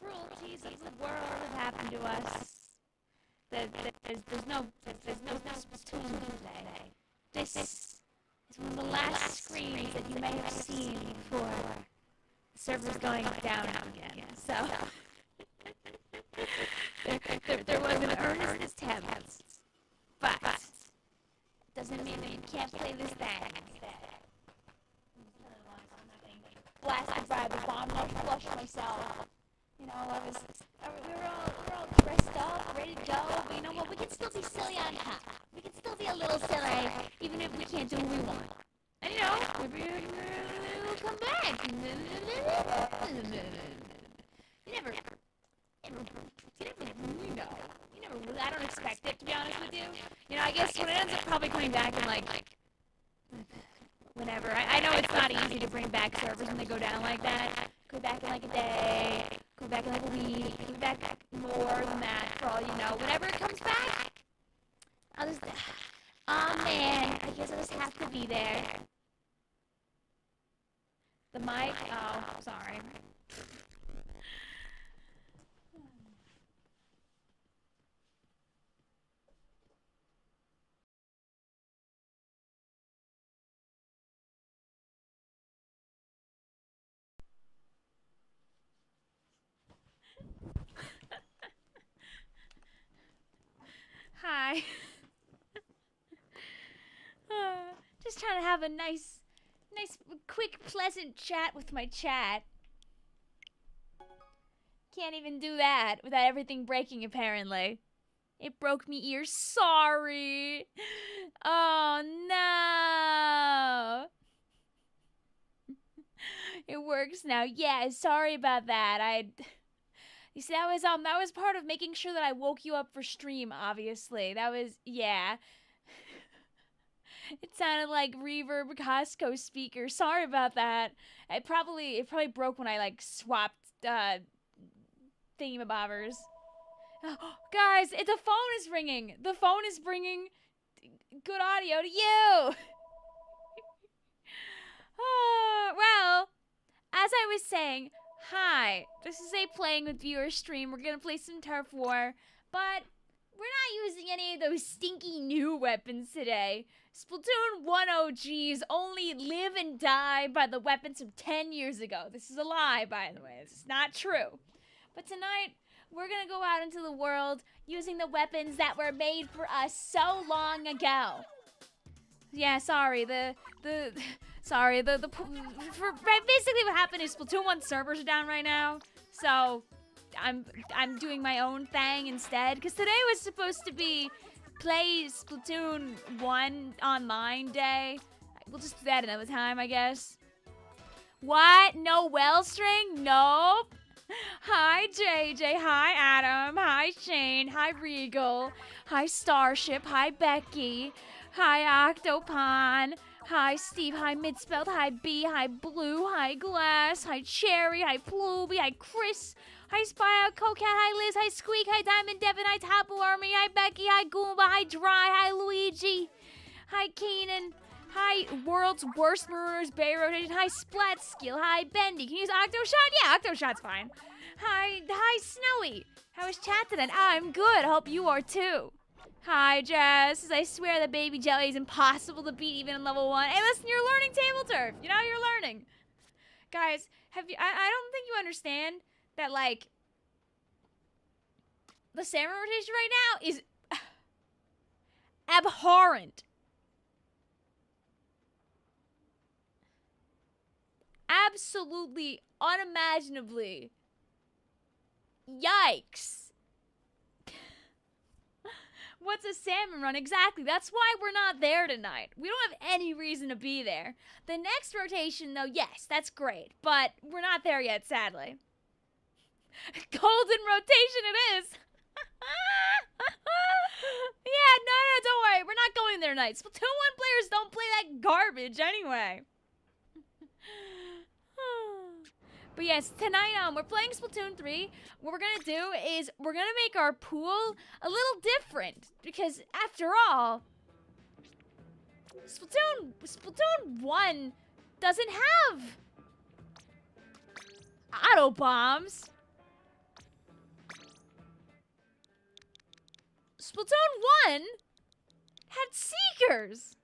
cruelties of the world have happened to us. There's no Splatoon today. This is one of the last screens that you may have seen before the server's going down again. So there was an earnest attempt, but doesn't mean that you can't play this thing. Blasted by the bomb, and I flushed myself. You know, we were all dressed up, ready to go, but you know what, we can still be silly on top. We can still be a little silly, even if we can't do what we want. And you know, maybe we'll come back. You never, I don't expect it, to be honest with you. You know, I guess when it ends up probably coming back in like, whenever. I know it's not easy to bring back servers when they go down like that. Go back in like a day, go back in like a week, go back more than that for all you know. Whenever it comes back, I'll just, oh man, I guess I'll just have to be there. The mic, oh, sorry. Hi. Just trying to have a nice, quick, pleasant chat with my chat. Can't even do that without everything breaking, apparently. It broke me ears. Sorry. Oh, no. It works now. Yeah, sorry about that. You see, that was part of making sure that I woke you up for stream, obviously. That was, yeah. It sounded like reverb Costco speaker. Sorry about that. It probably broke when I, like, swapped, thingamabobbers. Oh, guys, the phone is ringing. The phone is bringing good audio to you. Well, as I was saying, hi, this is a playing with viewers stream. We're gonna play some Turf War, but we're not using any of those stinky new weapons today. Splatoon 1 OGs only live and die by the weapons from 10 years ago. This is a lie, by the way. This is not true. But tonight, we're gonna go out into the world using the weapons that were made for us so long ago. Yeah, sorry, basically what happened is Splatoon 1 servers are down right now, so I'm doing my own thing instead, because today was supposed to be play Splatoon 1 online day. We'll just do that another time, I guess. What? No Wellstring? Nope. Hi, JJ. Hi, Adam. Hi, Shane. Hi, Regal. Hi, Starship. Hi, Becky. Hi, Octopon. Hi, Steve. Hi, Midspelt. Hi, B. Hi, Blue. Hi, Glass. Hi, Cherry. Hi, Pluby. Hi, Chris. Hi, Spy Out Cocat. Hi, Liz. Hi, Squeak. Hi, Diamond Devin. Hi, Tapu Army. Hi, Becky. Hi, Goomba. Hi, Dry. Hi, Luigi. Hi, Keenan. Hi, World's Worst Marooners Bay Rotation. Hi, Splat Skill. Hi, Bendy. Can you use Octoshot? Yeah, Octoshot's fine. Hi, Snowy. How is chat today? I'm good. I hope you are too. Hi, Jess. I swear that Baby Jelly is impossible to beat even in level 1. Hey, listen, you're learning table turf. You know, you're learning. Guys, I don't think you understand that, like, the salmon rotation right now is abhorrent. Absolutely, unimaginably. Yikes. What's a salmon run? Exactly. That's why we're not there tonight. We don't have any reason to be there. The next rotation, though, yes, that's great. But we're not there yet, sadly. Golden rotation it is. Yeah, no, don't worry. We're not going there tonight. Splatoon 1 players don't play that garbage anyway. But yes, tonight we're playing Splatoon 3. What we're gonna do is we're gonna make our pool a little different, because after all, Splatoon 1 doesn't have auto bombs. Splatoon 1 had Seekers.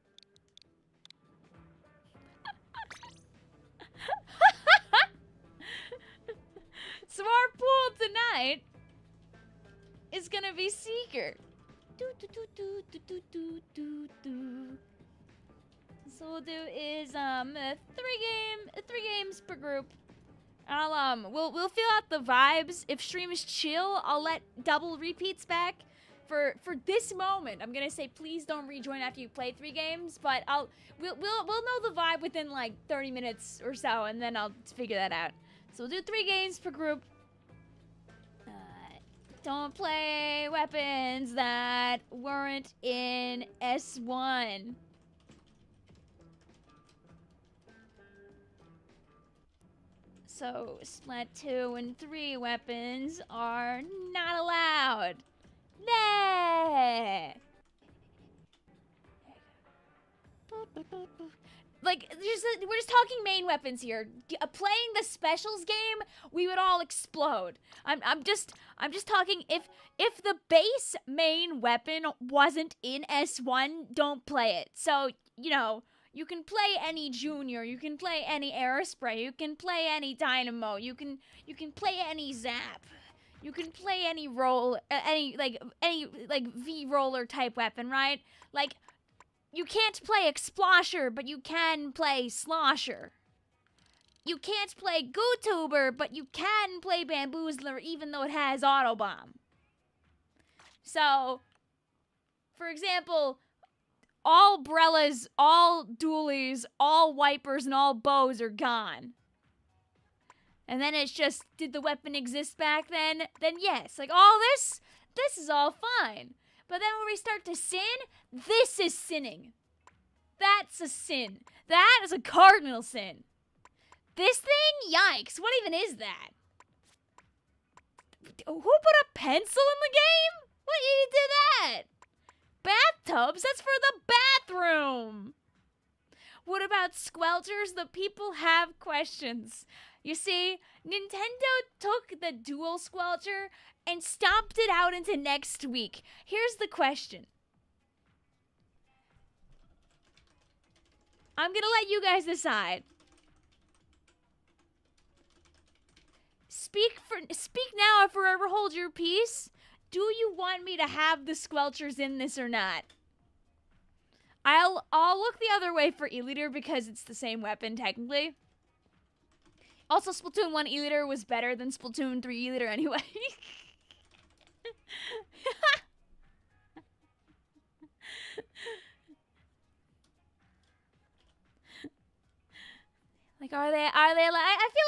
So our pool tonight is gonna be Seeker. So we'll do is three games per group. I'll we'll feel out the vibes. If stream is chill, I'll let double repeats back. For this moment, I'm gonna say please don't rejoin after you play 3 games, but we'll know the vibe within like 30 minutes or so, and then I'll figure that out. So we'll do 3 games per group. Don't play weapons that weren't in S1. So Splat 2 and 3 weapons are not allowed. Nah. Like, we're just talking main weapons here. Playing the specials game, we would all explode. I'm just talking if the base main weapon wasn't in S1, don't play it. So, you know, you can play any Junior, you can play any Aerospray, you can play any Dynamo, you can play any Zap. You can play any roll, any V-roller type weapon, right? Like, you can't play Explosher, but you can play Slosher. You can't play GooTuber, but you can play Bamboozler even though it has Autobomb. So, for example, all BRELLAS, all dualies, all wipers, and all bows are gone. And then it's just, did the weapon exist back then? Then yes, like all this is all fine. But then when we start to sin, this is sinning. That's a sin. That is a cardinal sin. This thing? Yikes. What even is that? Who put a pencil in the game? What you did that? Bathtubs? That's for the bathroom. What about squelchers? The people have questions. You see, Nintendo took the dual squelcher and stomped it out into next week. Here's the question. I'm gonna let you guys decide. Speak now or forever hold your peace. Do you want me to have the squelchers in this or not? I'll look the other way for E-liter because it's the same weapon technically. Also, Splatoon 1 E-liter was better than Splatoon 3 E-liter anyway. Like, are they, I feel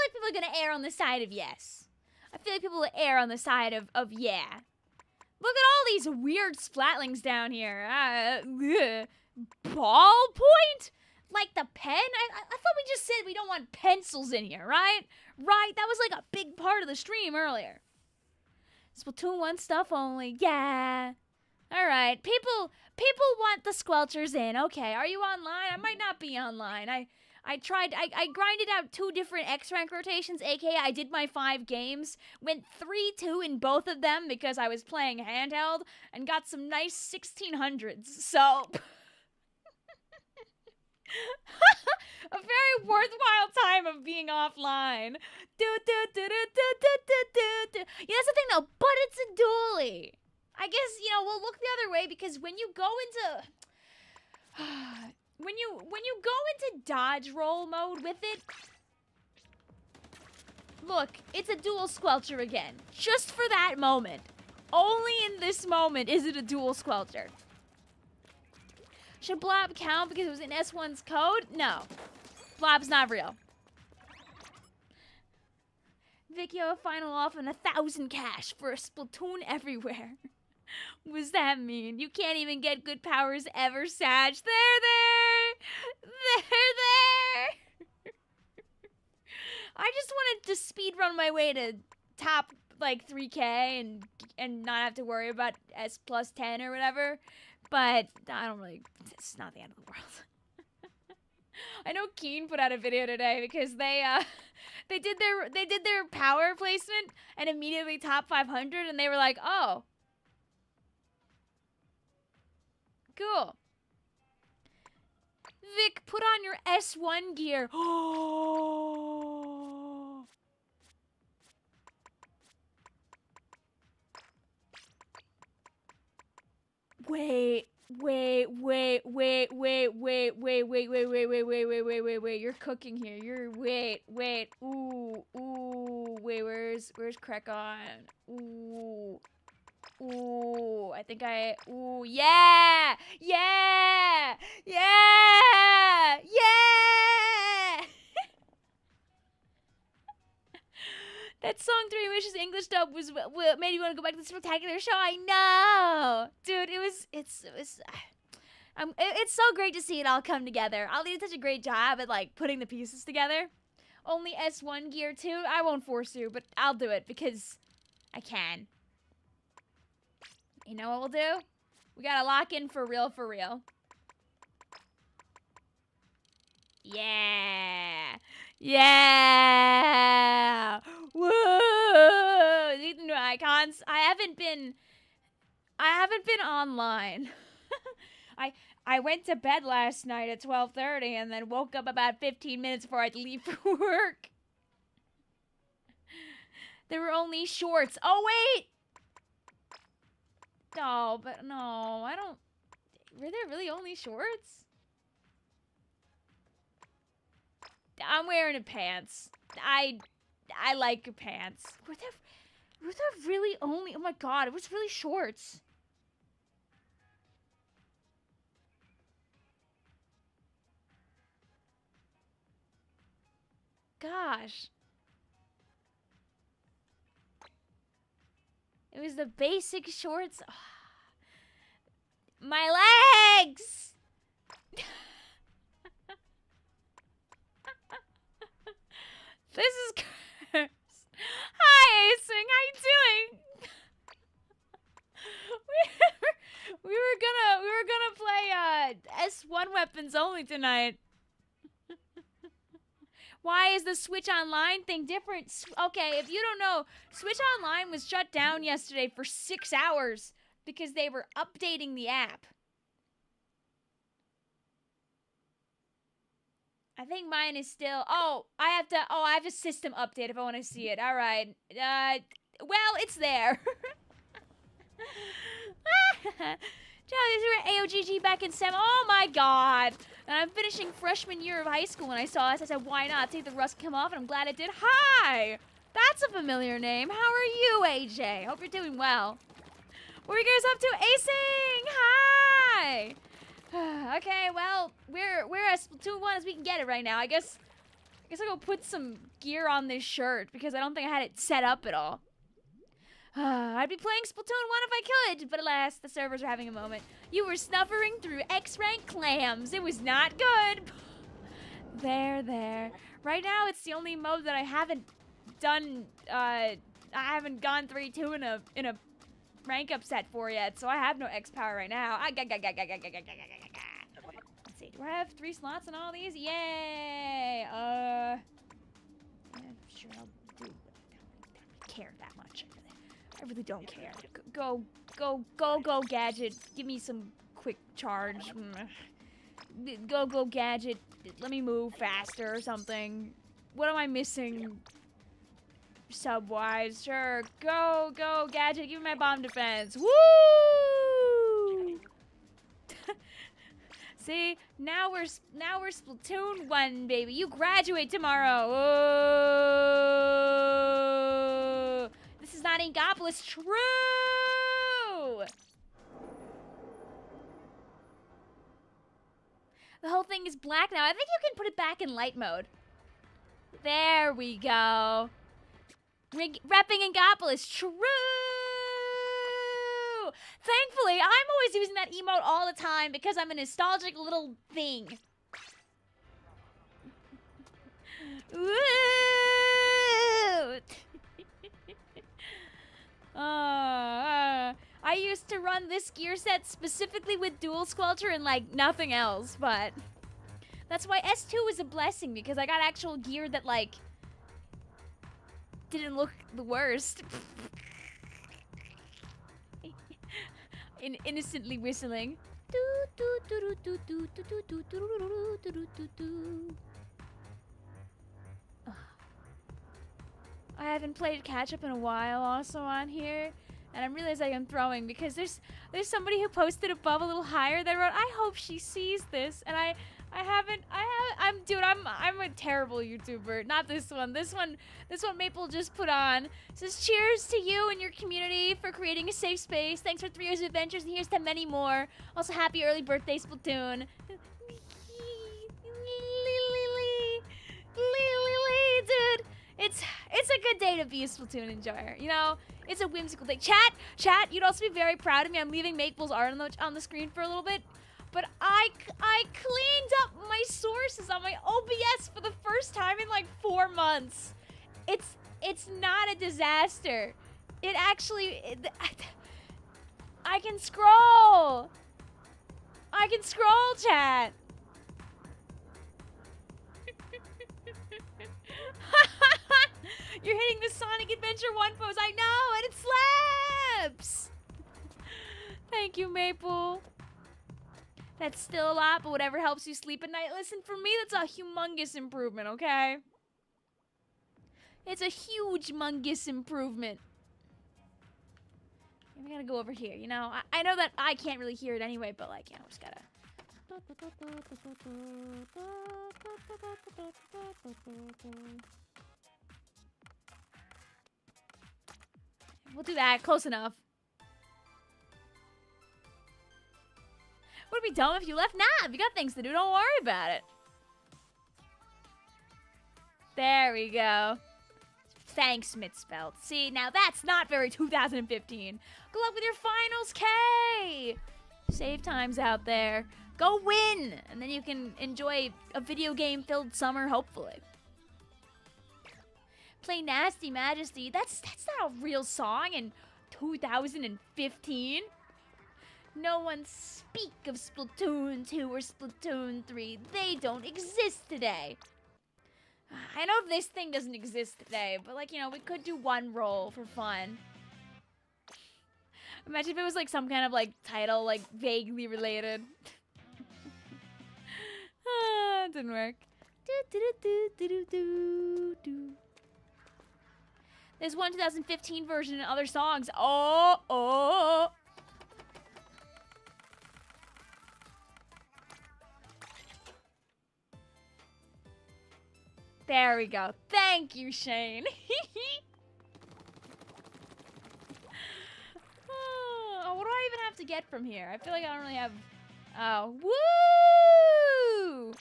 like people are gonna err on the side of yes. I feel like people will err on the side of yeah. Look at all these weird splatlings down here. Ballpoint? Like the pen? I thought we just said we don't want pencils in here, right? Right? That was like a big part of the stream earlier. Splatoon 1 stuff only. Yeah. Alright. People want the squelchers in. Okay. Are you online? I might not be online. I grinded out 2 different X-rank rotations, aka I did my 5 games, went 3-2 in both of them because I was playing handheld, and got some nice 1600s, so... A very worthwhile time of being offline. Yeah, that's the thing though, but it's a dually. I guess, you know, we'll look the other way because when you go into... When you go into dodge roll mode with it, look, it's a dual squelcher again. Just for that moment. Only in this moment is it a dual squelcher. Should Blob count because it was in S1's code? No. Blob's not real. Vicchio final off on 1,000 cash for a Splatoon everywhere. What does that mean? You can't even get good powers ever, Sag. They're there! I just wanted to speedrun my way to top, like, 3K and not have to worry about S plus 10 or whatever. But I don't really... It's not the end of the world. I know Keen put out a video today because they did their power placement and immediately top 500 and they were like, oh... Cool. Vic, put on your S1 gear. Wait. You're cooking here. Wait. Ooh. Wait, where's Krekon? Ooh. I think ooh, yeah! That song Three Wishes English dub was what made you want to go back to the spectacular show. I know, dude. It's so great to see it all come together. Ali did such a great job at like putting the pieces together. Only S1 gear too. I won't force you, but I'll do it because I can. You know what we'll do? We gotta lock in for real. Yeah! Woo! These new icons. I haven't been online. I went to bed last night at 12:30 and then woke up about 15 minutes before I had to leave for work. There were only shorts. Oh wait! No, but no, I don't. Were there really only shorts? I'm wearing a pants. I like pants. Were there really only? Oh my god, it was really shorts. Gosh. It was the basic shorts. My legs! This is cursed. Hi, Asing. How you doing? we were gonna play S1 weapons only tonight. Why is the Switch Online thing different? Okay, if you don't know, Switch Online was shut down yesterday for 6 hours because they were updating the app. I think mine is still. I have a system update if I want to see it. All right. Well, it's there. AOGG back in 7. Oh my god. And I'm finishing freshman year of high school when I saw this. I said, why not? Take the rust come off, and I'm glad it did. Hi! That's a familiar name. How are you, AJ? Hope you're doing well. What are you guys up to? Acing! Hi! Okay, well, we're as Splatoon 1 as we can get it right now. I guess I'll go put some gear on this shirt because I don't think I had it set up at all. I'd be playing Splatoon 1 if I could, but alas, the servers are having a moment. You were snuffering through X-rank clams. It was not good. There. Right now, it's the only mode that I haven't done. I haven't gone 3-2 in a rank upset for yet, so I have no X power right now. Let's see. Do I have 3 slots in all these? Yay! Yeah, sure I'll do. I don't care that much. I really don't care. Go, Gadget. Give me some quick charge. Go, Gadget. Let me move faster or something. What am I missing? Sub-wise. Sure. Go, Gadget. Give me my bomb defense. Woo! See? Now we're Splatoon 1, baby. You graduate tomorrow. Oh! This is not Ingopolis. True! The whole thing is black now. I think you can put it back in light mode. There we go. Repping Ingopolis. True! Thankfully, I'm always using that emote all the time because I'm a nostalgic little thing. Woo! I used to run this gear set specifically with dual squelcher and like nothing else, but that's why S2 was a blessing because I got actual gear that like didn't look the worst. Innocently whistling. I haven't played catch up in a while also on here, and I'm realizing I'm throwing because there's somebody who posted above a little higher that wrote, I hope she sees this, and I'm a terrible YouTuber. Not this one. This one Maple just put on. It says, cheers to you and your community for creating a safe space. Thanks for 3 years of adventures, and here's to many more. Also, happy early birthday, Splatoon. Dude, it's a good day to be a Splatoon enjoyer. You know, it's a whimsical day. Chat, you'd also be very proud of me. I'm leaving Maple's art on the screen for a little bit. But I cleaned up my sources on my OBS for the first time in like 4 months. It's not a disaster. It actually, I can scroll. I can scroll, chat. You're hitting the Sonic Adventure 1 pose. I know, and it slaps. Thank you, Maple. That's still a lot, but whatever helps you sleep at night. Listen, for me, that's a humongous improvement, okay? It's a huge, humongous improvement. We gotta go over here, you know? I know that I can't really hear it anyway, but like, you know, just gotta... We'll do that. Close enough. Would it be dumb if you left? Nah, if you got things to do, don't worry about it. There we go. Thanks, Mitzvelt. See, now that's not very 2015. Good luck with your finals, K! Save times out there. Go win! And then you can enjoy a video game-filled summer, hopefully. Play Nasty Majesty. That's not a real song in 2015. No one speak of Splatoon 2 or Splatoon 3. They don't exist today. I know this thing doesn't exist today, but like, you know, we could do one roll for fun. Imagine if it was like some kind of like title, like vaguely related. It didn't work. There's one 2015 version and other songs. Oh. There we go. Thank you, Shane. Oh, what do I even have to get from here? I feel like I don't really have... Oh, woo!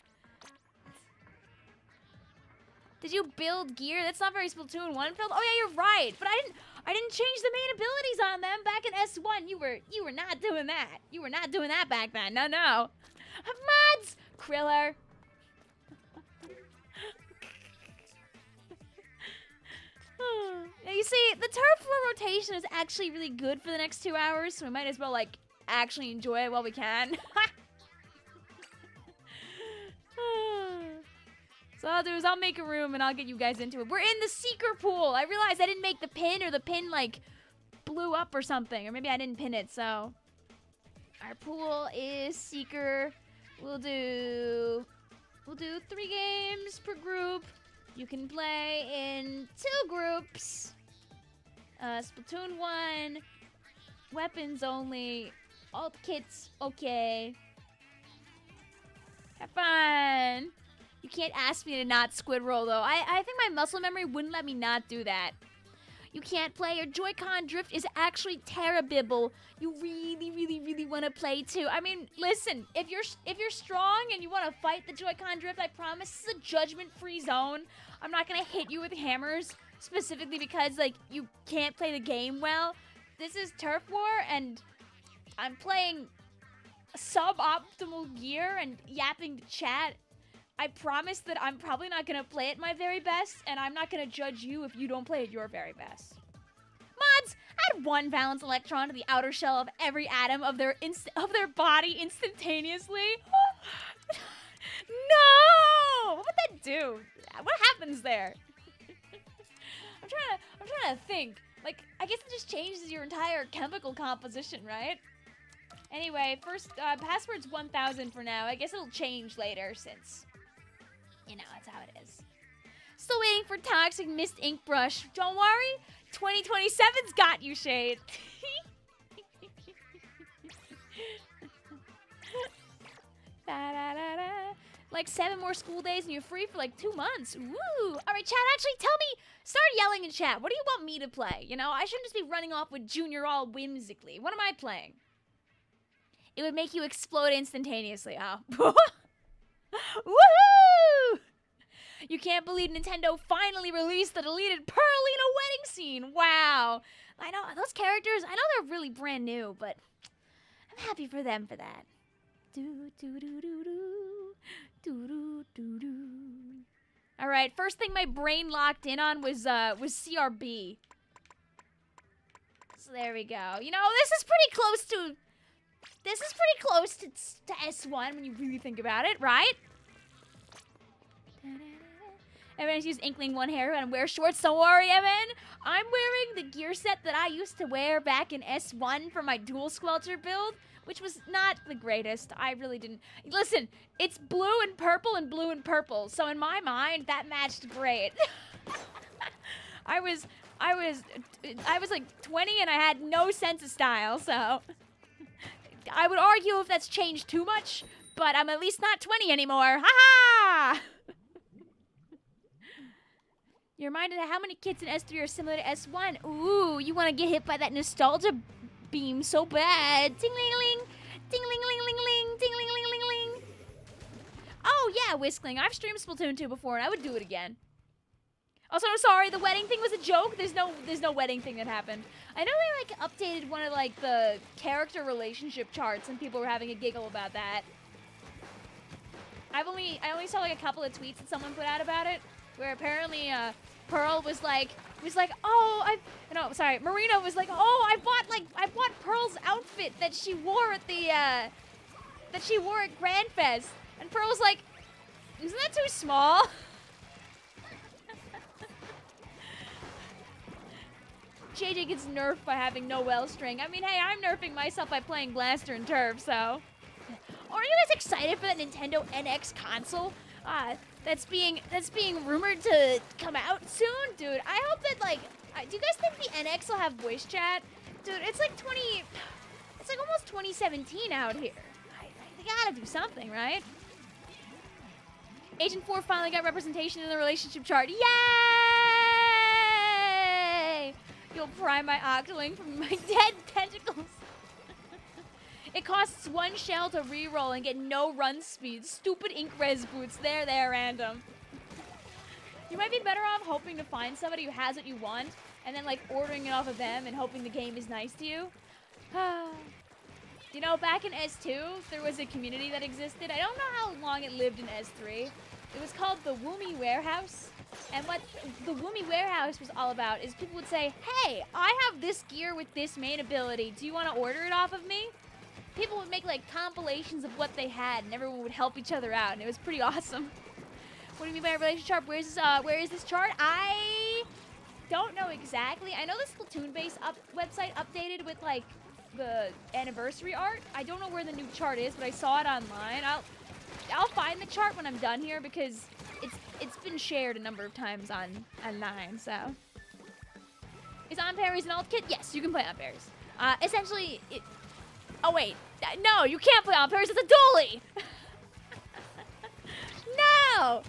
Did you build gear? That's not very Splatoon 1 build. Oh yeah, you're right. But I didn't change the main abilities on them back in S1. You were not doing that. You were not doing that back then. No. Mods! Kriller. Now you see, the turf war rotation is actually really good for the next 2 hours, so we might as well like actually enjoy it while we can. So what I'll do is I'll make a room and I'll get you guys into it. We're in the seeker pool. I realized I didn't make the pin, or the pin like blew up or something, or maybe I didn't pin it. So our pool is seeker. We'll do 3 games per group. You can play in 2 groups. Splatoon 1, weapons only, alt kits, okay. Have fun. You can't ask me to not squid roll though. I think my muscle memory wouldn't let me not do that. You can't play. Your Joy-Con drift is actually terrible. You really want to play too. I mean, listen, if you're strong and you want to fight the Joy-Con drift, I promise it's a judgment-free zone. I'm not gonna hit you with hammers specifically because like you can't play the game well. This is Turf War and I'm playing suboptimal gear and yapping to chat. I promise that I'm probably not gonna play at my very best, and I'm not gonna judge you if you don't play at your very best. Mods, add 1 valence electron to the outer shell of every atom of their body instantaneously. No! What would that do? What happens there? I'm trying to think. Like, I guess it just changes your entire chemical composition, right? Anyway, first, password's 1000 for now. I guess it'll change later since, you know, that's how it is. Still waiting for Toxic Mist Ink Brush. Don't worry, 2027's got you, Shade. Like 7 more school days and you're free for like 2 months. Woo! All right, chat, actually tell me, start yelling in chat. What do you want me to play? You know, I shouldn't just be running off with Junior all whimsically. What am I playing? It would make you explode instantaneously. Oh. Woohoo! You can't believe Nintendo finally released the deleted Pearlina wedding scene. Wow. I know, those characters, I know they're really brand new, but I'm happy for them for that. All right, first thing my brain locked in on was CRB. So there we go. You know, this is pretty close to S1 when you really think about it, right? Everyone's used Inkling one hair and wear shorts. Don't worry, Evan. I'm wearing the gear set that I used to wear back in S1 for my dual squelcher build, which was not the greatest. I really didn't. Listen, it's blue and purple and blue and purple. So in my mind, that matched great. I was like 20 and I had no sense of style, so I would argue if that's changed too much, but I'm at least not 20 anymore. Ha-ha! You're reminded of how many kids in S3 are similar to S1. Ooh, you want to get hit by that nostalgia beam so bad. Ting-ling-ling, ting-ling-ling-ling-ling, ting-ling-ling-ling-ling. Oh, yeah, Whiskling. I've streamed Splatoon 2 before, and I would do it again. Also, I'm sorry, the wedding thing was a joke. There's no wedding thing that happened. I know they, like, updated one of, like, the character relationship charts, and people were having a giggle about that. I only saw, like, a couple of tweets that someone put out about it, where apparently, Pearl was like, oh, Marina was like, oh, I bought Pearl's outfit that she wore at GrandFest. And Pearl was like, isn't that too small? JJ gets nerfed by having no well string. I mean, hey, I'm nerfing myself by playing Blaster and Turf, so. Are you guys excited for that Nintendo NX console? That's being rumored to come out soon, dude. I hope that, like, do you guys think the NX will have voice chat? Dude, it's like almost 2017 out here. They gotta do something, right? Agent 4 finally got representation in the relationship chart. Yay! You'll pry my Octoling from my dead tentacles. It costs 1 shell to reroll and get no run speed. Stupid ink res boots. They're random. You might be better off hoping to find somebody who has what you want and then, like, ordering it off of them and hoping the game is nice to you. You know, back in S2, there was a community that existed. I don't know how long it lived in S3. It was called the Woomy Warehouse. And what the Woomy Warehouse was all about is people would say, hey, I have this gear with this main ability. Do you want to order it off of me? People would make, like, compilations of what they had, and everyone would help each other out, and it was pretty awesome. What do you mean by a relationship chart? Where is this chart? I don't know exactly. I know the Splatoon base website updated with, like, the anniversary art. I don't know where the new chart is, but I saw it online. I'll find the chart when I'm done here because it's been shared a number of times online, so. Is On Parries an alt kit? Yes, you can play On Parries. Essentially, oh wait, no, you can't play On Parries, it's a dually! No!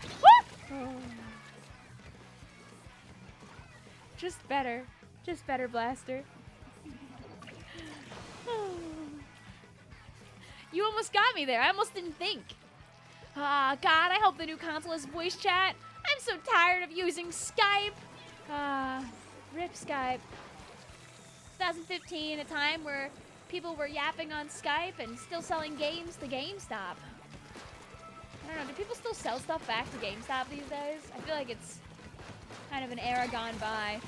Just better Blaster. You almost got me there, I almost didn't think. Ah, God, I hope the new console has voice chat. I'm so tired of using Skype. Rip Skype. 2015, a time where people were yapping on Skype and still selling games to GameStop. I don't know, do people still sell stuff back to GameStop these days? I feel like it's kind of an era gone by.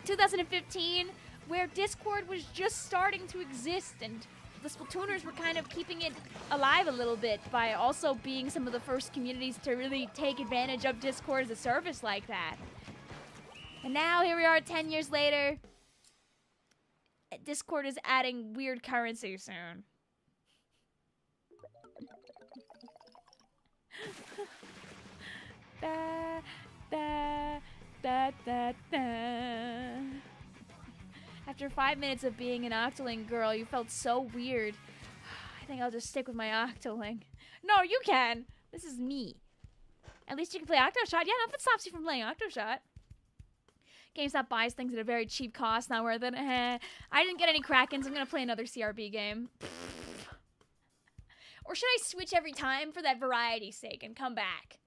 2015, where Discord was just starting to exist and the Splatooners were kind of keeping it alive a little bit by also being some of the first communities to really take advantage of Discord as a service like that. And now here we are 10 years later. Discord is adding weird currency soon. da, da. After 5 minutes of being an Octoling girl, you felt so weird. I think I'll just stick with my Octoling. No, you can. This is me. At least you can play Octoshot. Yeah, nothing stops you from playing Octoshot. GameStop buys things at a very cheap cost. Not worth it. I didn't get any Krakens. I'm going to play another CRB game. Or should I switch every time for that variety's sake and come back?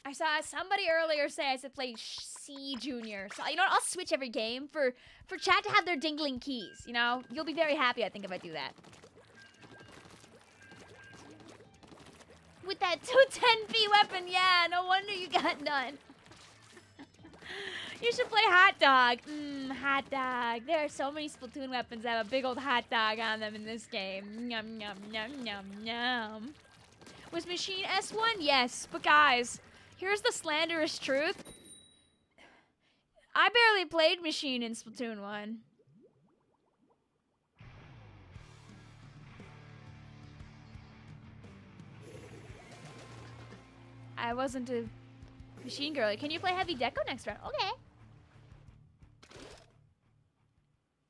I saw somebody earlier say I should play C Junior. So, you know what? I'll switch every game for chat to have their dingling keys. You know? You'll be very happy, I think, if I do that. With that 210p weapon, yeah, no wonder you got none. You should play Hot Dog. Hot Dog. There are so many Splatoon weapons that have a big old hot dog on them in this game. Yum, yum, yum, yum, yum. Was Machine S1? Yes, but guys, here's the slanderous truth. I barely played Machine in Splatoon 1. I wasn't a Machine girly. Can you play Heavy Deco next round? Okay.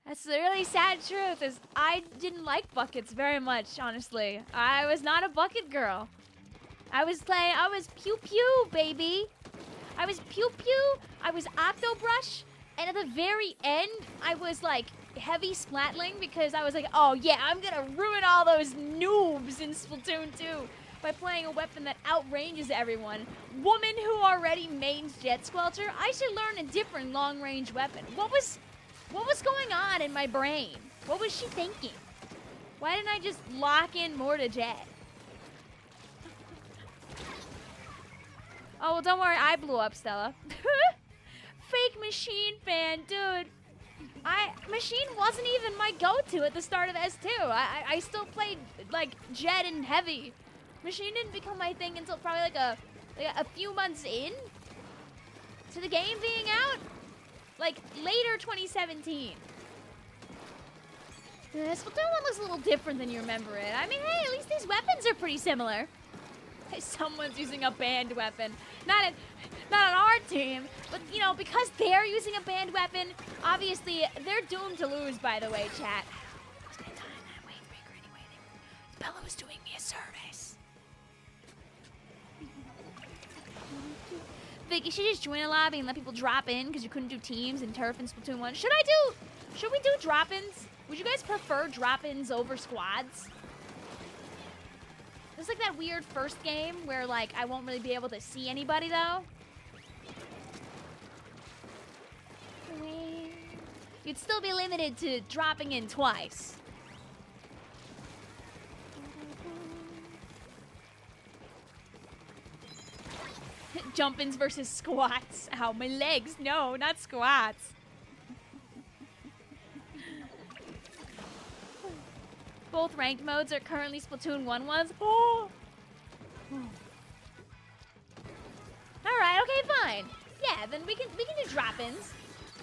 That's the really sad truth is I didn't like buckets very much, honestly. I was not a bucket girl. I was pew pew, baby. I was pew pew, I was Octobrush, and at the very end, I was like heavy splatling because I was like, oh yeah, I'm gonna ruin all those noobs in Splatoon 2 by playing a weapon that outranges everyone. Woman who already mains Jet Squelcher, I should learn a different long-range weapon. What was going on in my brain? What was she thinking? Why didn't I just lock in more to Jet? Oh, well, don't worry. I blew up, Stella. Fake Machine fan, dude. Machine wasn't even my go-to at the start of S2. I still played, like, Jet and Heavy. Machine didn't become my thing until probably, like a few months in to the game being out. Like, later 2017. Splatoon 1 looks a little different than you remember it. I mean, hey, at least these weapons are pretty similar. Hey, someone's using a banned weapon. Not on our team, but, you know, because they're using a banned weapon, obviously, they're doomed to lose, by the way, chat. I was gonna die in that wave breaker anyway. Bella was doing me a service. Vic, you should just join a lobby and let people drop in because you couldn't do teams in Turf and Splatoon 1. Should we do drop-ins? Would you guys prefer drop-ins over squads? It's like that weird first game where, like, I won't really be able to see anybody, though. You'd still be limited to dropping in twice. Jump-ins versus squats. Ow, my legs. No, not squats. Both ranked modes are currently Splatoon 1 ones. Oh. Alright, okay, fine. Yeah, then we can do drop-ins.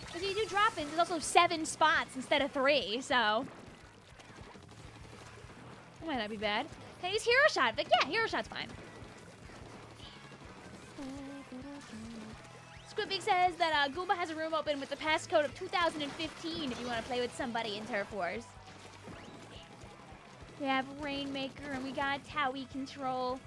Because you do drop-ins, there's also 7 spots instead of 3, so. That might not be bad. Can I use Hero Shot? But yeah, Hero Shot's fine. Squidbig says that Goomba has a room open with the passcode of 2015 if you want to play with somebody in Turf Wars. We have Rainmaker and we got Towie Control.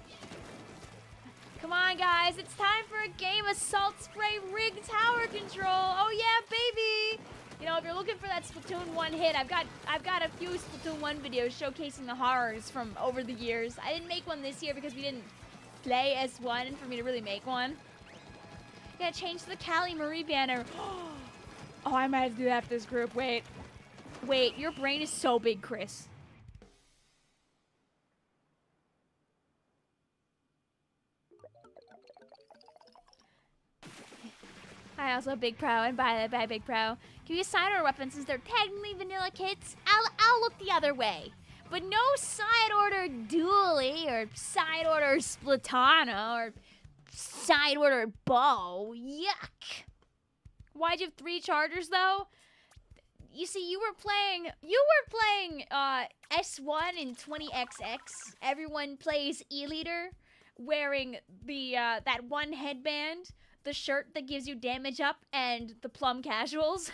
Come on, guys, it's time for a game of Salt Spray Rig Tower Control. Oh yeah, baby! You know, if you're looking for that Splatoon 1 hit, I've got a few Splatoon 1 videos showcasing the horrors from over the years. I didn't make one this year because we didn't play S1 for me to really make one. Yeah, change to the Callie Marie banner. Oh, I might have to do that after this group. Wait, your brain is so big, Chris. Hi, also Big Pro, and bye Big Pro. Can we use side order weapons since they're technically vanilla kits? I'll look the other way. But no side order dualie, or side order splatana, or side order bow. Yuck. Why'd you have 3 chargers though? You see, you were playing S1 in 20XX. Everyone plays E-Leader wearing the that one headband the shirt that gives you damage up and the plum casuals.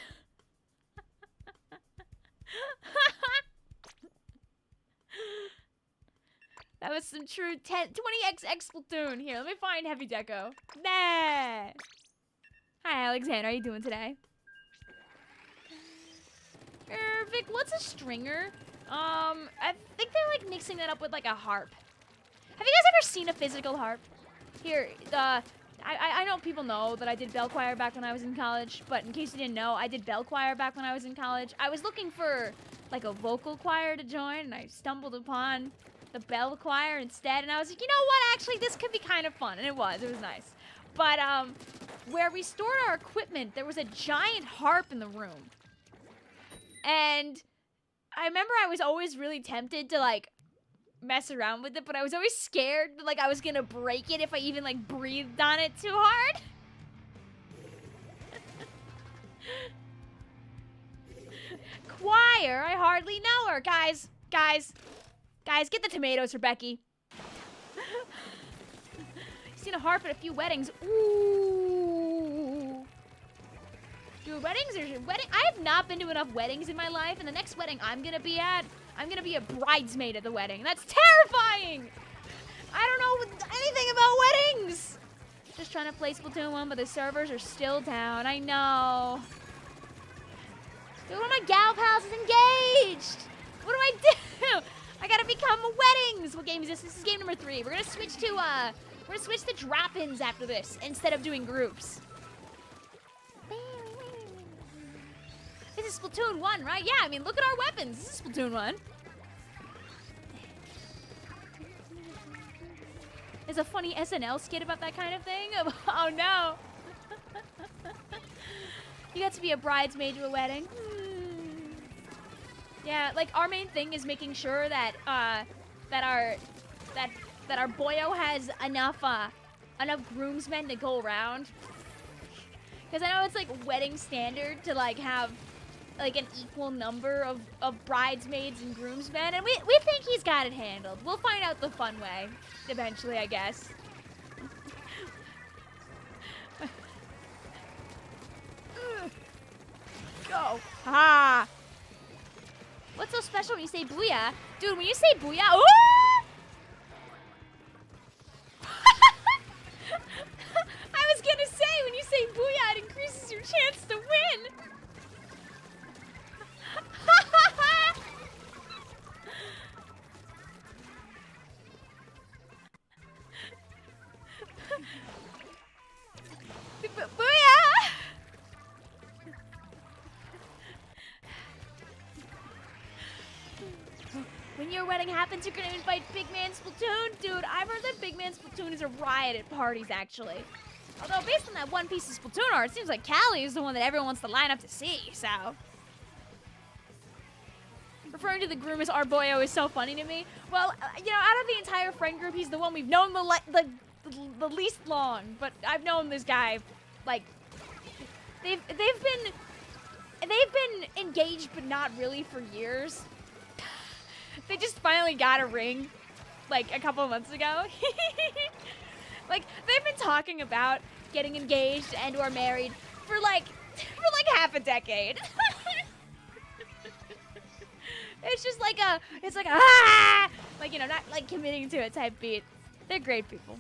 That was some true 20xx Splatoon. Here, let me find Heavy Deco. Nah. Hi, Alexander. How you doing today? Vic, what's a stringer? I think they're like mixing that up with like a harp. Have you guys ever seen a physical harp? Here, I know people know that I did bell choir back when I was in college, but in case you didn't know, I did bell choir back when I was in college. I was looking for like a vocal choir to join, and I stumbled upon the bell choir instead, and I was like, you know what, actually this could be kind of fun, and it was nice. But where we stored our equipment, there was a giant harp in the room. And I remember I was always really tempted to like mess around with it, but I was always scared that like I was gonna break it if I even like breathed on it too hard. Choir, I hardly know her. Guys, get the tomatoes for Becky. Seen a harp at a few weddings. Ooh. Dude, weddings are I have not been to enough weddings in my life, and the next wedding I'm gonna be at, I'm gonna be a bridesmaid at the wedding. That's terrifying! I don't know anything about weddings! Just trying to play Splatoon 1, but the servers are still down. I know. Dude, one of my gal pals is engaged! What do I do? I gotta become weddings! What game is this? This is game number 3. We're gonna switch to drop-ins after this, instead of doing groups. This is Splatoon 1, right? Yeah, I mean, look at our weapons. This is Splatoon 1. There's a funny SNL skit about that kind of thing. Oh, no. You got to be a bridesmaid to a wedding. Yeah, like, our main thing is making sure that, that our boyo has enough groomsmen to go around. Because I know it's, like, wedding standard to, like, have like an equal number of bridesmaids and groomsmen, and we think he's got it handled. We'll find out the fun way eventually, I guess. Go. Ha! What's so special when you say booyah? Dude, when you say booyah, ooh! I was gonna say, when you say booyah, it increases your chance to win. Booyah! When your wedding happens, you're gonna invite Big Man Splatoon? Dude, I've heard that Big Man Splatoon is a riot at parties, actually. Although, based on that one piece of Splatoon art, it seems like Callie is the one that everyone wants to line up to see, so. Referring to the groom as our boyo is so funny to me. Well, you know, out of the entire friend group, he's the one we've known the least long. But I've known this guy, like, they've been engaged, but not really for years. They just finally got a ring, like, a couple of months ago. Like, they've been talking about getting engaged and or married for like half a decade. It's just like it's like like, you know, not like committing to it type beat. They're great people.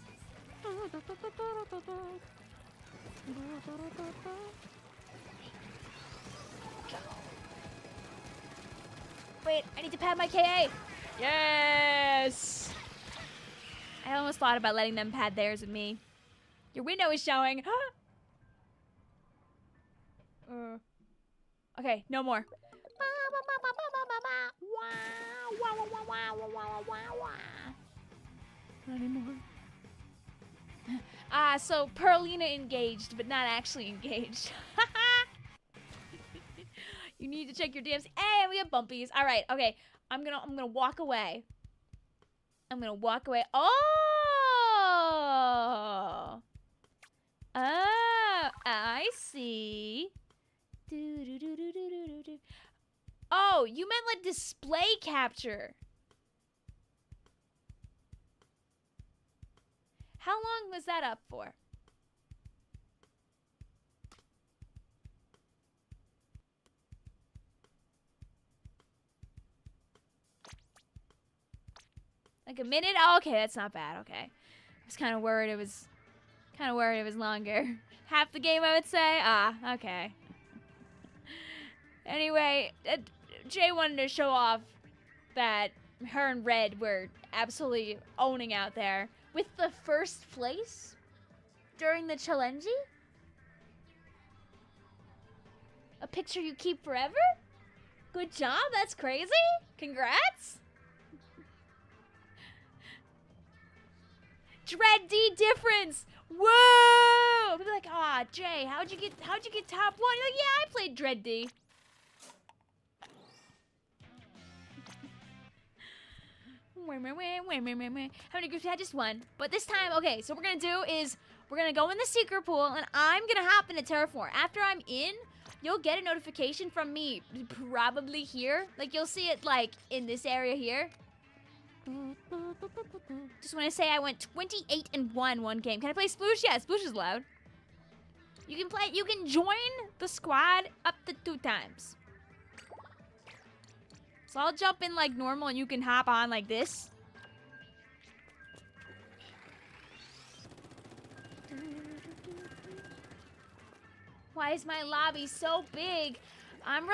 Wait, I need to pad my KA. Yes. I almost thought about letting them pad theirs with me. Your window is showing. Okay, no more. Not anymore. So Pearlina engaged, but not actually engaged. You need to check your DMs. Hey, we have bumpies. All right, okay. I'm gonna walk away. I'm gonna walk away. Oh, I see. Oh, you meant like display capture. How long was that up for? Like a minute? Oh, okay, that's not bad. Okay. I was kind of worried it was longer. Half the game, I would say. Ah, okay. Anyway, Jay wanted to show off that her and Red were absolutely owning out there with the first place during the challenge. A picture you keep forever? Good job, that's crazy. Congrats. Dread D difference. Whoa! People are like, ah, Jay, how'd you get top 1? You're like, yeah, I played Dread D. How many groups we had? Just one. But this time, okay, so what we're gonna do is we're gonna go in the secret pool and I'm gonna hop into Terraform. After I'm in, you'll get a notification from me probably here. Like you'll see it like in this area here. Just want to say I went 28-1 one game. Can I play Sploosh? Yeah, Sploosh is loud. You can join the squad up to 2 times. So I'll jump in like normal and you can hop on like this. Why is my lobby so big? I'm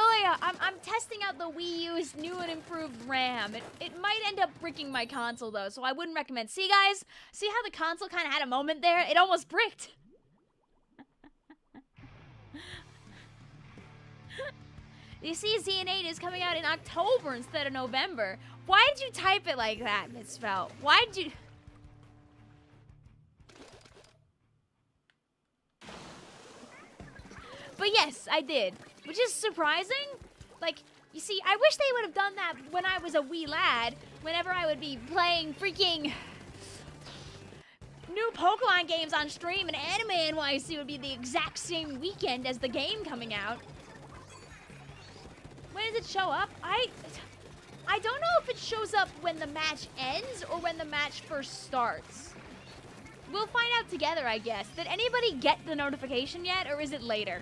testing out the Wii U's new and improved RAM. It might end up bricking my console though, so I wouldn't recommend. See guys? See how the console kind of had a moment there? It almost bricked. You see, ZN8 is coming out in October instead of November. Why did you type it like that, Miss Felt? Why did you... But yes, I did. Which is surprising. Like, you see, I wish they would have done that when I was a wee lad. Whenever I would be playing freaking... new Pokemon games on stream, and Anime NYC would be the exact same weekend as the game coming out. When does it show up? I don't know if it shows up when the match ends or when the match first starts. We'll find out together, I guess. Did anybody get the notification yet, or is it later?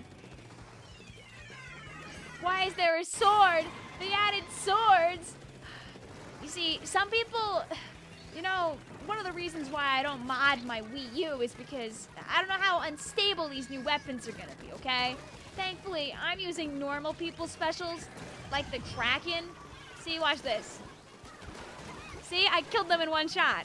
Why is there a sword? They added swords. You see, some people, you know, one of the reasons why I don't mod my Wii U is because I don't know how unstable these new weapons are gonna be, okay? Thankfully, I'm using normal people specials, like the Kraken. See, watch this. See, I killed them in one shot.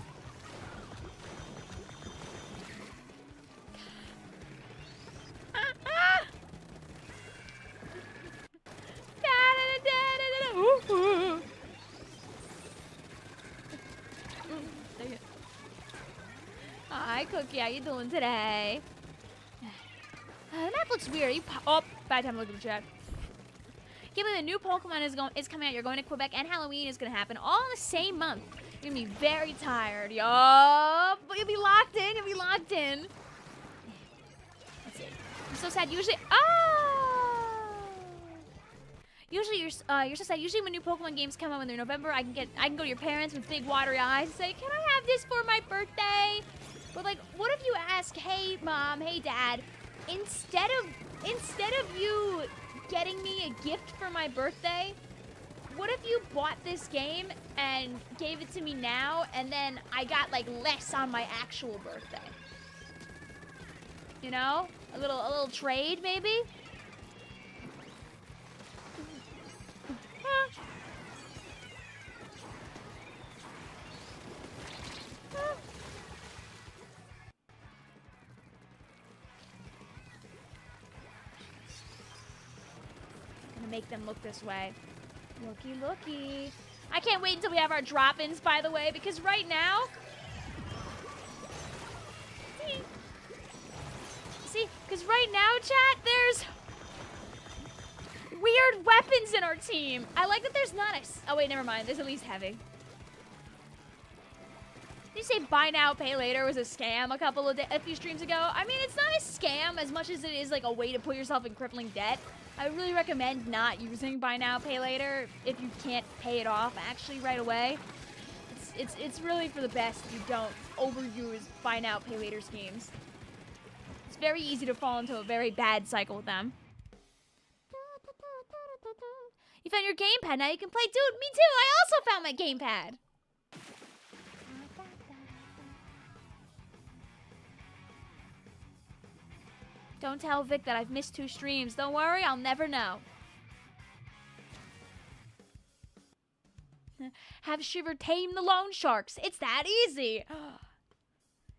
Hi, Cookie. How you doing today? The map looks weird. Oh, bad time to look at the chat. Can't believe the new Pokemon is coming out. You're going to Quebec, and Halloween is going to happen all in the same month. You're going to be very tired. Yup. But you'll be locked in. You'll be locked in. Let's see. I'm so sad. Usually... Oh! Usually, you're so sad. Usually, when new Pokemon games come out in November, I can go to your parents with big watery eyes and say, can I have this for my birthday? But, like, what if you ask, hey, Mom, hey, Dad... Instead of you getting me a gift for my birthday, what if you bought this game and gave it to me now, and then I got like less on my actual birthday? You know, a little trade maybe. Make them look this way. Looky, looky. I can't wait until we have our drop-ins, by the way, because right now... See, because right now, chat, there's weird weapons in our team. I like that there's not a... Oh, wait, never mind. There's at least heavy. Did you say buy now, pay later was a scam a few streams ago? I mean, it's not a scam as much as it is like a way to put yourself in crippling debt. I really recommend not using buy now, pay later if you can't pay it off actually right away. It's really for the best if you don't overuse buy now, pay later schemes. It's very easy to fall into a very bad cycle with them. You found your gamepad, now you can play. Dude, me too, I also found my gamepad. Don't tell Vic that I've missed 2 streams. Don't worry, I'll never know. Have Shiver tame the loan sharks. It's that easy.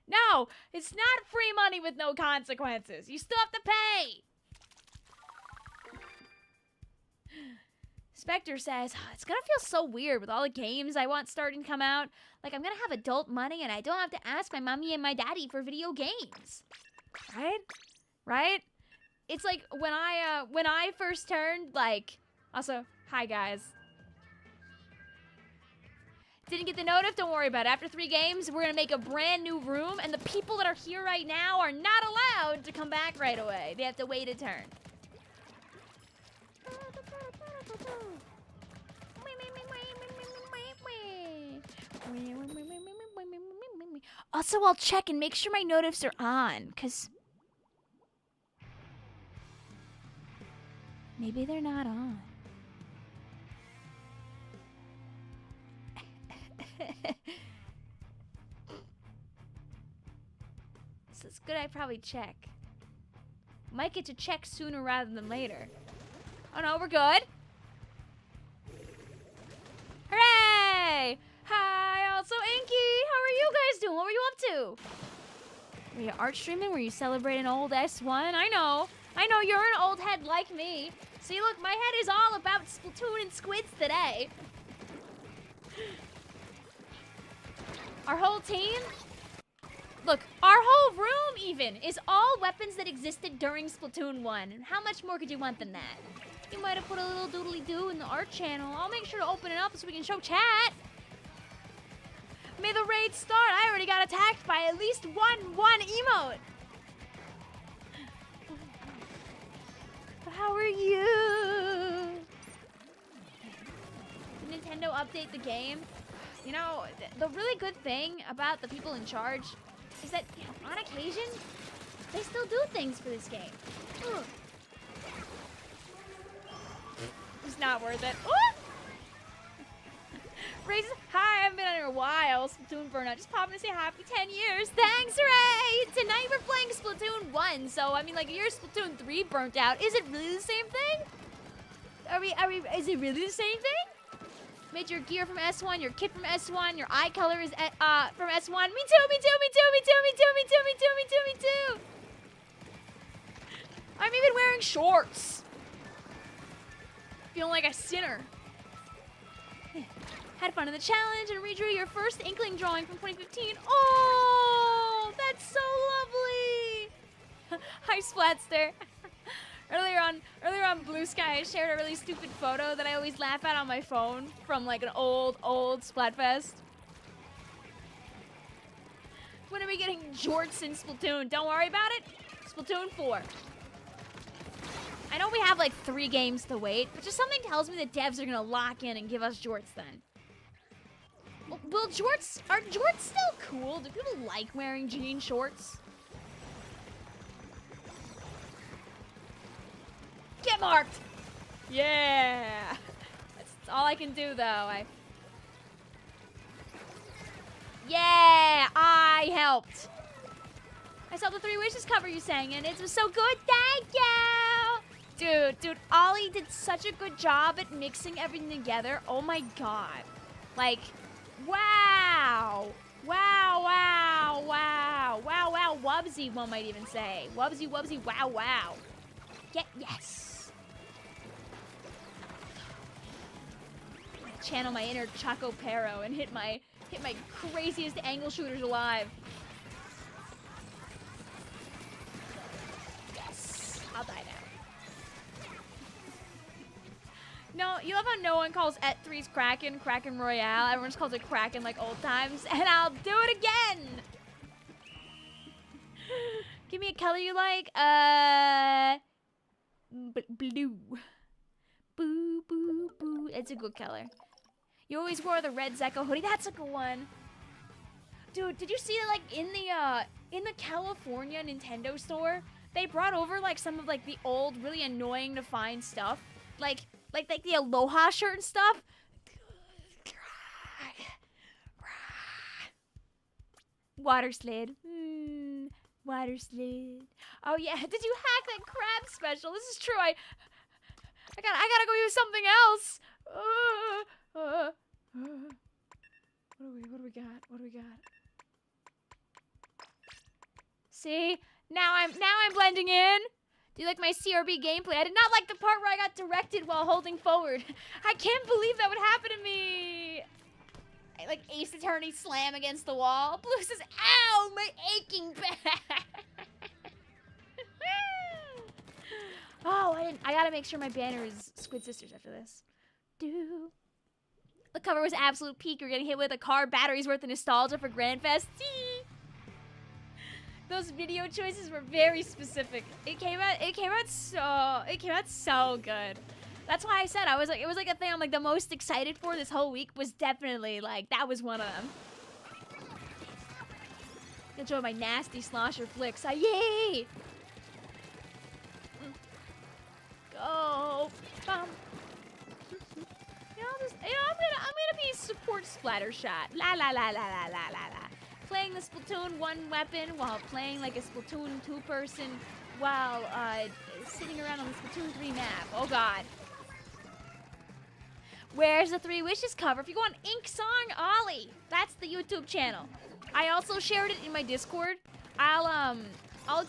No, it's not free money with no consequences. You still have to pay. Spectre says, it's gonna feel so weird with all the games I want starting to come out. Like, I'm gonna have adult money and I don't have to ask my mommy and my daddy for video games. Right? Right? It's like when I first turned, like, also, hi guys. Didn't get the notif? Don't worry about it. After 3 games, we're gonna make a brand new room, and the people that are here right now are not allowed to come back right away. They have to wait a turn. Also, I'll check and make sure my notifs are on, because maybe they're not on. So it's good I probably check. Might get to check sooner rather than later. Oh no, we're good. Hooray! Hi, also Inky! How are you guys doing? What were you up to? Were you art streaming? Were you celebrating old S1? I know, you're an old head like me. See, look, my head is all about Splatoon and squids today. Our whole team? Look, our whole room even is all weapons that existed during Splatoon 1. And how much more could you want than that? You might have put a little doodly-doo in the art channel. I'll make sure to open it up so we can show chat. May the raid start. I already got attacked by at least one emote. How are you? Did Nintendo update the game? You know, the really good thing about the people in charge is that, you know, on occasion, they still do things for this game. Ugh. It's not worth it. Raises, hi, I haven't been on here a while. Splatoon burnout. Just popping to say happy 10 years. Thanks, Ray! Tonight we're playing Splatoon 1, so, I mean, like, your Splatoon 3 burnt out. Is it really the same thing? Is it really the same thing? Made your gear from S1, your kit from S1, your eye color is from S1. Me too. I'm even wearing shorts. Feeling like a sinner. Had fun in the challenge and redrew your first Inkling drawing from 2015. Oh, that's so lovely. Hi, Splatster. Earlier on Blue Sky, I shared a really stupid photo that I always laugh at on my phone from like an old Splatfest. When are we getting jorts in Splatoon? Don't worry about it. Splatoon 4. I know we have like 3 games to wait, but just something tells me that devs are gonna lock in and give us jorts then. Are jorts still cool? Do people like wearing jean shorts? Get marked! Yeah! That's all I can do, though. Yeah! I helped! I saw the 3 Wishes cover you sang, and it was so good. Thank you! Dude, Ollie did such a good job at mixing everything together. Oh my god. Like, wow! Wow, Wubsy, one might even say. Wubsy, wow. Yes! Channel my inner Choco Pero and hit my craziest angle shooters alive. Yes, I'll die now. No, you love how no one calls Et3's Kraken Royale. Everyone just calls it Kraken like old times, and I'll do it again. Give me a color you like. Blue. Boo, boo, boo. It's a good color. You always wore the red Zecco hoodie. That's a good one. Dude, did you see that, like, in the California Nintendo store, they brought over, like, some of, like, the old, really annoying to find stuff. Like the Aloha shirt and stuff. Water slid. Water slide. Oh yeah, did you hack that crab special? This is true. I gotta go use something else. What do we got? What do we got? See? Now I'm blending in. Do you like my CRB gameplay? I did not like the part where I got directed while holding forward. I can't believe that would happen to me. I like Ace Attorney slam against the wall. Blue says, ow, my aching back. Oh, I gotta make sure my banner is Squid Sisters after this. The cover was absolute peak. You're getting hit with a car battery's worth of nostalgia for Grandfest. Those video choices were very specific. It came out so good. That's why I said it was like a thing I'm like the most excited for this whole week was definitely like that was one of them. Enjoy my nasty slosher flicks. Yay! Go. Bum. I'm gonna be support splatter shot. La la la la la la la la. Playing the Splatoon 1 weapon while playing like a Splatoon 2 person while sitting around on the Splatoon 3 map. Oh god. Where's the 3 Wishes cover? If you go on Ink Song Ollie, that's the YouTube channel. I also shared it in my Discord. I'll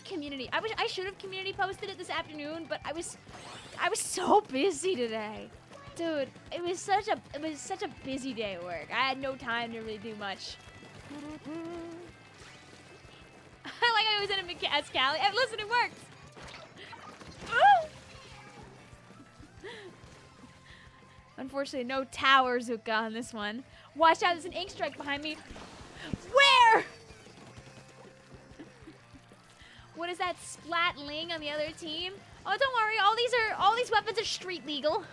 community. I should have community posted it this afternoon, but I was so busy today. Dude, it was such a busy day at work. I had no time to really do much. I like I was in a Cali. And listen, it worked. Unfortunately, no tower Zuka on this one. Watch out, there's an ink strike behind me. Where? What is that Splat Ling on the other team? Oh, don't worry, all these weapons are street legal.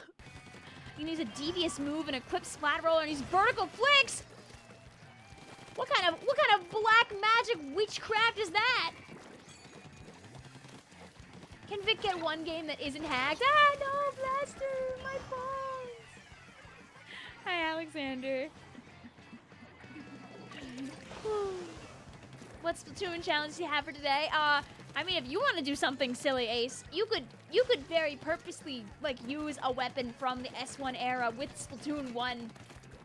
You can use a devious move and equip Splat Roller and use vertical flicks. What kind of black magic witchcraft is that? Can Vic get one game that isn't hacked? Ah, no, Blaster, my phones. Hi, Alexander. What Splatoon challenge do you have for today? I mean, if you want to do something silly, Ace, you could very purposely like use a weapon from the S1 era with Splatoon 1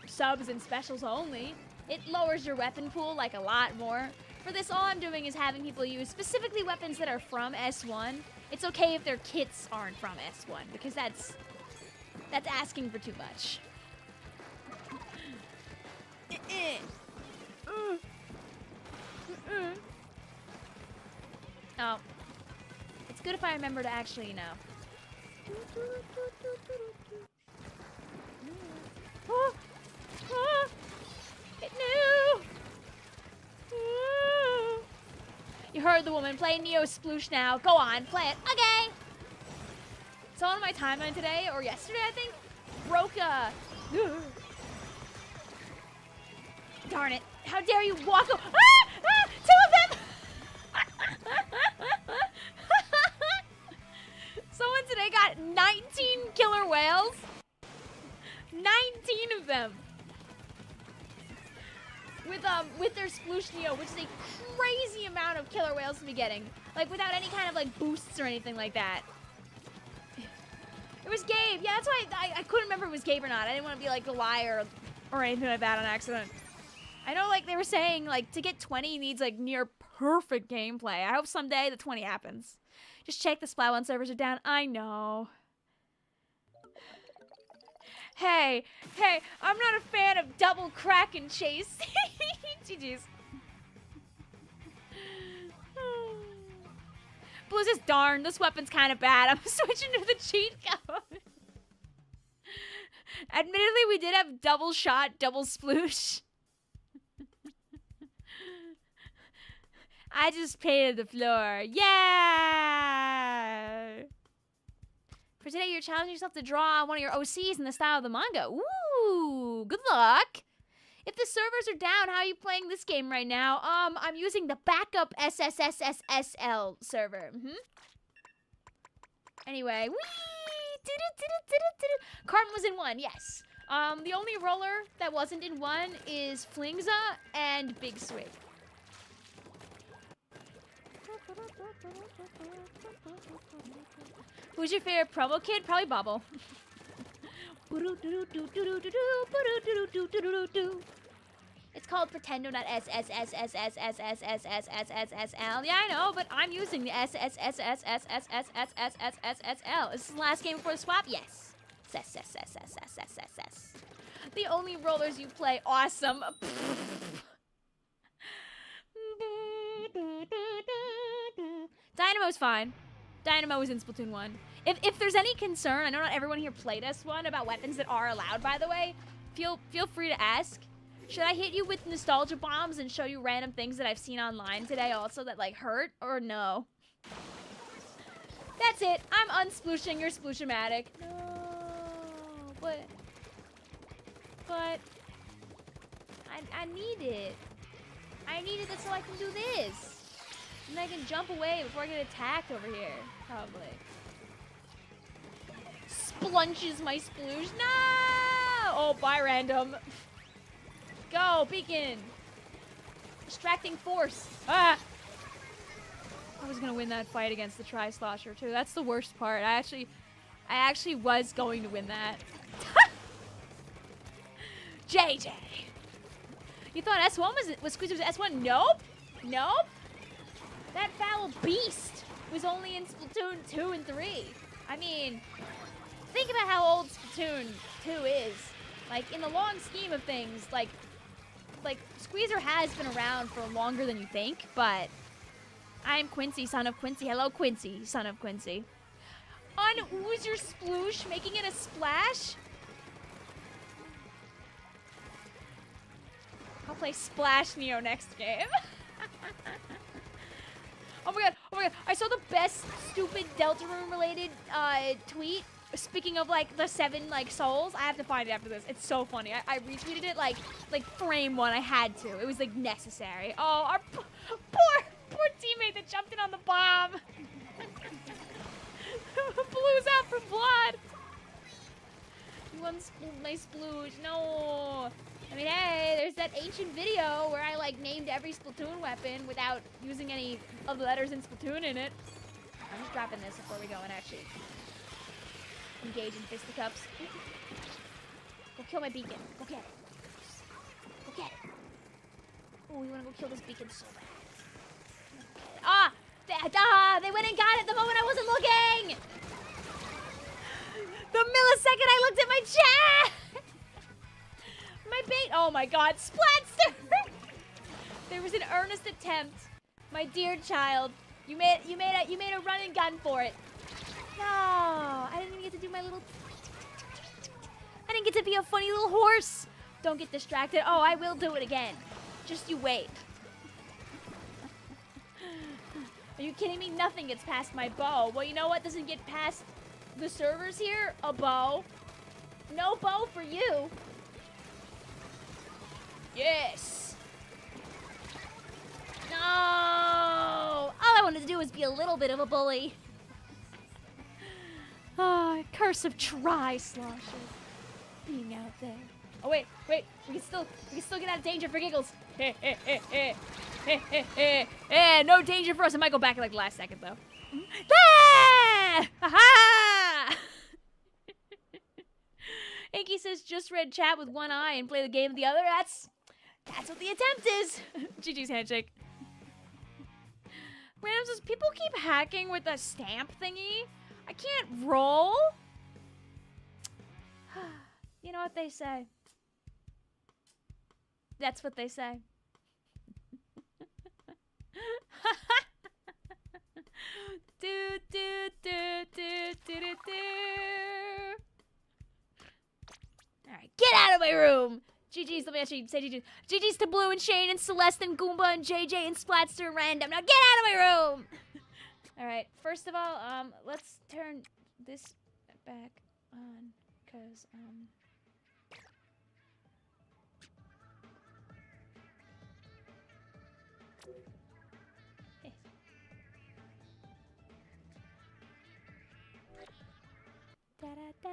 subs and specials only. It lowers your weapon pool like a lot more. For this, all I'm doing is having people use specifically weapons that are from S1. It's okay if their kits aren't from S1 because that's asking for too much. Oh. It's good if I remember to actually, you know. It knew. You heard the woman. Play Neo Sploosh now. Go on, play it. Okay. So on my timeline today, or yesterday, I think, broke darn it. How dare you walk Two of them! Someone today got 19 killer whales. 19 of them. With their Sploosh Neo, which is a crazy amount of killer whales to be getting. Like, without any kind of, like, boosts or anything like that. It was Gabe. Yeah, that's why I couldn't remember if it was Gabe or not. I didn't want to be, like, a liar or anything like that on accident. I know, like, they were saying, like, to get 20 needs, like, near perfect gameplay. I hope someday the 20 happens. Just check the Splat 1 servers are down. I know. Hey, I'm not a fan of double crack and chase. GG's. Blue says, darn, this weapon's kind of bad. I'm switching to the cheat code. Admittedly, we did have double shot, double sploosh. I just painted the floor. Yeah! For today, you're challenging yourself to draw one of your OCs in the style of the manga. Ooh, good luck. If the servers are down, how are you playing this game right now? I'm using the backup SSSSSL server. Anyway, Carmen was in 1, yes. The only roller that wasn't in 1 is Flingza and Big Swig. Who's your favorite promo kid? Probably Bobble. It's called Pretendo, not SSSSSSSSSSSSSSL. Yeah, I know, but I'm using the SSSSSSSSSSSSL. Is this the last game before the swap? Yes. SSSSSSSSSS. The only rollers you play. Awesome. Dynamo's fine. Dynamo is in Splatoon 1. If there's any concern, I know not everyone here played S1 about weapons that are allowed, by the way. Feel free to ask. Should I hit you with nostalgia bombs and show you random things that I've seen online today also that, like, hurt? Or no? That's it. I'm unsplushing your splushamatic. No. But I need it. I need it so I can do this. And I can jump away before I get attacked over here. Probably. Splunches my sploosh. No! Oh, bye, random. Go, beacon. Distracting force. Ah! I was gonna win that fight against the Tri-Slosher, too. That's the worst part. I actually was going to win that. JJ. You thought S1 was squeezed with S1? Nope. Nope. That foul beast was only in Splatoon 2 and 3. I mean, think about how old Splatoon 2 is. Like, in the long scheme of things, like Squeezer has been around for longer than you think, but I'm Quincy, son of Quincy. Hello, Quincy, son of Quincy. Un-ooze your sploosh, making it a splash? I'll play Splash Neo next game. Oh my god, oh my god. I saw the best stupid Deltarune related tweet. Speaking of, like, the 7, like, souls. I have to find it after this. It's so funny. I retweeted it, like frame 1. I had to. It was, like, necessary. Oh, our poor teammate that jumped in on the bomb. Blue's out for blood. You want my splooge? No. I mean, hey, there's that ancient video where I, like, named every Splatoon weapon without using any of the letters in Splatoon in it. I'm just dropping this before we go and actually engage in fisticuffs. Go kill my beacon. Go get it. Go get it. Oh, we want to go kill this beacon so bad. Ah! They went and got it the moment I wasn't looking! The millisecond I looked at my chat! My bait. Oh my god, Splatster! There was an earnest attempt. My dear child. You made a run and gun for it. No, I didn't even get to do my little... I didn't get to be a funny little horse. Don't get distracted. Oh, I will do it again. Just you wait. Are you kidding me? Nothing gets past my bow. Well, you know what doesn't get past the servers here? A bow. No bow for you. Yes. No. All I wanted to do was be a little bit of a bully. Ah, oh, curse of Tri-Slosher being out there. Oh wait, we can still get out of danger for giggles. No danger for us. It might go back in like the last second though. Ah! Aha! Inky says just read chat with one eye and play the game with the other. That's what the attempt is. GG's handshake. Random says people keep hacking with a stamp thingy. I can't roll. You know what they say. That's what they say. Do do do do do do do. All right, get out of my room. GG's. Let me actually say GG's. GG's to Blue and Shane and Celeste and Goomba and JJ and Splatster and Random. Now get out of my room. All right. First of all, let's turn this back on, cause da da da.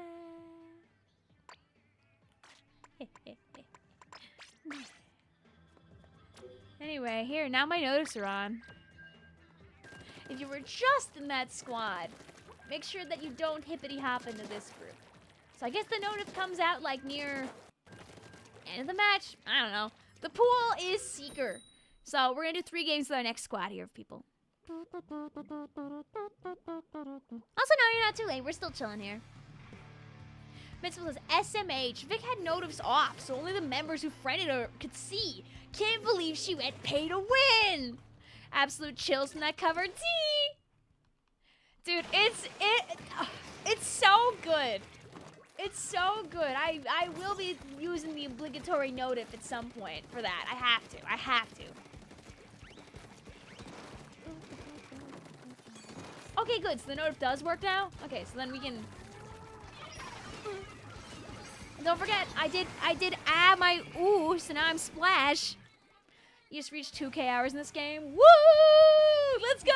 Anyway, here, now my notices are on. if you were just in that squad, make sure that you don't hippity-hop into this group. So I guess the notif comes out like near end of the match. I don't know. The pool is Seeker. So we're gonna do 3 games with our next squad here of people. Also, no, you're not too late. We're still chilling here. Mitchell says, SMH. Vic had notifs off, so only the members who friended her could see. Can't believe she went pay to win. Absolute chills from that cover T. Dude, it's so good. It's so good. I will be using the obligatory notif at some point for that. I have to. Okay, good. So the notif does work now? Okay, so then we can... And don't forget, I did add my ooh, so now I'm Splash. You just reached 2K hours in this game. Woo! Let's go!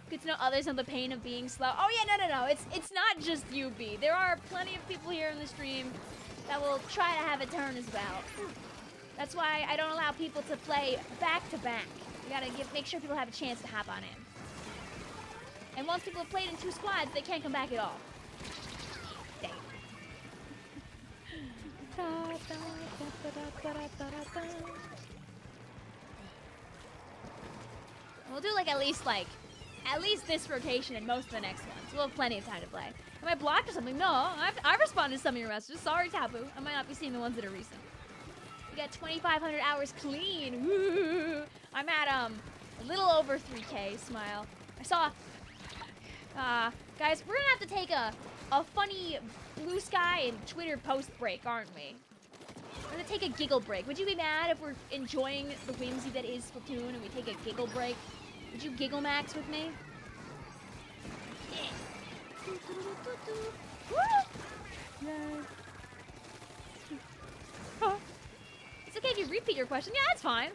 Good to know others know the pain of being slow. Oh yeah, no. It's not just UB. There are plenty of people here in the stream that will try to have a turn as well. That's why I don't allow people to play back to back. You gotta make sure people have a chance to hop on in. And once people have played in 2 squads, they can't come back at all. Dang. We'll do at least this rotation and most of the next ones. We'll have plenty of time to play. Am I blocked or something? No, I've responded to some of your messages. Sorry, Taboo. I might not be seeing the ones that are recent. We got 2,500 hours clean. Woo! I'm at a little over 3K. Smile. I saw. Guys, we're gonna have to take a funny blue sky and Twitter post break, aren't we? We're gonna take a giggle break. Would you be mad if we're enjoying the whimsy that is Splatoon and we take a giggle break? Would you giggle max with me? Yeah. It's okay if you repeat your question. Yeah, that's fine.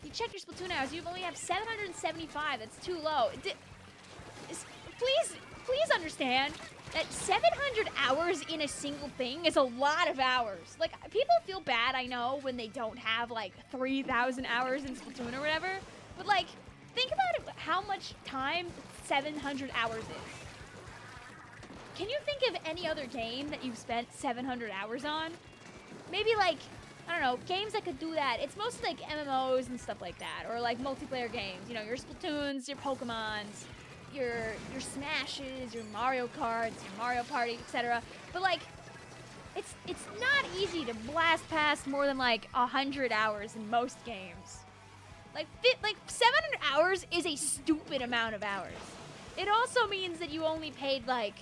You checked your Splatoon hours. You only have 775. That's too low. Please understand that 700 hours in a single thing is a lot of hours. Like, people feel bad, I know, when they don't have, 3,000 hours in Splatoon or whatever. But, think about it, how much time 700 hours is. Can you think of any other game that you've spent 700 hours on? Maybe, I don't know, games that could do that. It's mostly, MMOs and stuff like that. Or, multiplayer games. You know, your Splatoons, your Pokemons, your Smashes, your Mario Karts, your Mario Party, etc. But it's not easy to blast past more than 100 hours in most games. 700 hours is a stupid amount of hours. It also means that you only paid a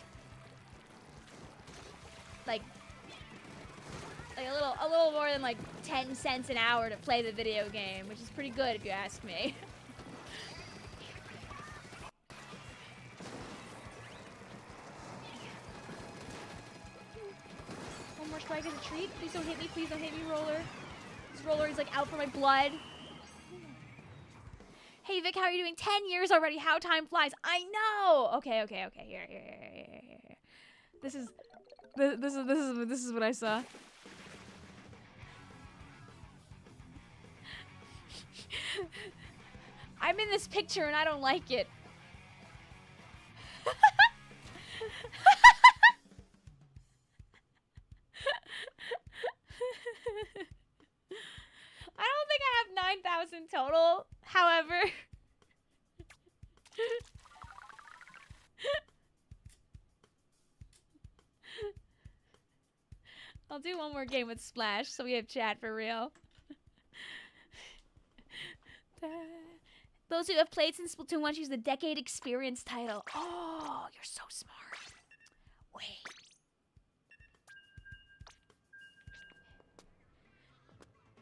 little more than 10 cents an hour to play the video game, which is pretty good if you ask me. One more strike as a treat. Please don't hit me. Please don't hit me, Roller. This Roller is out for my blood. Hey Vic, how are you doing? 10 years already. How time flies. I know. Okay. Here. This is what I saw. I'm in this picture and I don't like it. I don't think I have 9,000 total, however. I'll do one more game with Splash so we have chat for real. Those who have played since Splatoon 1 use the Decade Experience title. Oh, you're so smart. Wait.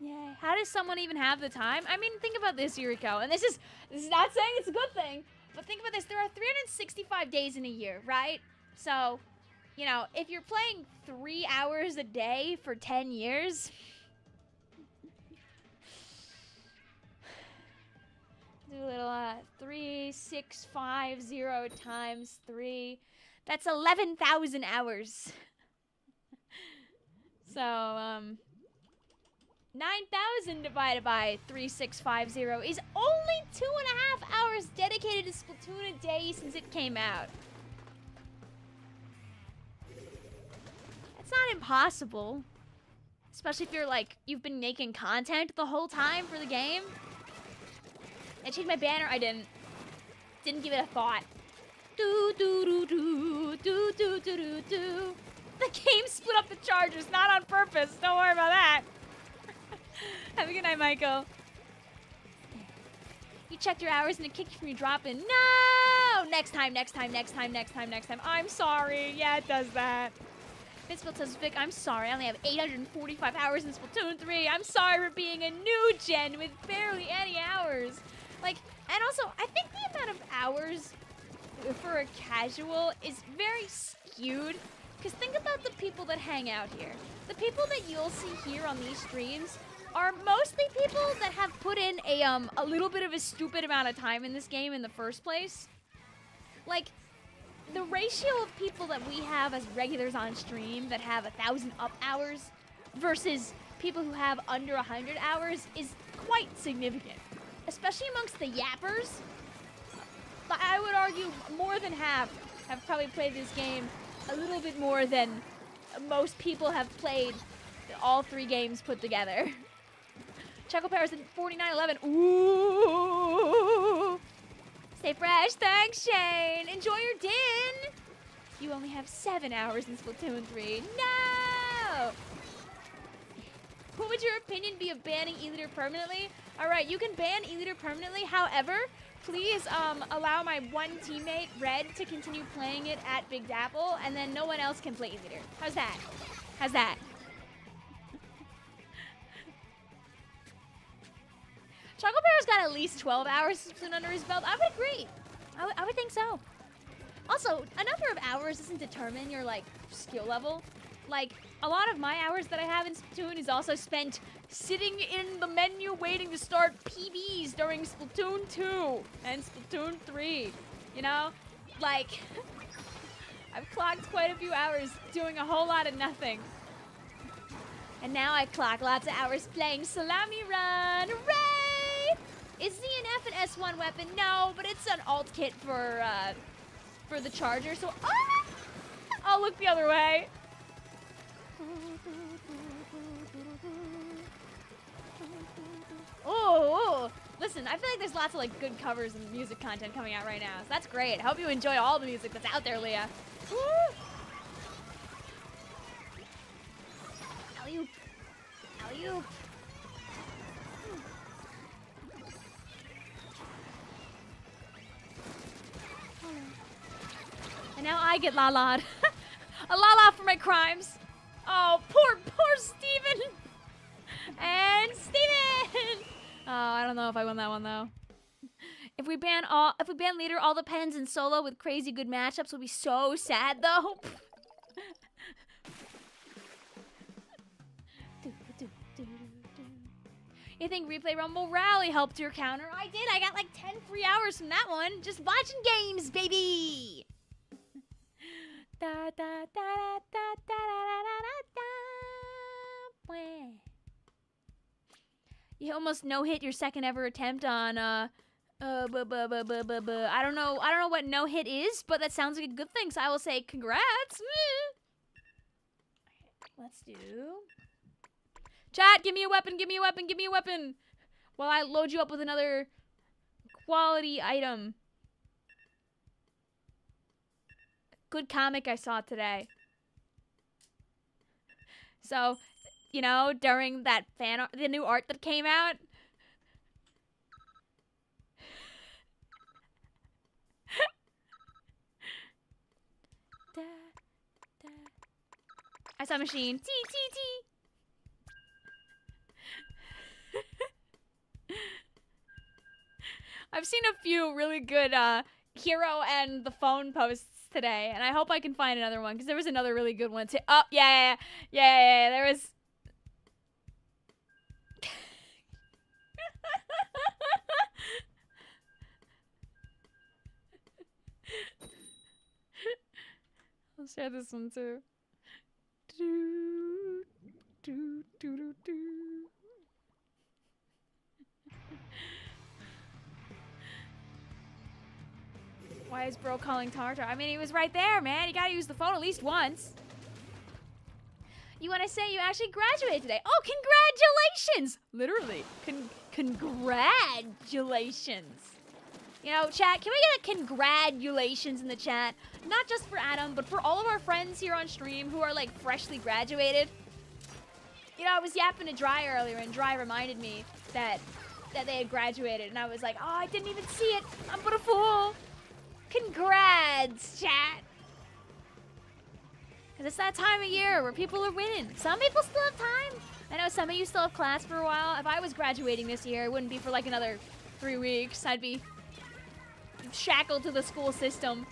Yeah, how does someone even have the time? I mean, think about this, Yuriko. And this is not saying it's a good thing, but think about this. There are 365 days in a year, right? So, you know, if you're playing 3 hours a day for 10 years... Do a little 3650 times 3. That's 11,000 hours. So, 9,000 divided by 3650 is only 2.5 hours dedicated to Splatoon a day since it came out. That's not impossible. Especially if you're like, you've been making content the whole time for the game. I changed my banner, I didn't. Didn't give it a thought. Do do do do do do do do do. The game split up the chargers, not on purpose. Don't worry about that. Have a good night, Michael. You checked your hours and it kicked you from you dropping. No! Next time, next time, next time, next time, next time. I'm sorry. Yeah, it does that. Vincefield says, Vic, I'm sorry. I only have 845 hours in Splatoon 3. I'm sorry for being a new gen with barely any hours. Like, and also, I think the amount of hours for a casual is very skewed. Because think about the people that hang out here. The people that you'll see here on these streams are mostly people that have put in a little bit of a stupid amount of time in this game in the first place. Like, the ratio of people that we have as regulars on stream that have 1,000 up hours versus people who have under 100 hours is quite significant. Especially amongst the yappers. I would argue more than half have probably played this game a little bit more than most people have played all 3 games put together. Chuckle Powers in 4911. Ooh. Stay fresh. Thanks, Shane. Enjoy your din. You only have 7 hours in Splatoon 3. No! What would your opinion be of banning E-Liter permanently? Alright, you can ban E-Liter permanently. However, please allow my one teammate, Red, to continue playing it at Big Dapple, and then no one else can play E-Liter. How's that? How's that? Choco Bear's got at least 12 hours of Splatoon under his belt. I would agree. I would think so. Also, a number of hours doesn't determine your, like, skill level. Like, a lot of my hours that I have in Splatoon is also spent sitting in the menu waiting to start PBs during Splatoon 2 and Splatoon 3. You know? Like, I've clocked quite a few hours doing a whole lot of nothing. And now I clock lots of hours playing Salami Run. Hooray! Is ZNF an S1 weapon? No, but it's an alt kit for the charger, so I'll look the other way. Oh, listen, I feel like there's lots of like good covers and music content coming out right now, so that's great. I hope you enjoy all the music that's out there, Leah. Woo! Alley-oop. Alley-oop. And now I get la-la'd. A la-la for my crimes. Oh, poor Steven. And Steven! Oh, I don't know if I won that one though. If we ban leader, all the pens in solo with crazy good matchups will be so sad though. You think Replay Rumble Rally helped your counter? I did. I got like 10 free hours from that one. Just watching games, baby. Da da da da da da da da da. You almost no-hit your second ever attempt on I don't know what no-hit is, but that sounds like a good thing, so I will say congrats. Let's do chat, give me a weapon, give me a weapon, give me a weapon. While I load you up with another quality item. Good comic I saw today. So, you know, during that fan art, the new art that came out. Da, da. I saw a machine. T, T, T. I've seen a few really good hero and the phone posts today, and I hope I can find another one because there was another really good one too. Oh yeah, there was. I'll share this one too. Do, do, do, do, do. Why is bro calling Tartar? I mean, he was right there, man. You gotta use the phone at least once. You want to say you actually graduated today? Oh, congratulations! Literally, congratulations. You know, chat, can we get a congratulations in the chat? Not just for Adam, but for all of our friends here on stream who are, like, freshly graduated. You know, I was yapping to Dry earlier, and Dry reminded me that they had graduated, and I was like, oh, I didn't even see it. I'm but a fool. Congrats, chat. Because it's that time of year where people are winning. Some people still have time. I know some of you still have class for a while. If I was graduating this year, it wouldn't be for like another 3 weeks. I'd be shackled to the school system,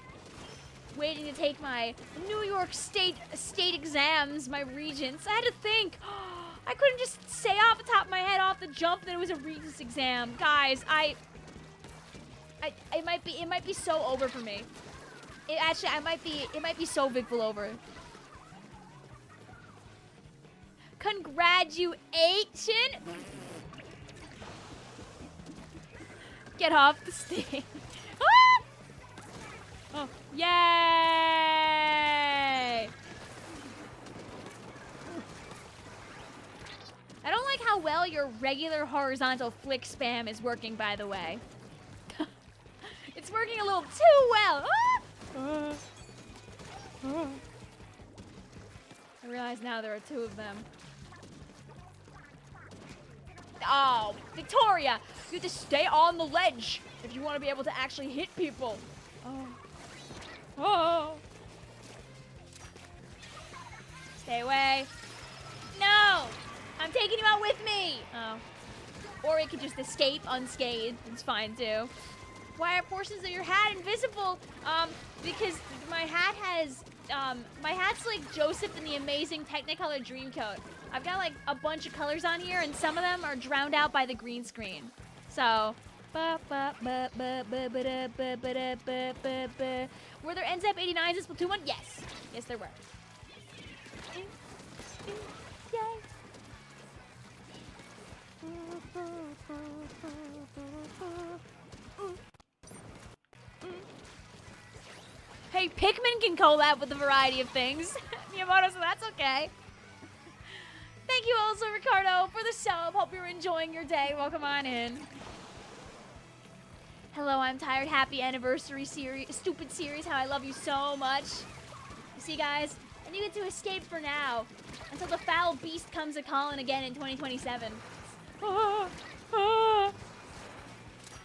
waiting to take my New York State exams, my regents. I had to think. I couldn't just say off the top of my head, off the jump, that it was a regents exam. Guys, it might be so over for me. It might be so Vicvillon over. Congratulations! Get off the stage. Ah! Oh, yay! I don't like how well your regular horizontal flick spam is working, by the way. It's working a little too well. Ah! I realize now there are 2 of them. Oh, Victoria! You have to stay on the ledge if you want to be able to actually hit people. Oh. Oh. Stay away. No! I'm taking you out with me! Oh. Or it could just escape unscathed. It's fine, too. Why are portions of your hat invisible? Because my hat has, my hat's like Joseph in the Amazing Technicolor Dreamcoat. I've got like a bunch of colors on here, and some of them are drowned out by the green screen. So, were there NZEP 89s in Splatoon 1? Yes. Yes, there were. Yay. Hey, Pikmin can collab with a variety of things. Miyamoto, so that's okay. Thank you also, Ricardo, for the sub. Hope you're enjoying your day. Welcome on in. Hello, I'm tired. Happy anniversary series. Stupid series. How I love you so much. You see, guys? And you get to escape for now until the foul beast comes a-calling again in 2027. Ah, ah.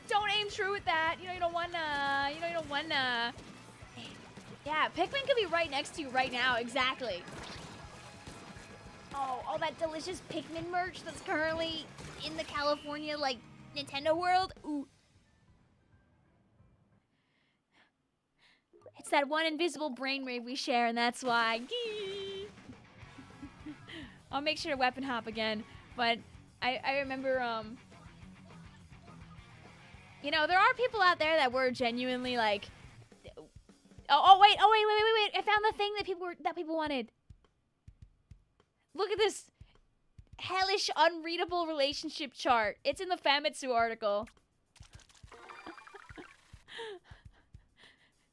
Don't aim true with that. You know you don't wanna. You know you don't wanna. Yeah, Pikmin could be right next to you right now. Exactly. Oh, all that delicious Pikmin merch that's currently in the California, like, Nintendo world. Ooh. It's that one invisible brainwave we share, and that's why. I'll make sure to weapon hop again. But I remember, you know, there are people out there that were genuinely like, wait, I found the thing that people wanted. Look at this hellish, unreadable relationship chart. It's in the Famitsu article.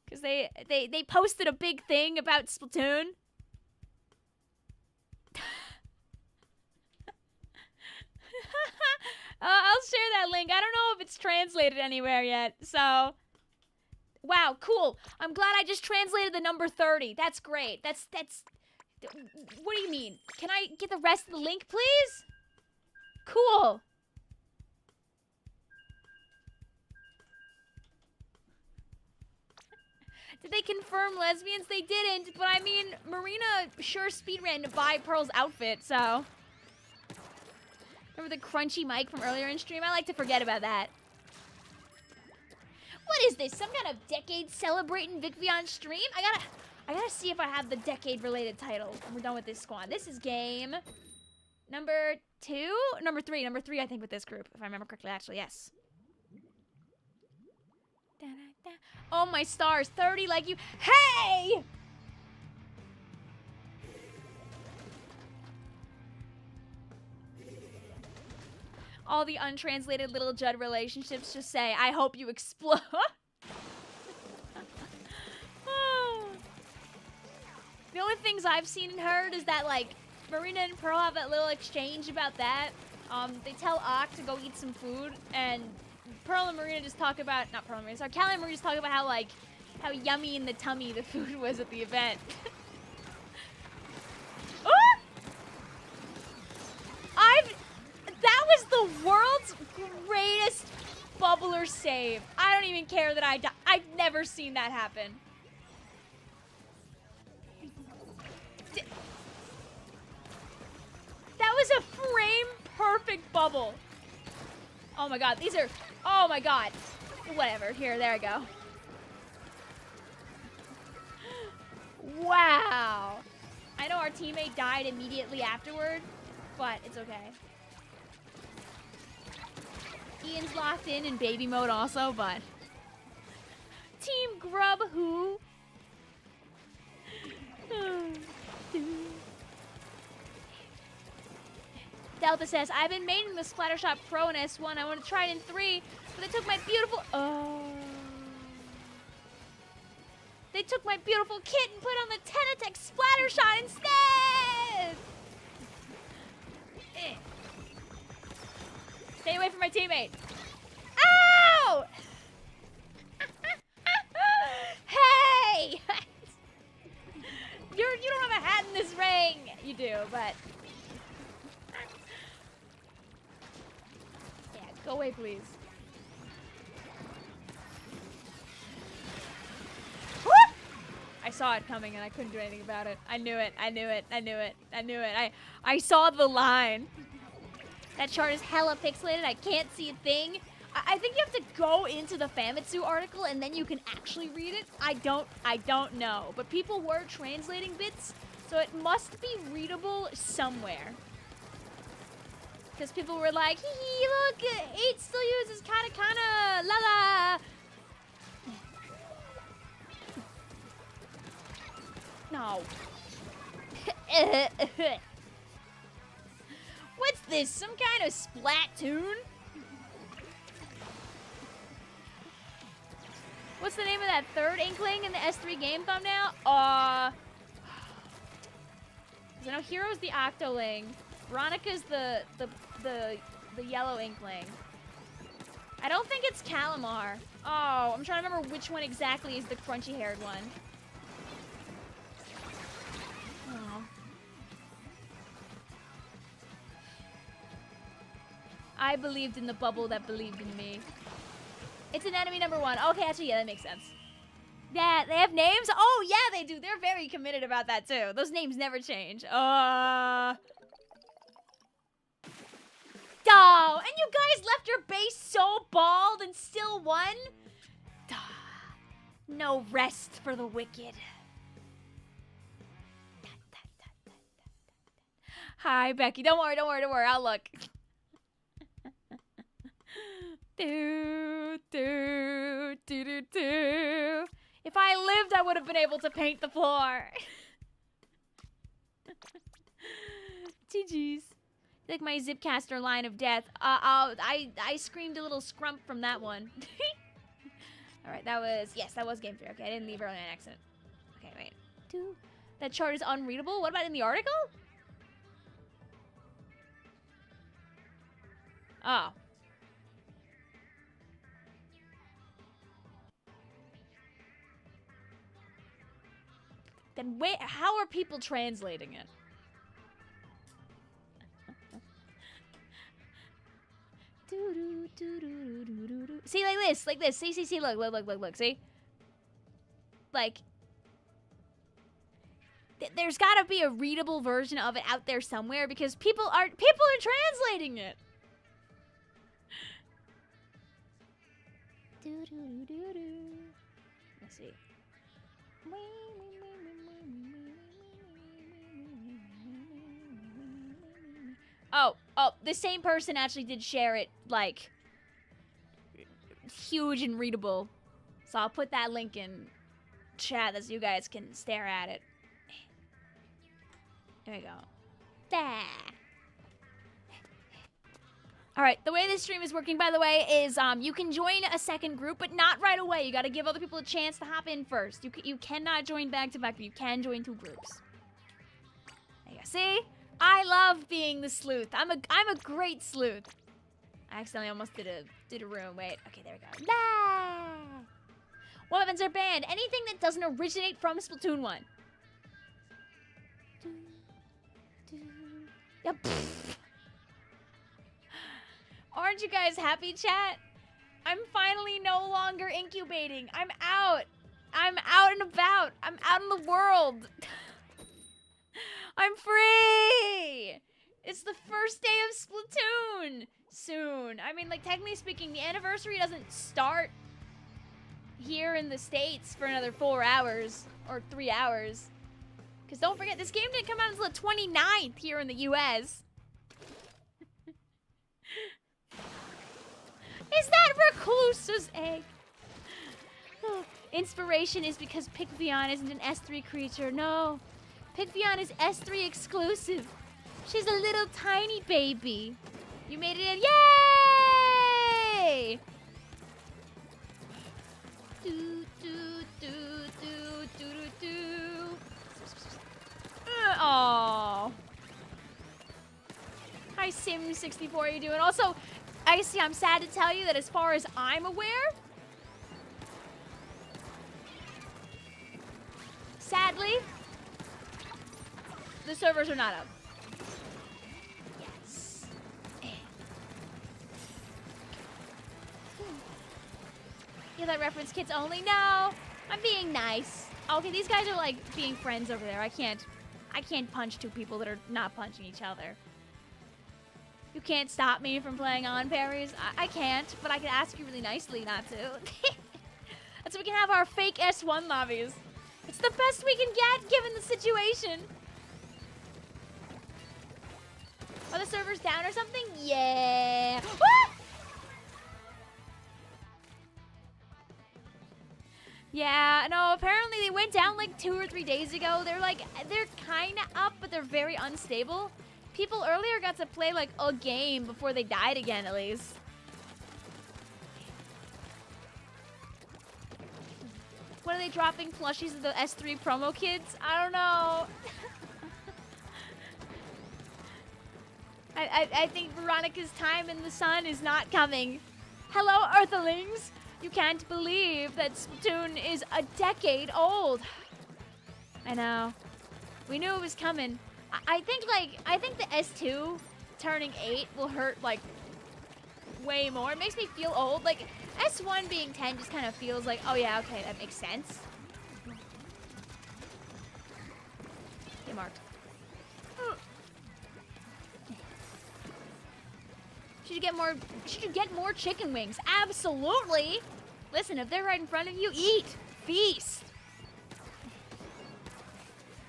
Because they posted a big thing about Splatoon. I'll share that link. I don't know if it's translated anywhere yet, so... Wow, cool. I'm glad I just translated the number 30. That's great. That's... What do you mean? Can I get the rest of the link, please? Cool. Did they confirm lesbians? They didn't, but I mean, Marina sure speedran to buy Pearl's outfit, so... Remember the crunchy mic from earlier in stream? I like to forget about that. What is this? Some kind of decade celebrating Vicvillon stream? I gotta see if I have the decade-related title when we're done with this squad. This is game number 2? Number 3. Number 3, I think, with this group, if I remember correctly, actually, yes. Da-da-da. Oh, my stars. 30 like you. Hey! All the untranslated little Judd relationships just say, I hope you explode. The only things I've seen and heard is that, like, Marina and Pearl have that little exchange about that. They tell Ock to go eat some food, and Pearl and Marina just talk about, not Pearl and Marina, sorry, Callie and Marina just talk about how, like, how yummy in the tummy the food was at the event. That was the world's greatest bubbler save. I don't even care that I died. I've never seen that happen. That was a frame perfect bubble. Oh my god, these are, oh my god. Whatever, here, there I go. Wow. I know our teammate died immediately afterward, but it's okay. Ian's locked in baby mode also, but Team Grub who? Delta says, I've been making the Splattershot Pro in S1. I want to try it in 3, but they took my beautiful... Oh. They took my beautiful kit and put on the Tenatech Splattershot instead! Stay away from my teammate. Ow! Hey! You don't have a hat in this ring. You do, but... Yeah, go away, please. Whoop! I saw it coming and I couldn't do anything about it. I knew it. I knew it. I knew it. I knew it. I saw the line. That chart is hella pixelated. I can't see a thing. I think you have to go into the Famitsu article and then you can actually read it. I don't know. But people were translating bits, so it must be readable somewhere. Because people were like, hee hee, look, 8 still uses katakana, la la. No. What's this? Some kind of Splatoon? What's the name of that third Inkling in the S3 game thumbnail? I know Hero's the Octoling. Veronica's the yellow Inkling. I don't think it's Calamar. Oh, I'm trying to remember which one exactly is the crunchy-haired one. Oh. I believed in the bubble that believed in me. It's an enemy number 1. Okay, actually, yeah, that makes sense. Yeah, they have names? Oh, yeah, they do. They're very committed about that, too. Those names never change. Oh, and you guys left your base so bald and still won? No rest for the wicked. Hi, Becky. Don't worry. I'll look. If I lived, I would have been able to paint the floor. GG's. Like my Zipcaster line of death. I screamed a little scrump from that one. Alright, that was game 3. Okay, I didn't leave her on an accident. Okay, wait. That chart is unreadable? What about in the article? Oh. Then wait, how are people translating it? See, like this. See, look, see? Like, there's gotta be a readable version of it out there somewhere because people are translating it. Let's see. Oh, the same person actually did share it, like, huge and readable. So I'll put that link in chat so you guys can stare at it. There we go. There. Alright, the way this stream is working, by the way, is you can join a second group, but not right away. You gotta give other people a chance to hop in first. You cannot join back to back, but you can join 2 groups. See? I love being the sleuth. I'm a great sleuth. I accidentally almost did a room. Wait. Okay, there we go. Nah. What weapons are banned? Anything that doesn't originate from Splatoon 1. Yep. Aren't you guys happy, chat? I'm finally no longer incubating. I'm out. I'm out and about. I'm out in the world. I'm free. It's the first day of Splatoon. Soon. I mean, like, technically speaking, the anniversary doesn't start here in the States for another 4 hours or 3 hours. Because don't forget, this game didn't come out until the 29th here in the US. Is that Reclusa's egg? Oh, inspiration is because Vicvillon isn't an S3 creature. No. Vicvillon is S3 exclusive. She's a little tiny baby. You made it in. Yay! Do, do, do, do, do, do, do. Aww. Hi, Sim64, how you doing? Also, I'm sad to tell you that as far as I'm aware, sadly, the servers are not up. Yes. Yeah, that reference kids only? No, I'm being nice. Okay, these guys are like being friends over there. I can't punch two people that are not punching each other. You can't stop me from playing on parries. I can't, but I can ask you really nicely not to. That's so we can have our fake S1 lobbies. It's the best we can get given the situation. Are the servers down or something? Yeah. Yeah, no, apparently they went down like 2 or 3 days ago. They're kind of up, but they're very unstable. People earlier got to play like a game before they died again, at least. What are they dropping plushies of the S3 promo kids? I don't know. I think Veronica's time in the sun is not coming. Hello, Earthlings. You can't believe that Splatoon is a decade old. I know. We knew it was coming. I think the S2 turning 8 will hurt like way more. It makes me feel old. Like S1 being 10 just kind of feels like, oh yeah, okay, that makes sense. Get marked. Should you get more chicken wings? Absolutely. Listen, if they're right in front of you, eat. Feast.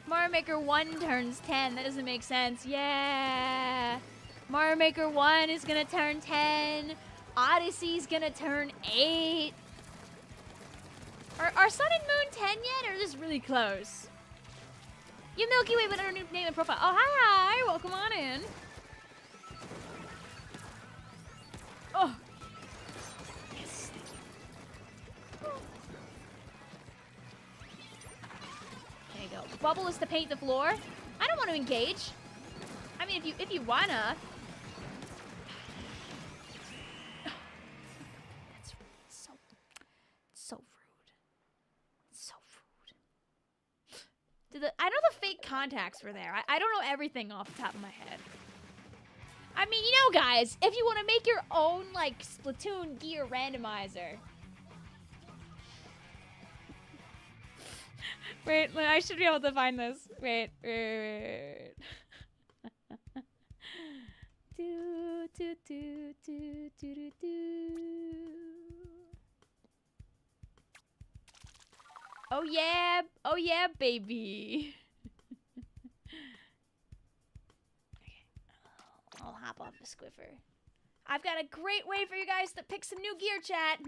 Mario Maker 1 turns 10. That doesn't make sense. Yeah. Mario Maker 1 is gonna turn 10. Odyssey's gonna turn 8. Are Sun and Moon 10 yet, or is this really close? You Milky Way with our new name and profile. Oh, hi. Welcome on in. Oh. Yes, thank you. There you go. Bubble is to paint the floor. I don't want to engage. I mean, if you wanna. That's so rude. So rude. I know the fake contacts were there. I don't know everything off the top of my head. I mean, you know, guys, if you want to make your own, like, Splatoon gear randomizer. Wait, I should be able to find this. Wait. Oh yeah, baby. I'll hop off the squiffer. I've got a great way for you guys to pick some new gear, chat.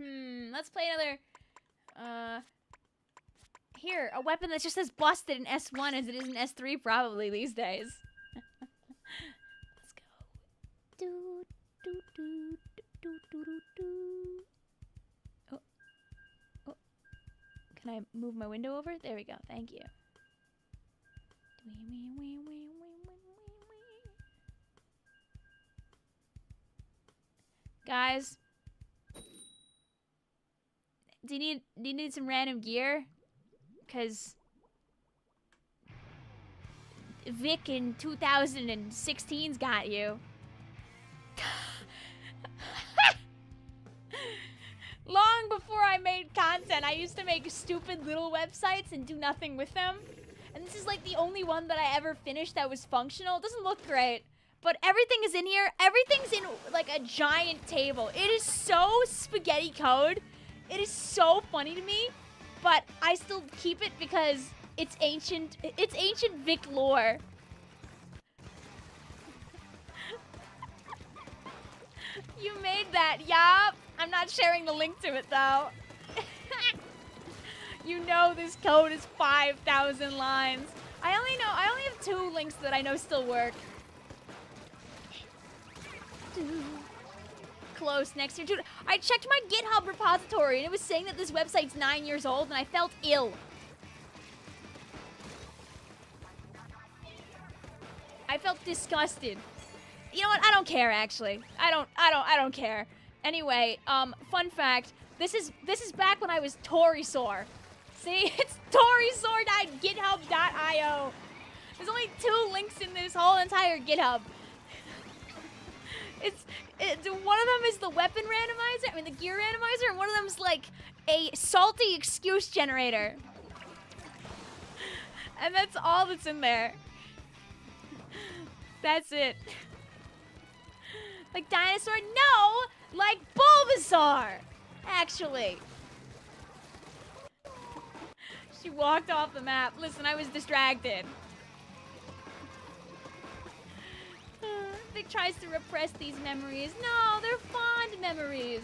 Let's play another. Here, a weapon that's just as busted in S1 as it is in S3 probably these days. Let's go. Oh. Can I move my window over? There we go. Thank you. guys? Do you need some random gear? Cause Vic in 2016's got you. Long before I made content, I used to make stupid little websites and do nothing with them. And this is like the only one that I ever finished that was functional. It doesn't look great, but everything is in here. Everything's in like a giant table. It is so spaghetti code. It is so funny to me, but I still keep it because it's ancient Vic lore. You made that, yup. I'm not sharing the link to it though. You know this code is 5,000 lines. I only have 2 links that I know still work. Close next year. Dude, I checked my GitHub repository and it was saying that this website's 9 years old and I felt ill. I felt disgusted. You know what? I don't care actually. I don't care. Anyway, fun fact, this is back when I was Torisor. See? It's torisor.github.io. There's only 2 links in this whole entire GitHub. One of them is the weapon randomizer, the gear randomizer, and one of them is like a salty excuse generator. And that's all that's in there. That's it. Like dinosaur? No! Like Bulbasaur! Actually. She walked off the map. Listen, I was distracted. Vic tries to repress these memories. No, they're fond memories.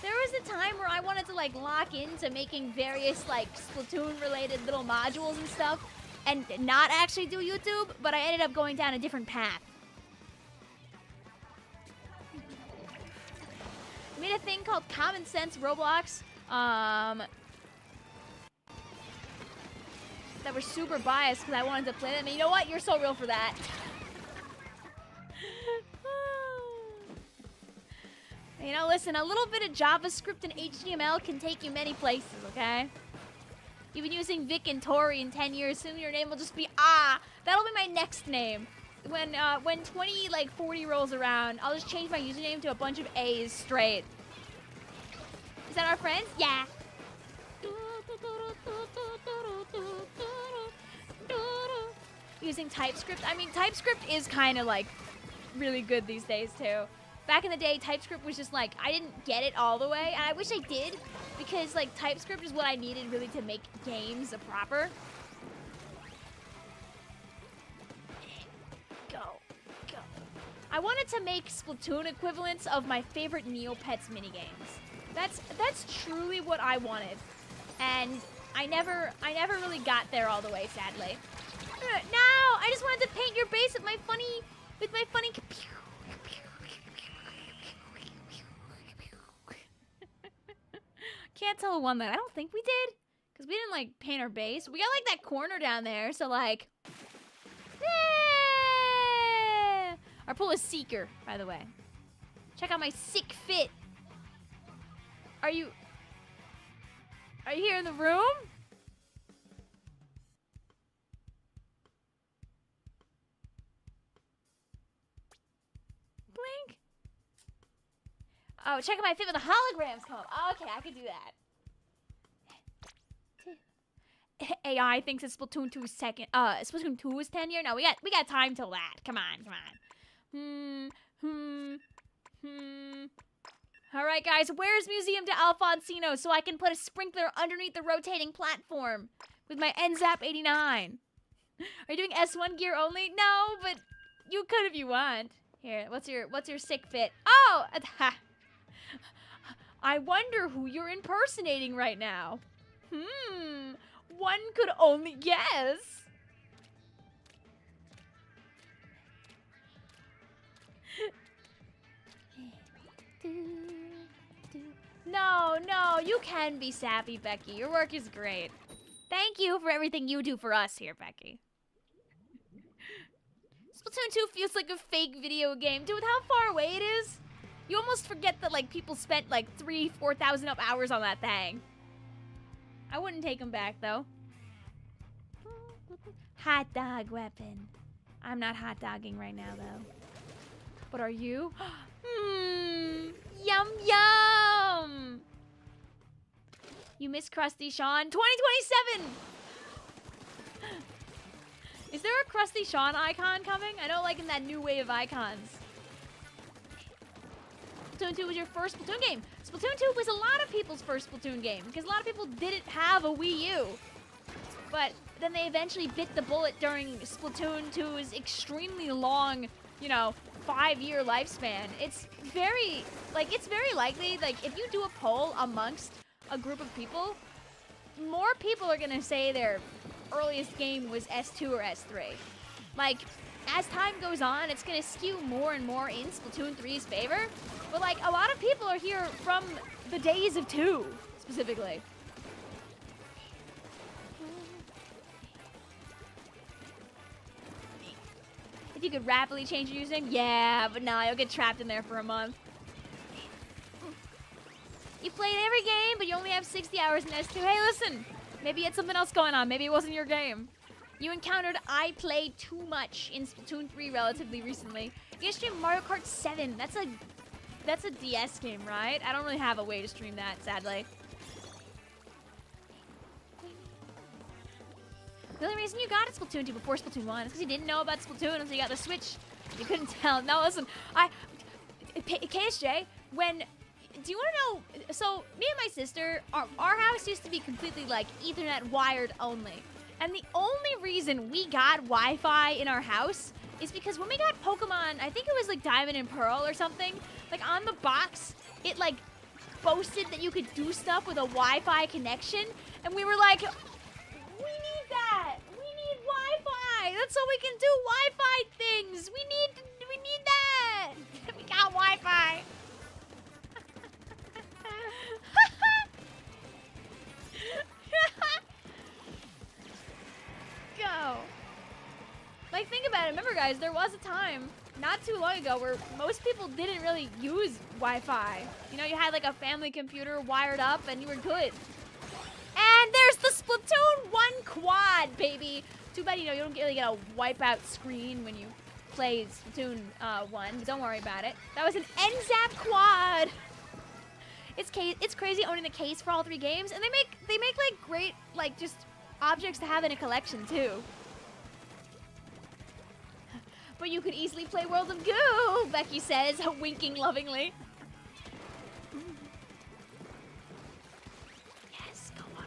There was a time where I wanted to like lock into making various like Splatoon related little modules and stuff and not actually do YouTube, but I ended up going down a different path. I made a thing called Common Sense Roblox that were super biased because I wanted to play them. And you know what? You're so real for that. You know, listen, a little bit of JavaScript and HTML can take you many places, okay? You've been using Vic and Tori in 10 years. Soon your name will just be That'll be my next name. When 40 rolls around, I'll just change my username to a bunch of A's straight. Is that our friends? Yeah. Using TypeScript. I mean, TypeScript is kind of like really good these days too. Back in the day, TypeScript was just like, I didn't get it all the way, and I wish I did, because like TypeScript is what I needed really to make games proper. Go. I wanted to make Splatoon equivalents of my favorite Neopets minigames. That's truly what I wanted, and I never really got there all the way, sadly. No, I just wanted to paint your base with my funny Can't tell one that I don't think we did, because we didn't like paint our base. We got like that corner down there, so like, yeah! Our pool is Seeker, by the way. Check out my sick fit. Are you here in the room? Blink. Oh, check out my fit with the holograms come up. Oh, okay, I could do that. AI thinks it's Splatoon 2's Splatoon 2 is 10 year. No, we got time till that. Come on. All right, guys, where's Museum de Alfonsino so I can put a sprinkler underneath the rotating platform with my NZAP 89? Are you doing S1 gear only? No, but you could if you want. Here, what's your sick fit? Oh, I wonder who you're impersonating right now. One could only guess. No, you can be sappy, Becky. Your work is great. Thank you for everything you do for us here, Becky. Splatoon 2 feels like a fake video game. Dude, with how far away it is, You almost forget that, like, people spent, like, 4,000 hours on that thing. I wouldn't take them back, though. Hot dog weapon. I'm not hot dogging right now, though. But are you? Yum, yum! You miss Krusty Sean. 2027! Is there a Krusty Sean icon coming? I know, like, in that new wave of icons. Splatoon 2 was your first Splatoon game. Splatoon 2 was a lot of people's first Splatoon game because a lot of people didn't have a Wii U. But then they eventually bit the bullet during Splatoon 2's extremely long, you know, 5-year lifespan. It's very likely, like, if you do a poll amongst a group of people, more people are gonna say their earliest game was S2 or S3. Like, as time goes on, it's gonna skew more and more in Splatoon 3's favor. But, like, a lot of people are here from the days of 2, specifically. If you could rapidly change your username, yeah, but nah, you'll get trapped in there for a month. You played every game, but you only have 60 hours in S2. Hey, listen, maybe you had something else going on. Maybe it wasn't your game. You encountered I played too much in Splatoon 3 relatively recently. You can stream Mario Kart 7. That's a DS game, right? I don't really have a way to stream that, sadly. The only reason you got it Splatoon 2 before Splatoon 1 is because you didn't know about Splatoon until you got the Switch. You couldn't tell. Now listen, KSJ, do you want to know, so me and my sister, our house used to be completely like Ethernet wired only. And the only reason we got Wi-Fi in our house is because when we got Pokemon, I think it was like Diamond and Pearl or something, like on the box, it like boasted that you could do stuff with a Wi-Fi connection. And we were like, we need that. We need Wi-Fi. That's so we can do Wi-Fi things. We need that. We got Wi-Fi. Go. Like, think about it. Remember, guys, there was a time not too long ago where most people didn't really use Wi-Fi. You know, you had like a family computer wired up and you were good. And there's the Splatoon 1 quad, baby. Too bad, you know, you don't really get a wipeout screen when you play Splatoon 1, but don't worry about it. That was an NZAP quad. It's crazy owning the case for all 3 games, and they make like great like just objects to have in a collection too. But you could easily play World of Goo, Becky says, winking lovingly. Yes, go on,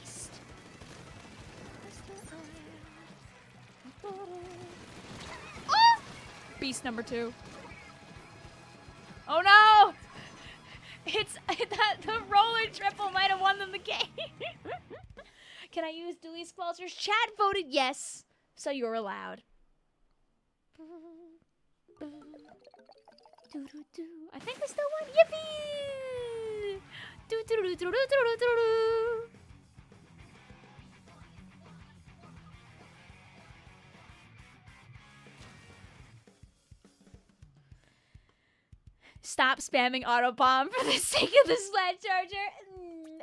Beast. Oh! Beast number 2. Oh no! The roller triple might have won them the game. Can I use dualies squelchers? Chat voted yes, so you're allowed. I think we still won. Yippee! Stop spamming autobomb for the sake of the Splat charger.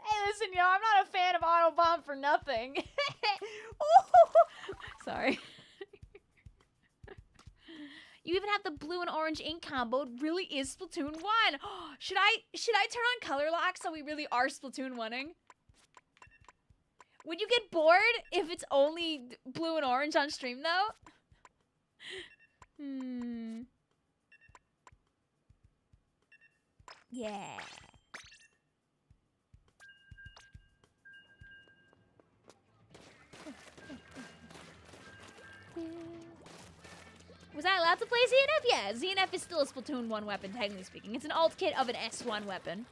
Hey, listen, yo, I'm not a fan of autobomb for nothing. Sorry. You even have the blue and orange ink combo. It really is Splatoon 1. Should I turn on color lock so we really are Splatoon 1ing? Would you get bored if it's only blue and orange on stream, though? Yeah. Was I allowed to play ZNF? Yeah, ZNF is still a Splatoon 1 weapon, technically speaking. It's an alt kit of an S1 weapon.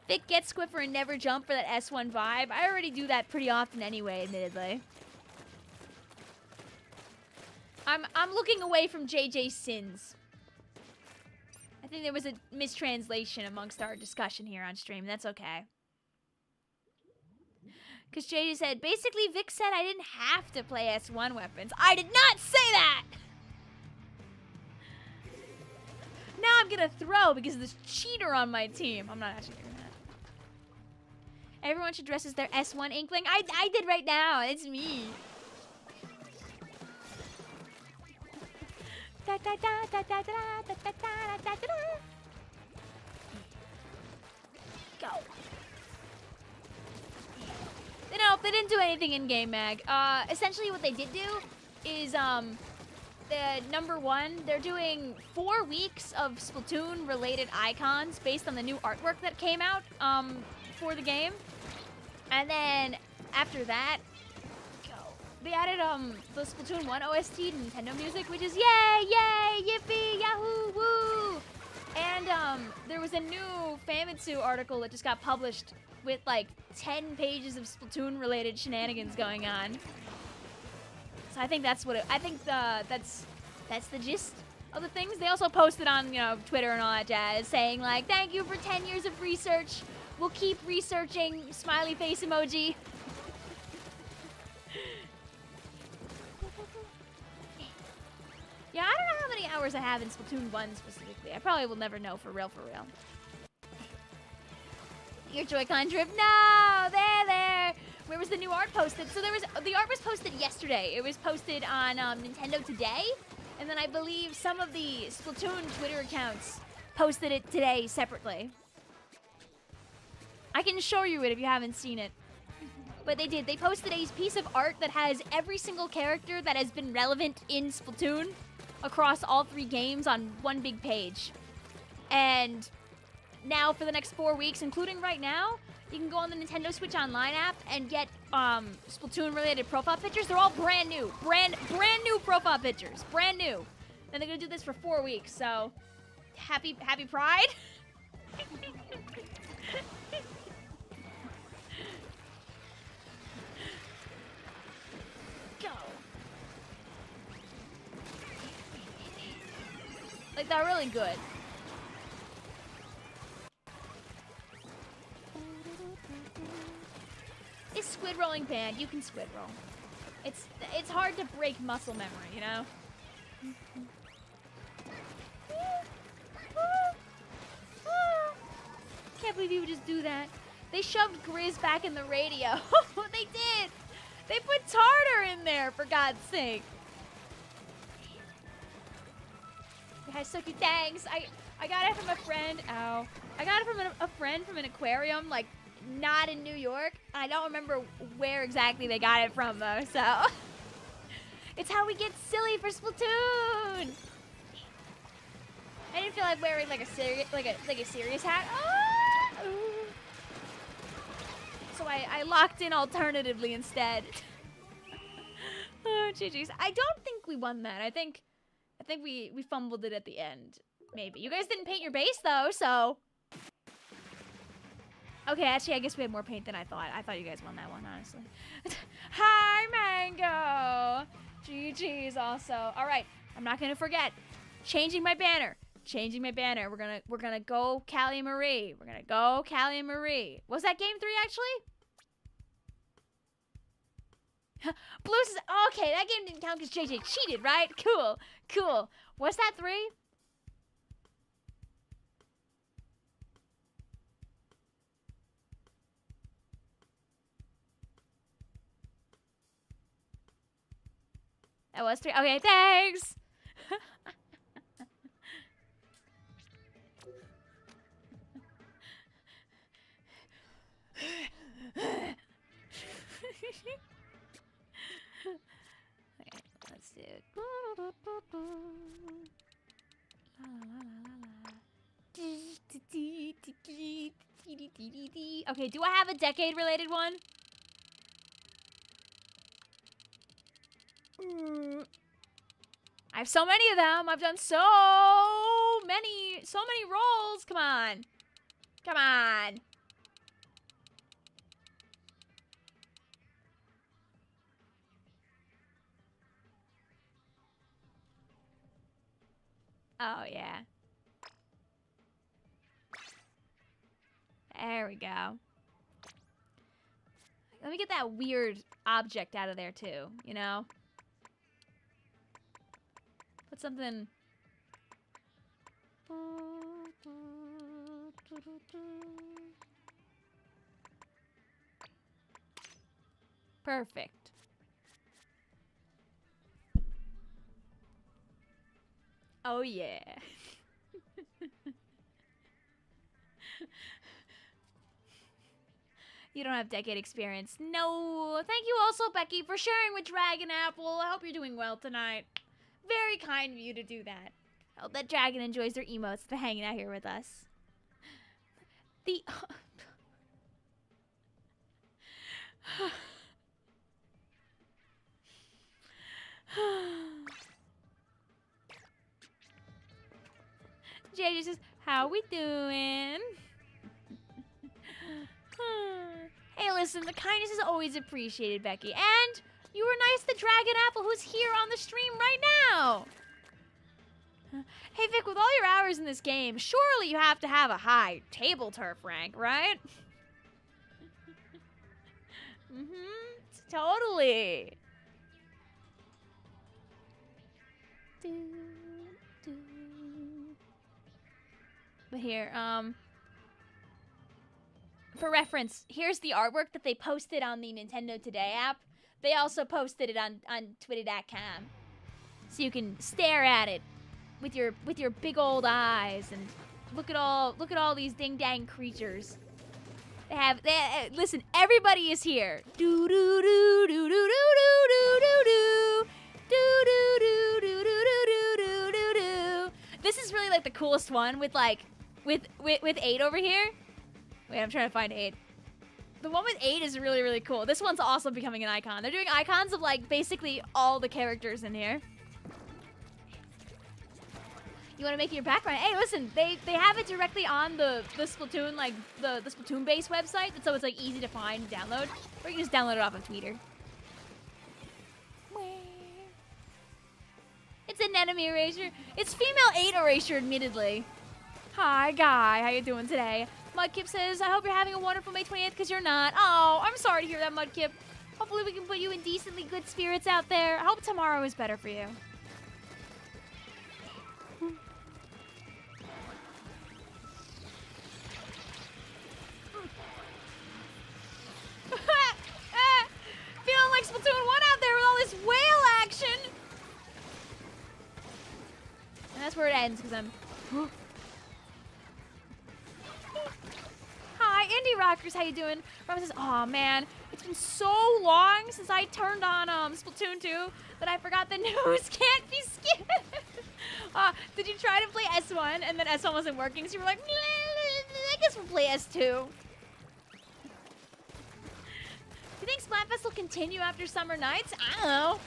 Vic, get Squiffer and never jump for that S1 vibe. I already do that pretty often anyway, admittedly. I'm looking away from JJ's sins. I think there was a mistranslation amongst our discussion here on stream. That's okay. Because JJ said, basically Vic said I didn't have to play S1 weapons. I did not say that! Now I'm gonna throw because of this cheater on my team. I'm not actually doing that. Everyone should dress as their S1 Inkling. I did right now. It's me. Go. No, they didn't do anything in game, Mag. Essentially what they did do is, the number one, they're doing 4 weeks of Splatoon-related icons based on the new artwork that came out, for the game. And then, after that, they added, the Splatoon 1 OST to Nintendo Music, which is yay, yay, yippee, yahoo, woo! And, there was a new Famitsu article that just got published with, like, 10 pages of Splatoon-related shenanigans going on. So I think that's what that's the gist of the things. They also posted on, you know, Twitter and all that jazz, saying, like, thank you for 10 years of research. We'll keep researching, smiley face emoji. Yeah, I don't know how many hours I have in Splatoon 1 specifically. I probably will never know for real, for real. Your Joy-Con drip, no, there. Where was the new art posted? So the art was posted yesterday. It was posted on Nintendo Today, and then I believe some of the Splatoon Twitter accounts posted it today separately. I can show you it if you haven't seen it. But they did. They posted a piece of art that has every single character that has been relevant in Splatoon across all 3 games on one big page. And now for the next 4 weeks, including right now, you can go on the Nintendo Switch Online app and get Splatoon-related profile pictures. They're all brand new. Brand new profile pictures. Brand new. And they're gonna do this for 4 weeks, so happy Pride. Go. Like, they're really good. It's squid rolling banned. You can squid roll. It's hard to break muscle memory, you know? Can't believe you would just do that. They shoved Grizz back in the radio. They did. They put tartar in there, for God's sake. You guys so cute. Thanks. I got it from a friend. Ow. I got it from a friend from an aquarium, like, not in New York. I don't remember where exactly they got it from, though, so. It's how we get silly for Splatoon. I didn't feel like wearing like a serious hat. Ah! So I locked in alternatively instead. Oh, GG's. I don't think we won that. I think we fumbled it at the end. Maybe. You guys didn't paint your base though, so. Okay, actually, I guess we had more paint than I thought. I thought you guys won that one, honestly. Hi, Mango! GG's also. All right, I'm not gonna forget. Changing my banner. Changing my banner. We're gonna go Callie Marie. We're gonna go Callie Marie. Was that game 3 actually? Blue says, okay, that game didn't count because JJ cheated, right? Cool, cool. Was that 3? That was 3. Okay, thanks. Okay, let's do it. Okay, do I have a decade-related one? I have so many of them. I've done so many rolls. Come on. Come on. Oh, yeah. There we go. Let me get that weird object out of there too, you know? Put something... Perfect. Oh yeah. You don't have decade experience. No. Thank you also, Becky, for sharing with Dragon Apple. I hope you're doing well tonight. Very kind of you to do that. I hope that Dragon enjoys their emotes for hanging out here with us. The... Jay just says, how we doing? Hey, listen, the kindness is always appreciated, Becky. And you were nice to Dragon Apple, who's here on the stream right now. Hey, Vic, with all your hours in this game, surely you have to have a high table turf rank, right? Totally. But here, for reference, here's the artwork that they posted on the Nintendo Today app. They also posted it on Twitter.com, so you can stare at it with your big old eyes and look at all these ding dang creatures. Listen, everybody is here. Do do do do do do do do do do do do do do do do do. This is really like the coolest one with 8 over here. Wait, I'm trying to find 8. The one with 8 is really, really cool. This one's also becoming an icon. They're doing icons of, like, basically all the characters in here. You want to make your background? Hey, listen, they have it directly on the Splatoon, like, the Splatoon base website, so it's, like, easy to find and download. Or you can just download it off of Twitter. It's an enemy erasure. It's female 8 erasure, admittedly. Hi, guy. How you doing today? Mudkip says, I hope you're having a wonderful May 28th, because you're not. Oh, I'm sorry to hear that, Mudkip. Hopefully we can put you in decently good spirits out there. I hope tomorrow is better for you. Feeling like Splatoon 1 out there with all this whale action. And that's where it ends, because I'm... Hi, Indie Rockers, how you doing? Robin says, aw, man, it's been so long since I turned on Splatoon 2 that I forgot the news can't be skipped. Did you try to play S1 and then S1 wasn't working, so you were like, I guess we'll play S2. Do you think Splatfest will continue after Summer Nights? I don't know.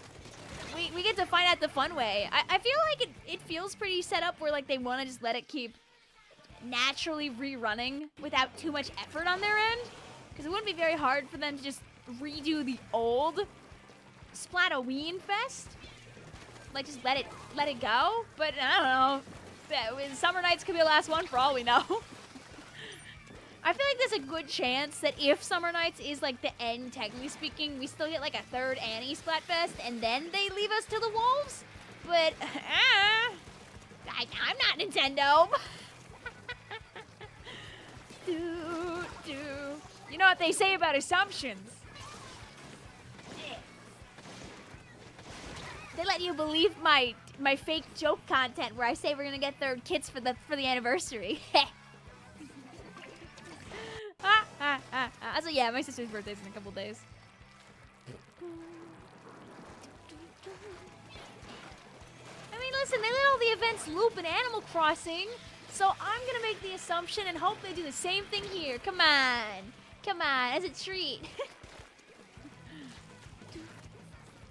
We get to find out the fun way. I feel like it feels pretty set up where like they want to just let it keep naturally rerunning without too much effort on their end, because it wouldn't be very hard for them to just redo the old Splatoween Fest, like just let it go. But I don't know, Summer Nights could be the last one for all we know. I feel like there's a good chance that if Summer Nights is like the end, technically speaking, we still get like a third Annie Splatfest and then they leave us to the wolves. But I'm not Nintendo. You know what they say about assumptions. They let you believe my fake joke content where I say we're gonna get third kits for the anniversary. So yeah, my sister's birthday's in a couple days. I mean, listen, they let all the events loop in Animal Crossing. So I'm gonna make the assumption and hope they do the same thing here. Come on. Come on, as a treat.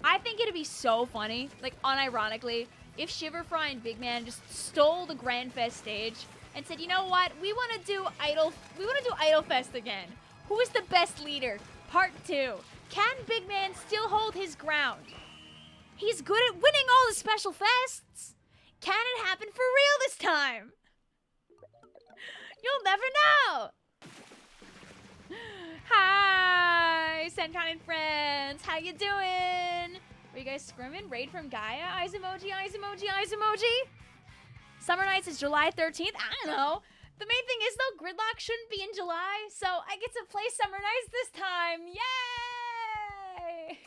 I think it'd be so funny, like unironically, if Shiverfry and Big Man just stole the Grand Fest stage and said, you know what, we wanna do Idol Fest again. Who is the best leader? Part 2. Can Big Man still hold his ground? He's good at winning all the special fests. Can it happen for real this time? You'll never know. Hi, Senton and friends. How you doing? Were you guys scrimming? Raid from Gaia? Eyes emoji, eyes emoji, eyes emoji. Summer Nights is July 13th. I don't know. The main thing is, though, Gridlock shouldn't be in July, so I get to play Summer Nights this time. Yay!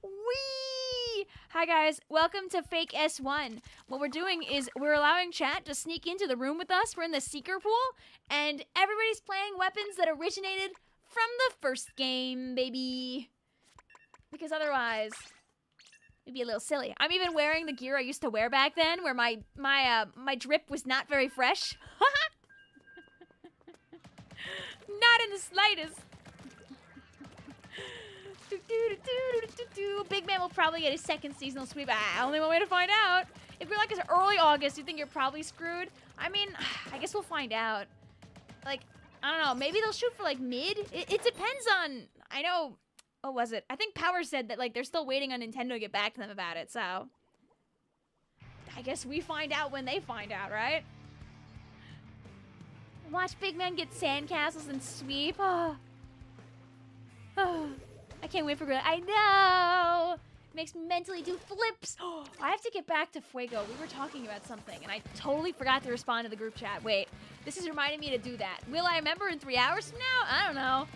Whee! Hi, guys. Welcome to Fake S1. What we're doing is we're allowing chat to sneak into the room with us. We're in the Seeker pool, and everybody's playing weapons that originated from the first game, baby. Because otherwise, it'd be a little silly. I'm even wearing the gear I used to wear back then, where my drip was not very fresh. Not in the slightest. Big Man will probably get his second seasonal sweep. Only one way to find out. If you're like it's early August, you think you're probably screwed? I mean, I guess we'll find out. Like, I don't know. Maybe they'll shoot for like mid. It depends on. I know. What was it? I think Power said that like they're still waiting on Nintendo to get back to them about it. So I guess we find out when they find out, right? Watch Big Man get sandcastles and sweep. Oh. Oh. I can't wait for Grid. I know! Makes me mentally do flips. Oh, I have to get back to Fuego. We were talking about something, and I totally forgot to respond to the group chat. Wait, this is reminding me to do that. Will I remember in 3 hours from now? I don't know.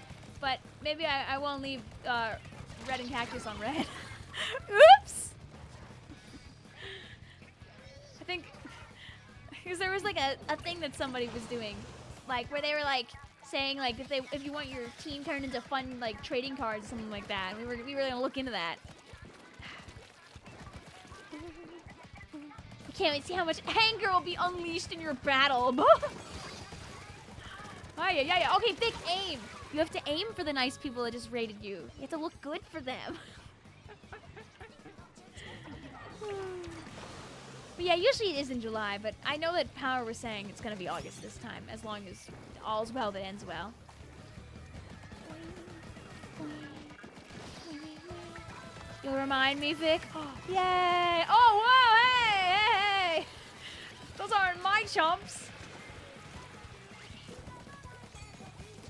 But maybe I won't leave Red and Cactus on red. Oops! I think... Because there was like a thing that somebody was doing. Like, where they were like... saying like if you want your team turned into fun like trading cards, something like that. We were gonna look into that. I can't wait to see how much anger will be unleashed in your battle. Oh yeah. Okay, big aim. You have to aim for the nice people that just raided you. You have to look good for them. But yeah, usually it is in July, but I know that Power was saying it's gonna be August this time, as long as all's well that ends well. You'll remind me, Vic? Oh, yay! Oh, whoa, hey! Those aren't my chumps.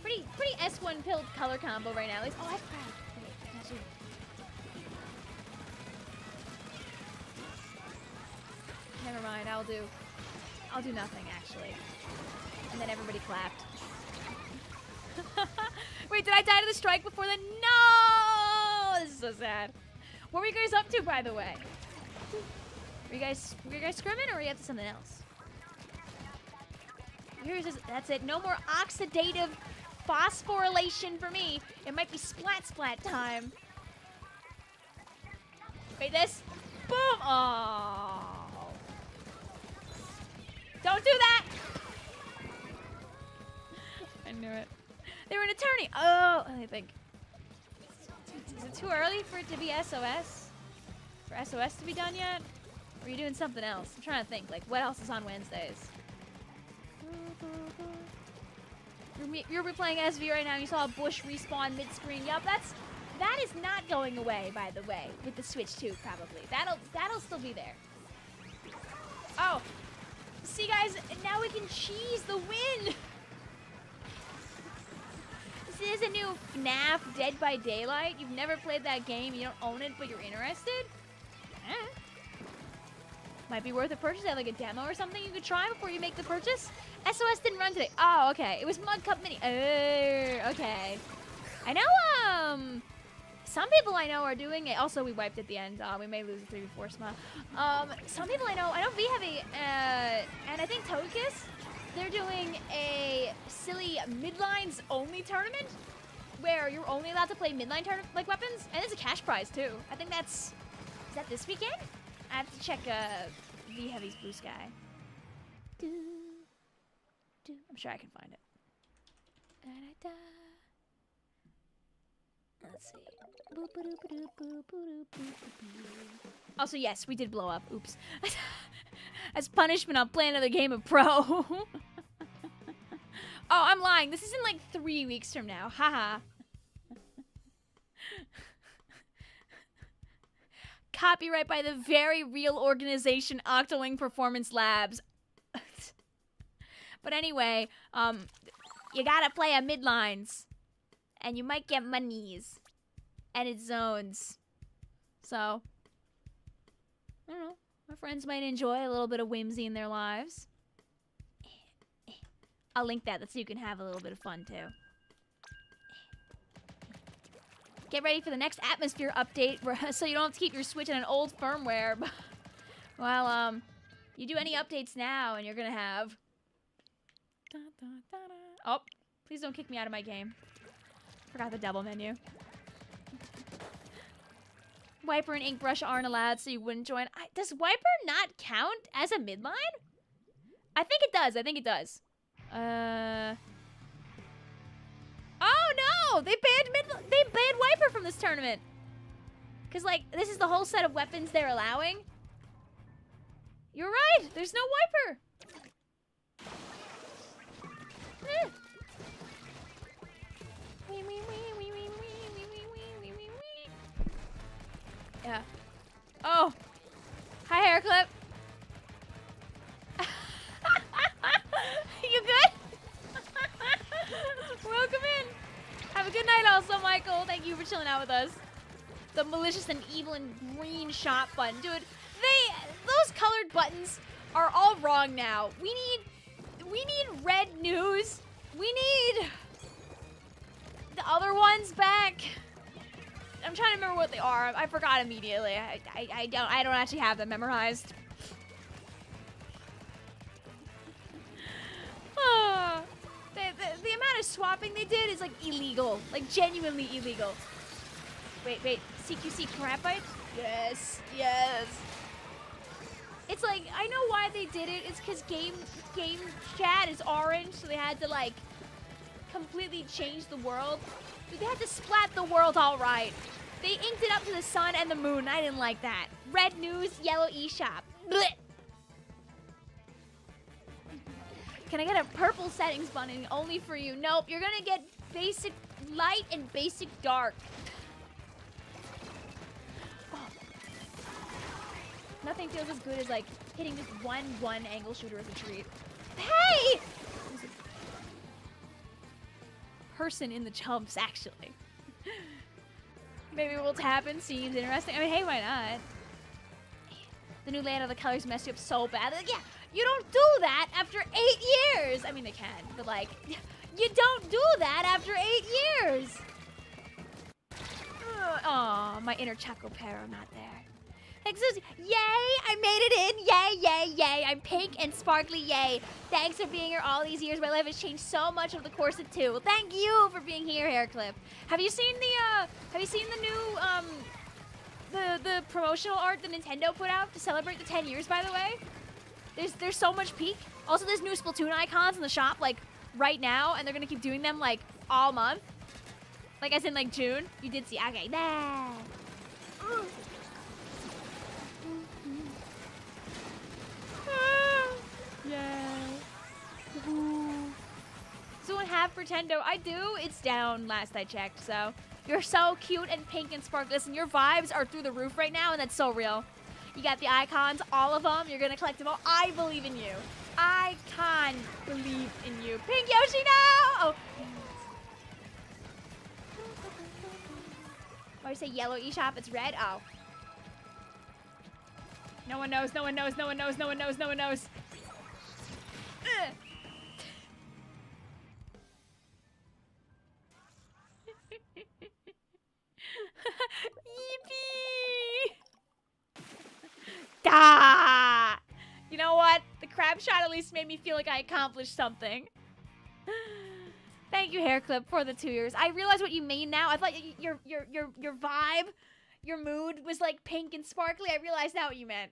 Pretty S1 pilled color combo right now. At least, oh, that's proud. Okay, not you. Never mind, I'll do nothing, actually. And then everybody clapped. Wait, did I die to the strike before that? No! This is so sad. What were you guys up to, by the way? Were you guys scrimming, or were you up to something else? That's it. No more oxidative phosphorylation for me. It might be splat time. Wait, this. Boom! Oh. Don't do that! I knew it. They were an attorney. Oh, I think. Is it too early for it to be SOS? For SOS to be done yet? Or are you doing something else? I'm trying to think. Like, what else is on Wednesdays? You're replaying SV right now. You saw a bush respawn mid-screen. Yup, that is not going away, by the way, with the Switch 2, probably. That'll still be there. Oh. See, guys, now we can cheese the win. This is a new FNAF Dead by Daylight. You've never played that game. You don't own it, but you're interested? Might be worth a purchase. Like a demo or something you could try before you make the purchase. SOS didn't run today. Oh, okay. It was Mud Cup Mini. Okay. I know, some people I know are doing it. Also, we wiped at the end. We may lose a 3v4 smile. Some people I know V Heavy, and I think Tokus, they're doing a silly midlines only tournament where you're only allowed to play midline like weapons, and there's a cash prize too. I think is that this weekend? I have to check V Heavy's Blue Sky. I'm sure I can find it. Let's see. Also, yes, we did blow up. Oops. As punishment, I'll play another game of Pro. Oh, I'm lying. This is in like 3 weeks from now. Haha. Copyright by the very real organization Octowing Performance Labs. But anyway, you gotta play a midlines. And you might get monies. and its zones. So, I don't know. My friends might enjoy a little bit of whimsy in their lives. I'll link that so you can have a little bit of fun too. Get ready for the next atmosphere update so you don't have to keep your Switch in an old firmware. Well, you do any updates now and you're gonna have... Oh, please don't kick me out of my game. Forgot the double menu. Wiper and ink brush aren't allowed, so you wouldn't join. Does Wiper not count as a midline? I think it does. I think it does. Oh no! They banned Wiper from this tournament. Cause like this is the whole set of weapons they're allowing. You're right. There's no Wiper. Yeah. Oh. Hi, hair clip. You good? Welcome in. Have a good night also, Michael. Thank you for chilling out with us. The malicious and evil and green shop button. Dude, those colored buttons are all wrong now. We need red news. We need the other ones back. I'm trying to remember what they are. I forgot immediately. I don't actually have them memorized. The amount of swapping they did is like illegal, like genuinely illegal. Wait, CQC crab bite? Yes. It's like, I know why they did it. It's because game chat is orange, so they had to like completely change the world. Dude, they had to splat the world all right. They inked it up to the sun and the moon. I didn't like that. Red news, yellow eShop. Blech. Can I get a purple settings button only for you? Nope, you're gonna get basic light and basic dark. Oh. Nothing feels as good as like hitting just one angle shooter as a treat. Hey! Person in the chumps, actually. Maybe we'll tap in, seems interesting. I mean, hey, why not? The new layout of the colors messed you up so bad. Like, yeah, you don't do that after 8 years. I mean, they can, but like, you don't do that after 8 years. Aw, my inner Choco Pero not there. Thanks, Susie. Yay, I made it in. Yay. I'm pink and sparkly, yay. Thanks for being here all these years. My life has changed so much over the course of 2. Well, thank you for being here, Hairclip. Have you seen the new, the promotional art that Nintendo put out to celebrate the 10 years, by the way? There's so much peak. Also, there's new Splatoon icons in the shop, like, right now, and they're gonna keep doing them, like, all month. Like, as in, like, June. You did see, okay, nah. Yeah. Someone have Pretendo? I do. It's down last I checked, so. You're so cute and pink and sparkly. Listen, your vibes are through the roof right now, and that's so real. You got the icons, all of them. You're going to collect them all. I believe in you. I can believe in you. Pink Yoshi, no! Oh. Why do you say yellow eShop? It's red? Oh. No one knows. Yippee! Da! You know what? The crab shot at least made me feel like I accomplished something. Thank you, Hairclip, for the 2 years. I realize what you mean now. I thought your vibe, your mood was like pink and sparkly. I realized now what you meant.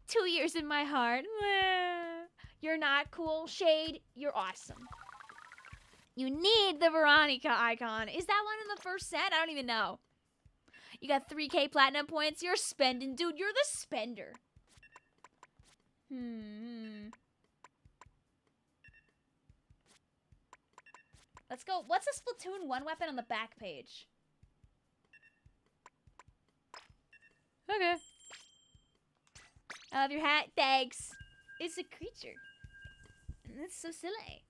2 years in my heart. You're not cool. Shade, you're awesome. You need the Veronica icon. Is that one in the first set? I don't even know. You got 3K platinum points. You're spending. Dude, you're the spender. Let's go. What's a Splatoon 1 weapon on the back page? Okay. I love your hat. Thanks. It's a creature. That's so silly.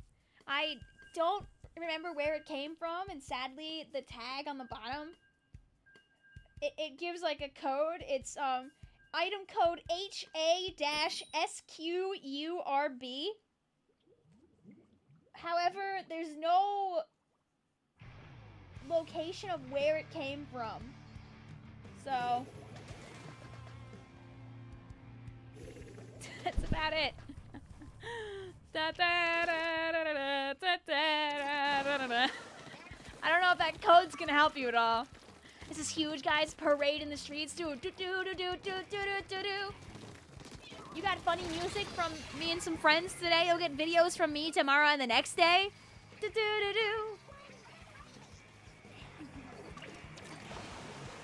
I don't remember where it came from, and sadly, the tag on the bottom, it gives like a code. It's item code HA-SQURB. However, there's no location of where it came from. So that's about it. I don't know if that code's gonna help you at all. This is huge, guys. Parade in the streets. You got funny music from me and some friends today. You'll get videos from me tomorrow and the next day.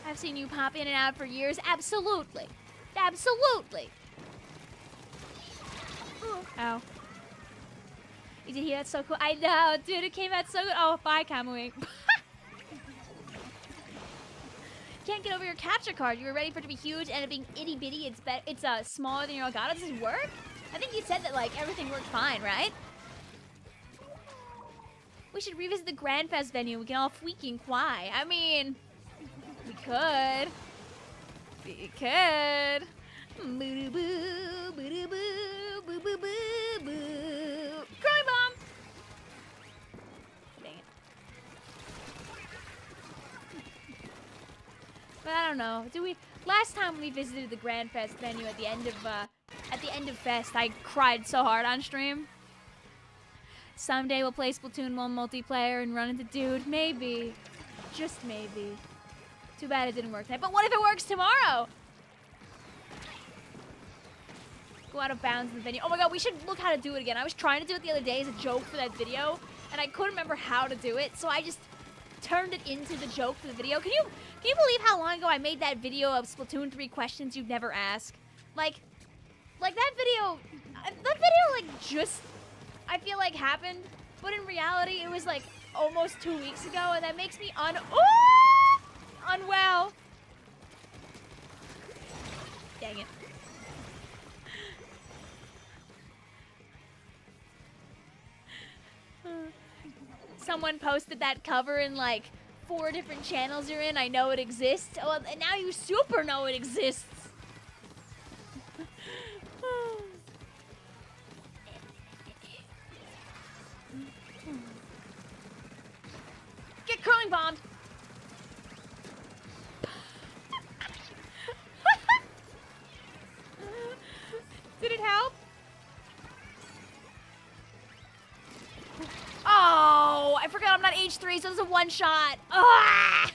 I've seen you pop in and out for years. Absolutely. Absolutely. Ow. You did hear that? So cool. I know, dude. It came out so good. Oh, bye, Kamui. Can't get over your capture card. You were ready for it to be huge and it being itty bitty. It's smaller than your Elgato. Does this work? I think you said that like everything worked fine, right? We should revisit the Grand Fest venue. We can all freaking fly. I mean, we could. We could. Boo boo boo boo boo boo boo boo boo. Crime bomb. Dang it. But I don't know. Last time we visited the Grand Fest venue at the end of Fest, I cried so hard on stream. Someday we'll play Splatoon 1 multiplayer and run into dude. Maybe. Just maybe. Too bad it didn't work tonight. But what if it works tomorrow? Go out of bounds in the venue. Oh my god, we should look how to do it again. I was trying to do it the other day as a joke for that video, and I couldn't remember how to do it, so I just turned it into the joke for the video. Can you believe how long ago I made that video of Splatoon 3 questions you'd never ask? Like that video like just, I feel like happened, but in reality it was like almost 2 weeks ago, and that makes me unwell. Dang it. Someone posted that cover in like 4 different channels you're in. I know it exists. Oh, and now you super know it exists. Get curling bombed. Did it help? Oh, I forgot I'm not H3, so it's a one shot. Ah!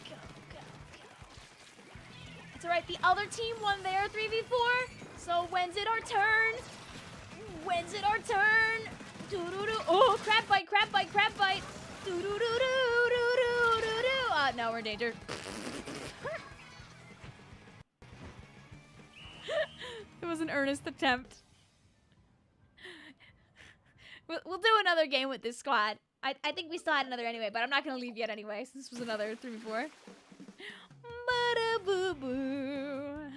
Go. It's alright, the other team won their 3v4. So when's it our turn? When's it our turn? Doo-doo-doo. Oh, crab bite. Doo-doo-doo-doo-doo-doo-doo-doo. No, we're in danger. It was an earnest attempt. We'll do another game with this squad. I think we still had another anyway, but I'm not going to leave yet anyway, since this was another 3v4. Ba-da-boo-boo.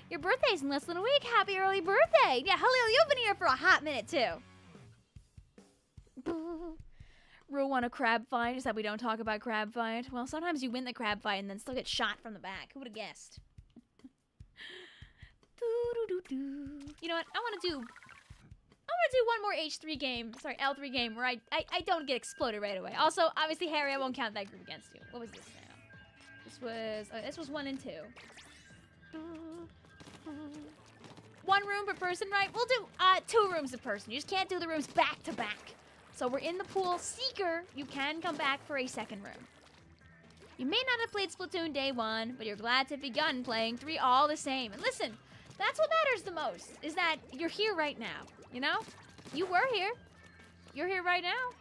Your birthday's in less than a week. Happy early birthday. Yeah, Halil, you've been here for a hot minute, too. Rule 1 of crab fight is that we don't talk about crab fight. Well, sometimes you win the crab fight and then still get shot from the back. Who would have guessed? You know what? I want to do one more H3 game. Sorry, L3 game where I don't get exploded right away. Also, obviously, Harry, I won't count that group against you. What was this now? This was 1 and 2. 1 room per person, right? We'll do 2 rooms per person. You just can't do the rooms back to back. So we're in the pool. Seeker, you can come back for a 2nd room. You may not have played Splatoon day 1, but you're glad to have begun playing 3 all the same. And listen, that's what matters the most, is that you're here right now, you know? You were here. You're here right now.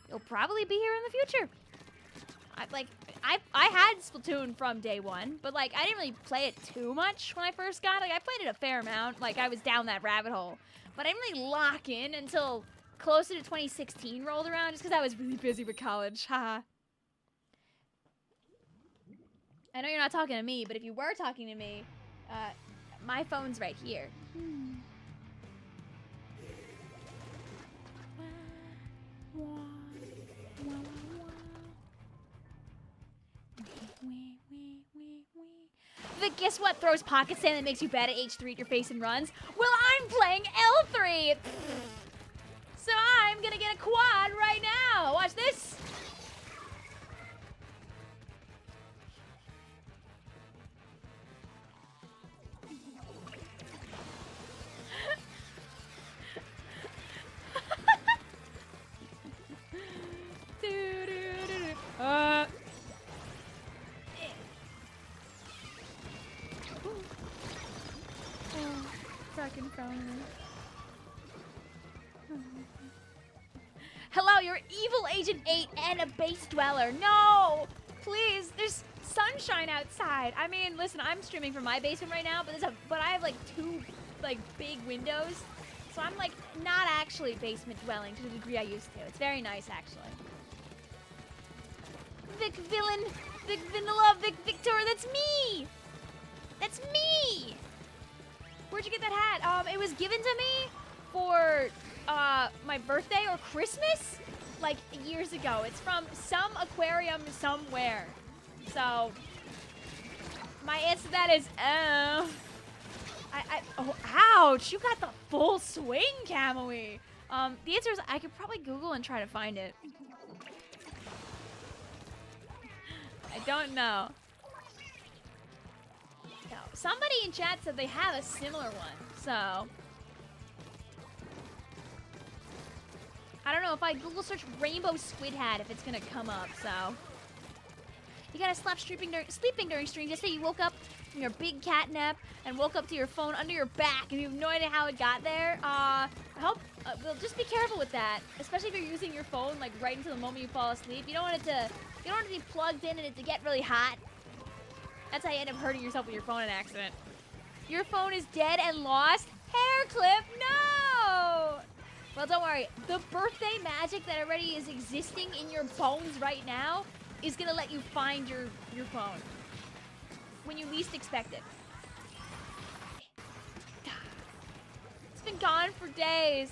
You'll probably be here in the future. I had Splatoon from day 1, but like I didn't really play it too much when I first got it. Like I played it a fair amount. Like I was down that rabbit hole, but I didn't really lock in until closer to 2016 rolled around, just because I was really busy with college. Haha. I know you're not talking to me, but if you were talking to me, my phone's right here. Vic, guess what throws pocket sand that makes you bad at H3 at your face and runs? Well, I'm playing L3! So I'm gonna get a quad right now! Watch this! Fucking phone. Hello, you're Evil Agent 8 and a base dweller. No! Please, there's sunshine outside. I mean, listen, I'm streaming from my basement right now, but I have like 2 like big windows. So I'm like not actually basement dwelling to the degree I used to. It's very nice actually. Vicvillon, Vic Vanilla, Vic Victor, that's me! That's me! Where'd you get that hat? It was given to me for my birthday or Christmas, like years ago. It's from some aquarium somewhere. So my answer to that is, oh, ouch! You got the full swing, Camui. The answer is I could probably Google and try to find it. I don't know. No, somebody in chat said they have a similar one, so I don't know if I Google search rainbow squid hat if it's gonna come up. So you gotta stop sleeping during stream. Just say you woke up from your big cat nap and woke up to your phone under your back and you have no idea how it got there. I hope well, just be careful with that, especially if you're using your phone like right until the moment you fall asleep. You don't want it to be plugged in and it to get really hot. That's how you end up hurting yourself with your phone in an accident. Your phone is dead and lost? Hair clip? No! Well, don't worry. The birthday magic that already is existing in your bones right now is gonna let you find your phone when you least expect it. It's been gone for days.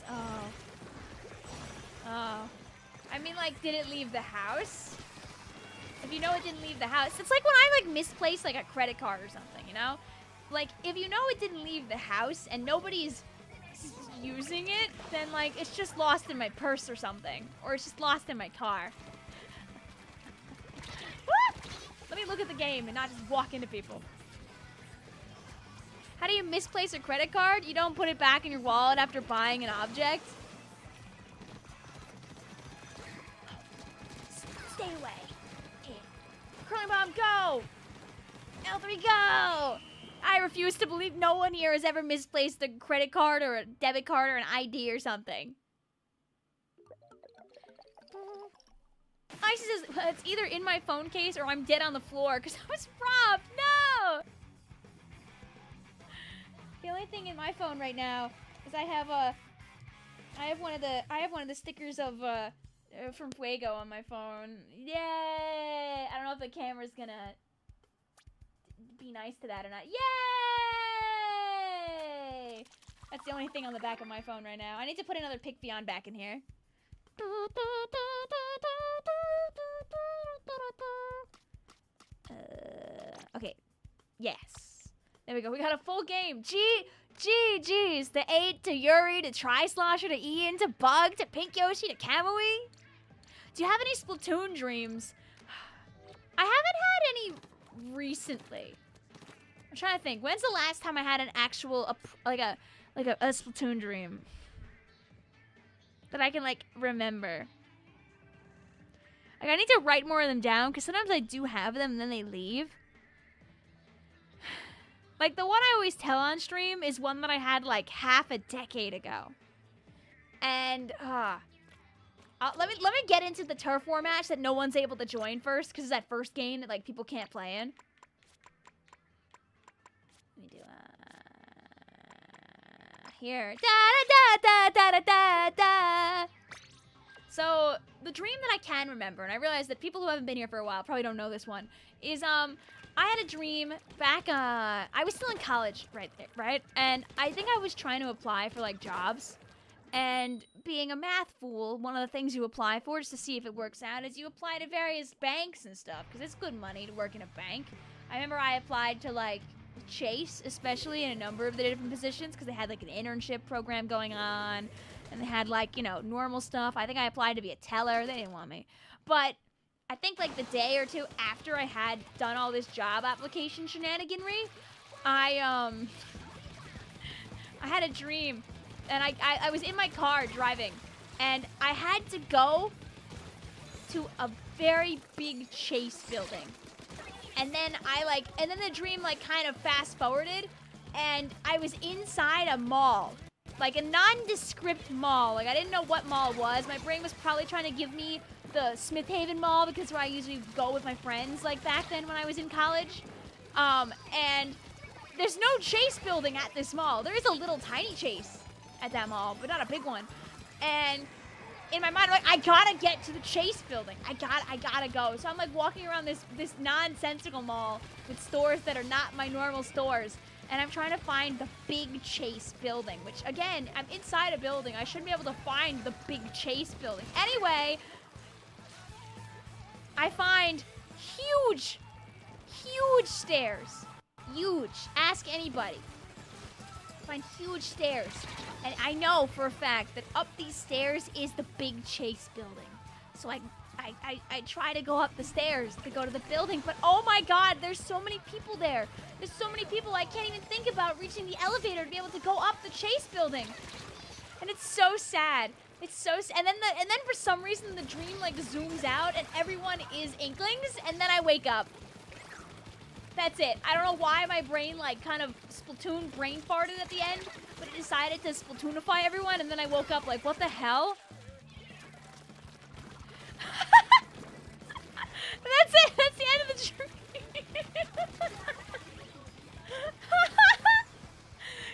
Oh. I mean, like, did it leave the house? If you know it didn't leave the house, it's like when I like misplace like a credit card or something, you know? Like, if you know it didn't leave the house and nobody's using it, then like it's just lost in my purse or something, or it's just lost in my car. Let me look at the game and not just walk into people. How do you misplace a credit card? You don't put it back in your wallet after buying an object. Stay away. Curling bomb, go! L3, go! I refuse to believe no one here has ever misplaced a credit card or a debit card or an ID or something. Icy says, it's either in my phone case or I'm dead on the floor because I was robbed. No! The only thing in my phone right now is I have one of the stickers of from Fuego on my phone. Yay! I don't know if the camera's gonna be nice to that or not. Yay! That's the only thing on the back of my phone right now. I need to put another Vicvillon back in here. Okay. Yes. There we go. We got a full game. GG's. The 8 to Yuri to Tri-Slosher to Ian to Bug to Pink Yoshi to Kamui. Do you have any Splatoon dreams? I haven't had any recently. I'm trying to think. When's the last time I had an actual like a Splatoon dream that I can like remember? Like I need to write more of them down because sometimes I do have them and then they leave. Like the one I always tell on stream is one that I had like half a decade ago. And let me get into the turf war match that no one's able to join first because it's that first game that like people can't play in. Let me do here. Da da da da da da da. So the dream that I can remember, and I realize that people who haven't been here for a while probably don't know this one, is I had a dream back, I was still in college right? And I think I was trying to apply for like jobs. And being a math fool, one of the things you apply for just to see if it works out is you apply to various banks and stuff, because it's good money to work in a bank. I remember I applied to like Chase, especially in a number of the different positions, because they had like an internship program going on, and they had like, you know, normal stuff. I think I applied to be a teller. They didn't want me. But I think like the day or two after I had done all this job application shenaniganry, I had a dream. And I was in my car driving, and I had to go to a very big Chase building. And then and then the dream like kind of fast forwarded, and I was inside a mall, like a nondescript mall. Like I didn't know what mall it was. My brain was probably trying to give me the Smith Haven Mall, because it's where I usually go with my friends like back then when I was in college. And there's no Chase building at this mall. There is a little tiny Chase at that mall, but not a big one. And in my mind, I'm like, I gotta get to the Chase building. I gotta go. So I'm like walking around this nonsensical mall with stores that are not my normal stores. And I'm trying to find the big Chase building, which again, I'm inside a building. I should be able to find the big Chase building. Anyway, I find huge stairs. Huge. Ask anybody. Find huge stairs, and I know for a fact that up these stairs is the big Chase building. So I try to go up the stairs to go to the building, but oh my god, there's so many people there. There's so many people, I can't even think about reaching the elevator to be able to go up the Chase building. And it's so sad. It's so sad. And then for some reason the dream like zooms out and everyone is Inklings, and then I wake up. That's it. I don't know why my brain like kind of Splatoon brain farted at the end, but it decided to Splatoonify everyone, and then I woke up like, what the hell? That's it. That's the end of the dream.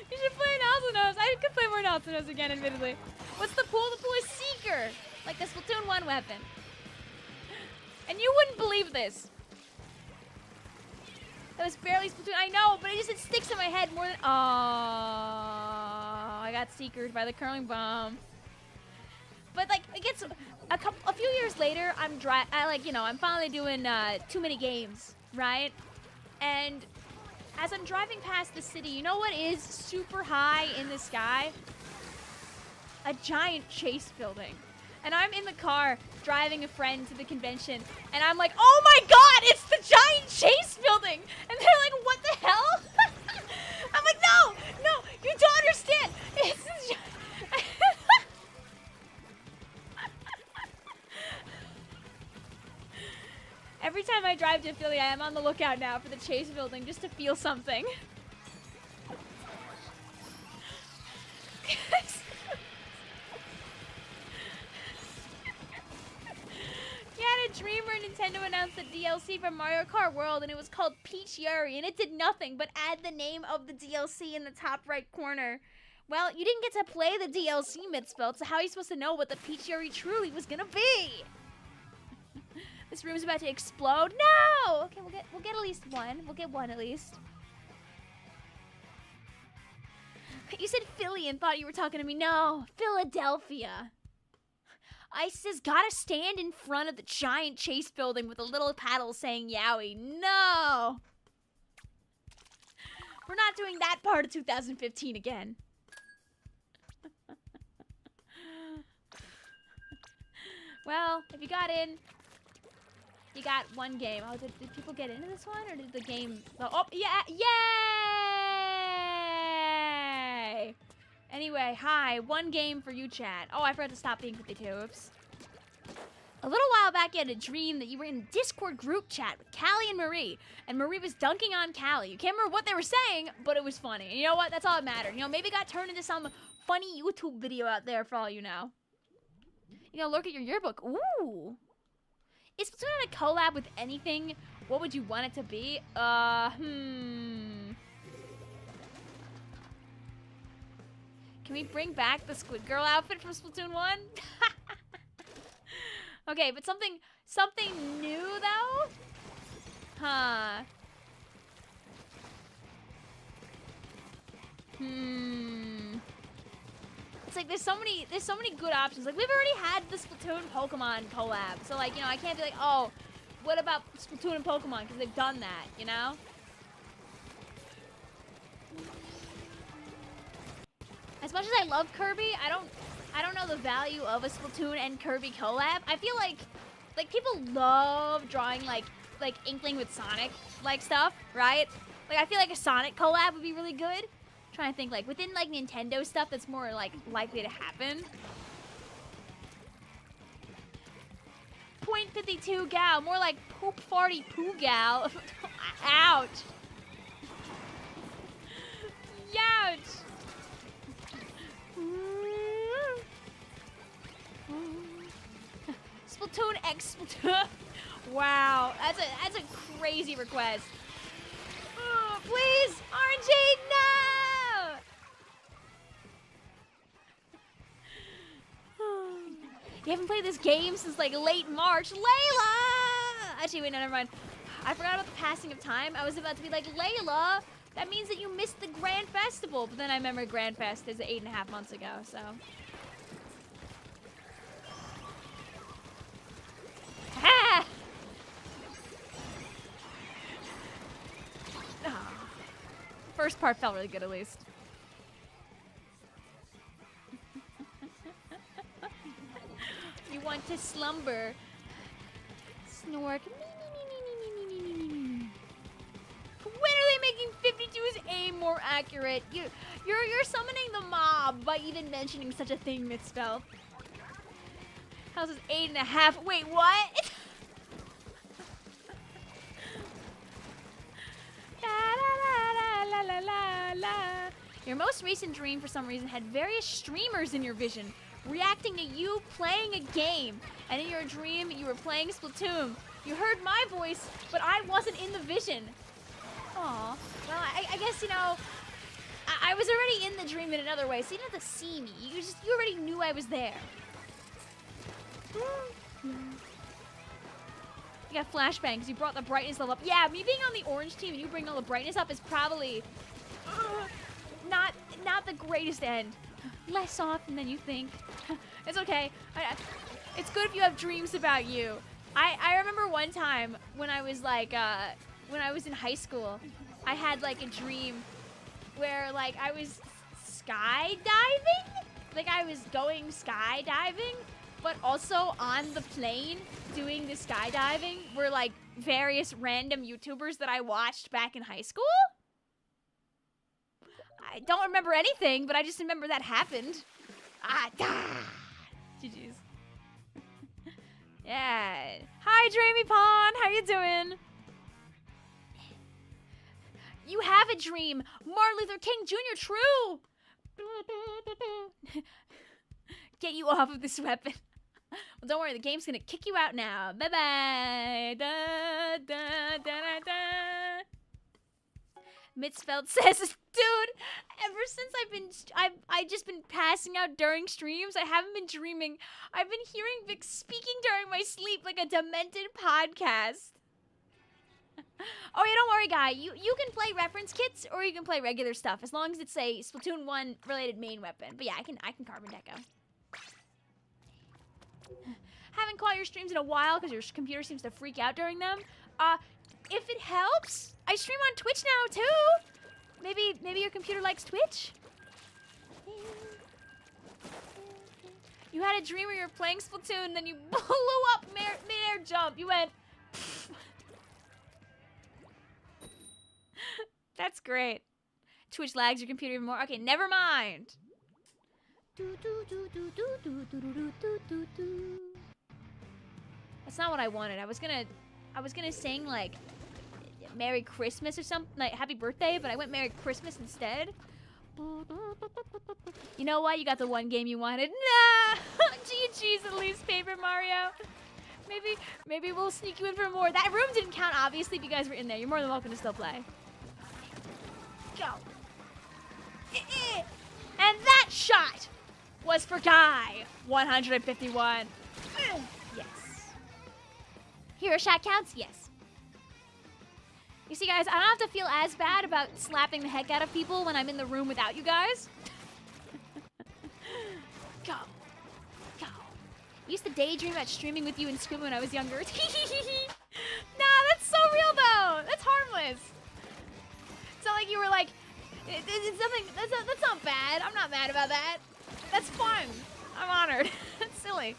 You should play Nalsanos. I could play more Nalsanos again, admittedly. What's the pool? The pool is Seeker, like the Splatoon 1 weapon. And you wouldn't believe this. That was barely Splatoon. I know, but it sticks in my head more than. Oh, I got seekered by the curling bomb. But like, it gets a few years later. I'm finally doing too many games, right? And as I'm driving past the city, you know what is super high in the sky? A giant Chase building. And I'm in the car driving a friend to the convention, and I'm like, oh my god, it's the giant Chase building! And they're like, what the hell? I'm like, no, you don't understand. It's the Every time I drive to Philly, I am on the lookout now for the Chase building just to feel something. Dream where Nintendo announced the DLC for Mario Kart World, and it was called Peach Yuri, and it did nothing but add the name of the DLC in the top right corner. Well, you didn't get to play the DLC, Mitspelt, so how are you supposed to know what the Peach Yuri truly was gonna be? This room's about to explode. No! Okay, we'll get at least one. We'll get one at least. You said Philly and thought you were talking to me. No, Philadelphia. Ice has gotta stand in front of the giant Chase building with a little paddle saying Yowie. No! We're not doing that part of 2015 again. Well, if you got in, you got one game. Oh, did people get into this one, or did the game... Oh, yeah! Yay! Anyway, hi. One game for you, chat. Oh, I forgot to stop being 52. Oops. A little while back, you had a dream that you were in a Discord group chat with Callie and Marie. And Marie was dunking on Callie. You can't remember what they were saying, but it was funny. And you know what? That's all that mattered. You know, maybe it got turned into some funny YouTube video out there for all you know. You know, look at your yearbook. Ooh. Is Splatoon a collab with anything? What would you want it to be? Can we bring back the Squid Girl outfit from Splatoon 1? Okay, but something new though? Huh. It's like there's so many good options. Like we've already had the Splatoon Pokemon collab. So like, you know, I can't be like, "Oh, what about Splatoon and Pokemon?" because they've done that, you know? As much as I love Kirby, I don't know the value of a Splatoon and Kirby collab. I feel like people love drawing like Inkling with Sonic like stuff, right? Like I feel like a Sonic collab would be really good. I'm trying to think like within like Nintendo stuff that's more like likely to happen. .52 gal, more like poop farty poo gal. Ouch. Youch. Splatoon X Splatoon. Wow, that's a crazy request. Oh, please, RNG, no! You haven't played this game since like late March, Layla. Actually, wait, no, never mind. I forgot about the passing of time. I was about to be like, Layla, that means that you missed the Grand Festival. But then I remember Grand Fest is 8.5 months ago, so. Ha! Oh. First part felt really good, at least. You want to slumber. Snork. When are they making 52's aim more accurate? You're summoning the mob by even mentioning such a thing, Misspelled. House is 8.5. Wait, what? La, la, la, la, la, la. Your most recent dream, for some reason, had various streamers in your vision, reacting to you playing a game. And in your dream, you were playing Splatoon. You heard my voice, but I wasn't in the vision. Aw. Well, I guess, you know, I was already in the dream in another way, so you didn't have to see me. You already knew I was there. You got flashbang because you brought the brightness level up. Yeah, me being on the orange team and you bringing all the brightness up is probably not the greatest end. Less often than you think. It's okay. It's good if you have dreams about you. I remember one time when I was like, when I was in high school, I had like a dream where like I was skydiving. Like I was going skydiving, but also on the plane doing the skydiving were like various random YouTubers that I watched back in high school. I don't remember anything, but I just remember that happened. GG's. Yeah. Hi, Dreamy Pond. How you doing? You have a dream. Martin Luther King Jr. True. Get you off of this weapon. Well, don't worry. The game's gonna kick you out now. Bye bye. Da, da, da, da, da. Mitzfeld says, dude, ever since I've just been passing out during streams, I haven't been dreaming. I've been hearing Vic speaking during my sleep like a demented podcast. Oh yeah, don't worry, guy. You can play reference kits or you can play regular stuff as long as it's a Splatoon 1 related main weapon. But yeah, I can carbon deco. Haven't caught your streams in a while because your computer seems to freak out during them. If it helps, I stream on Twitch now too. Maybe your computer likes Twitch. You had a dream where you were playing Splatoon, then you blew up mid-air jump. You went. That's great. Twitch lags your computer even more. Okay, never mind. That's not what I wanted. I was gonna sing like Merry Christmas or something, like Happy Birthday, but I went Merry Christmas instead. You know what? You got the one game you wanted. Nah! GG's at least, Paper Mario. Maybe we'll sneak you in for more. That room didn't count, obviously, if you guys were in there. You're more than welcome to still play. Go. And that shot was for Guy 151. Yes. Hero shot counts? Yes. You see, guys, I don't have to feel as bad about slapping the heck out of people when I'm in the room without you guys. Go. Go. I used to daydream about streaming with you and Squid when I was younger. Nah, that's so real, though. That's harmless. It's not like you were like, it's nothing, that's not bad. I'm not mad about that. That's fun. I'm honored. That's silly.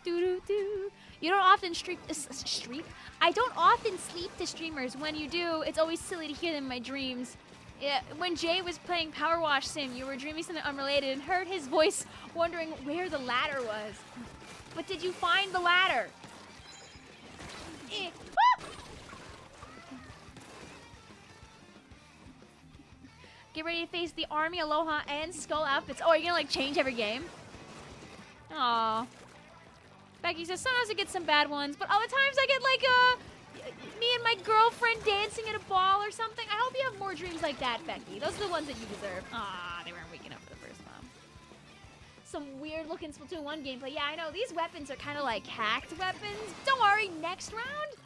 Doo-doo-doo. You don't often I don't often sleep to streamers. When you do, it's always silly to hear them in my dreams. Yeah, when Jay was playing Power Wash Sim, you were dreaming something unrelated and heard his voice wondering where the ladder was. But did you find the ladder? Get ready to face the Army, Aloha, and Skull outfits. Oh, are you gonna like change every game? Aww. Becky says, sometimes I get some bad ones, but other times I get like me and my girlfriend dancing at a ball or something. I hope you have more dreams like that, Becky. Those are the ones that you deserve. Ah, they weren't waking up for the first time. Some weird looking Splatoon 1 gameplay. Yeah, I know, these weapons are kind of like hacked weapons. Don't worry, next round,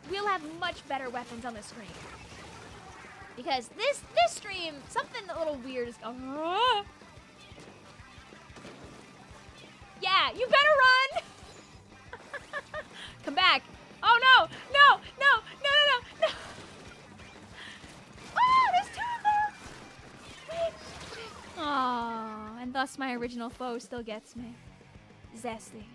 we'll have much better weapons on the screen. Because this stream, something a little weird is going on. Yeah, you better run! Come back. Oh no! No! No! No! No! No! No! Oh, there's two of them! Wait. Aww, and thus my original foe still gets me. Zesty.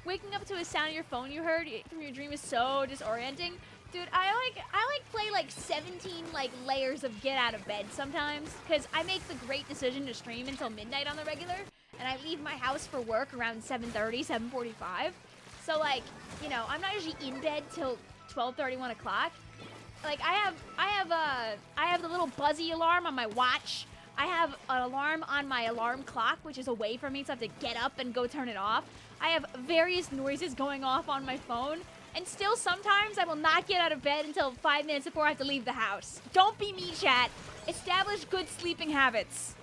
Waking up to a sound of your phone you heard from your dream is so disorienting. Dude, I play like 17 like layers of get out of bed sometimes, because I make the great decision to stream until midnight on the regular, and I leave my house for work around 7:30, 7:45. So like, you know, I'm not usually in bed till 12:30, 1 o'clock. Like I have the little buzzy alarm on my watch. I have an alarm on my alarm clock, which is away from me, so I have to get up and go turn it off. I have various noises going off on my phone. And still, sometimes I will not get out of bed until 5 minutes before I have to leave the house. Don't be me, chat. Establish good sleeping habits.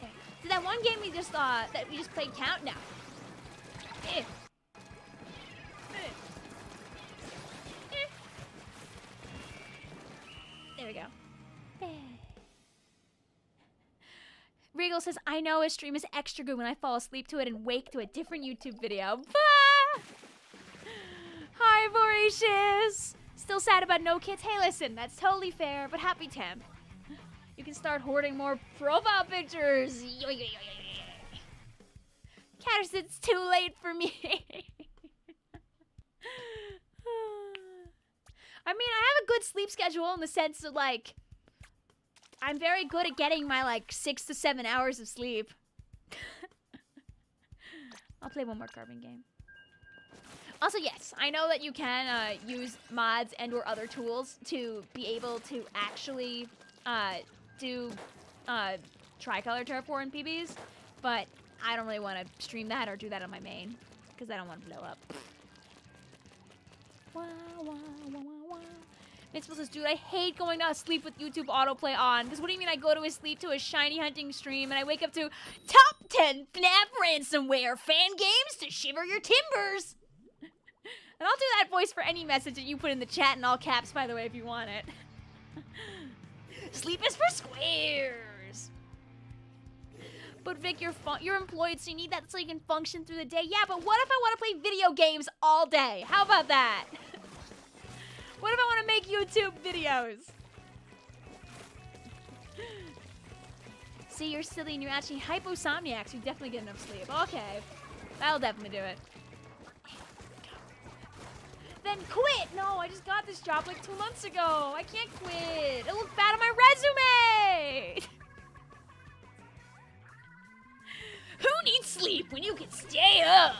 Okay. Did that one game we just played count? No. There we go. Regal says, I know a stream is extra good when I fall asleep to it and wake to a different YouTube video. Bah! Hi, Voracious! Still sad about no kids? Hey, listen, that's totally fair, but happy temp. You can start hoarding more profile pictures. Catters, it's too late for me. I mean, I have a good sleep schedule in the sense of, like, I'm very good at getting my, like, 6 to 7 hours of sleep. I'll play one more carbon game. Also, yes, I know that you can use mods and or other tools to be able to actually do tricolor terraform PBs, but I don't really want to stream that or do that on my main, because I don't want to blow up. Wah, wah, wah, wah, wah. Mitzvah says, dude, I hate going to sleep with YouTube autoplay on. Because what do you mean I go to sleep to a shiny hunting stream and I wake up to top 10 FNAF ransomware fan games to shiver your timbers? And I'll do that voice for any message that you put in the chat in all caps, by the way, if you want it. Sleep is for squares. But Vic, you're employed, so you need that so you can function through the day. Yeah, but what if I want to play video games all day? How about that? What if I want to make YouTube videos? See, you're silly and you're actually hyposomniacs. You definitely get enough sleep. Okay. That'll definitely do it. Then quit! No, I just got this job like 2 months ago. I can't quit. It looks bad on my resume! Who needs sleep when you can stay up?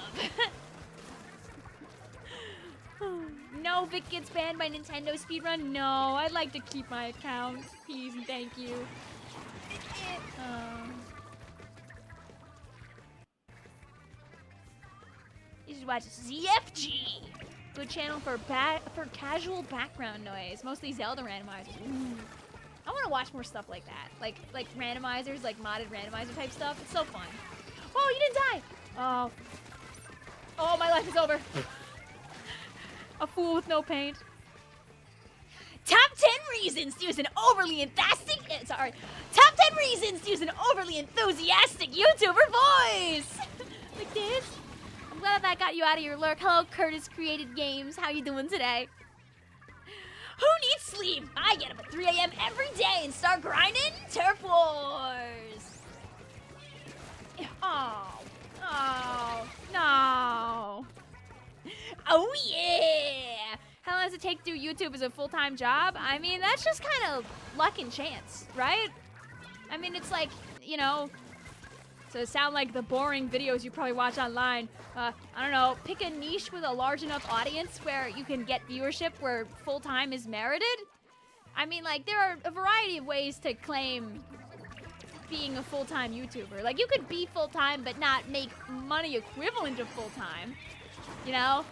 No, Vic gets banned by Nintendo speedrun. No, I'd like to keep my account. Please and thank you. You should watch ZFG. Good channel for casual background noise. Mostly Zelda randomizers. Ooh. I want want to watch more stuff like that. Like randomizers, like modded randomizer type stuff. It's so fun. Oh, you didn't die. Oh. Oh, my life is over. A fool with no paint. Top 10 reasons to use an overly enthusiastic. Top 10 reasons to use an overly enthusiastic YouTuber voice. Like this. I'm glad that got you out of your lurk. Hello, Curtis Created Games. How you doing today? Who needs sleep? I get up at 3 a.m. every day and start grinding Turf Wars. Oh, no. Oh, yeah. How long does it take to do YouTube as a full-time job? I mean, that's just kind of luck and chance, right? I mean, it's like, you know, to sound like the boring videos you probably watch online, I don't know, pick a niche with a large enough audience where you can get viewership where full-time is merited. I mean, like, there are a variety of ways to claim being a full-time YouTuber. Like, you could be full-time but not make money equivalent to full-time, you know?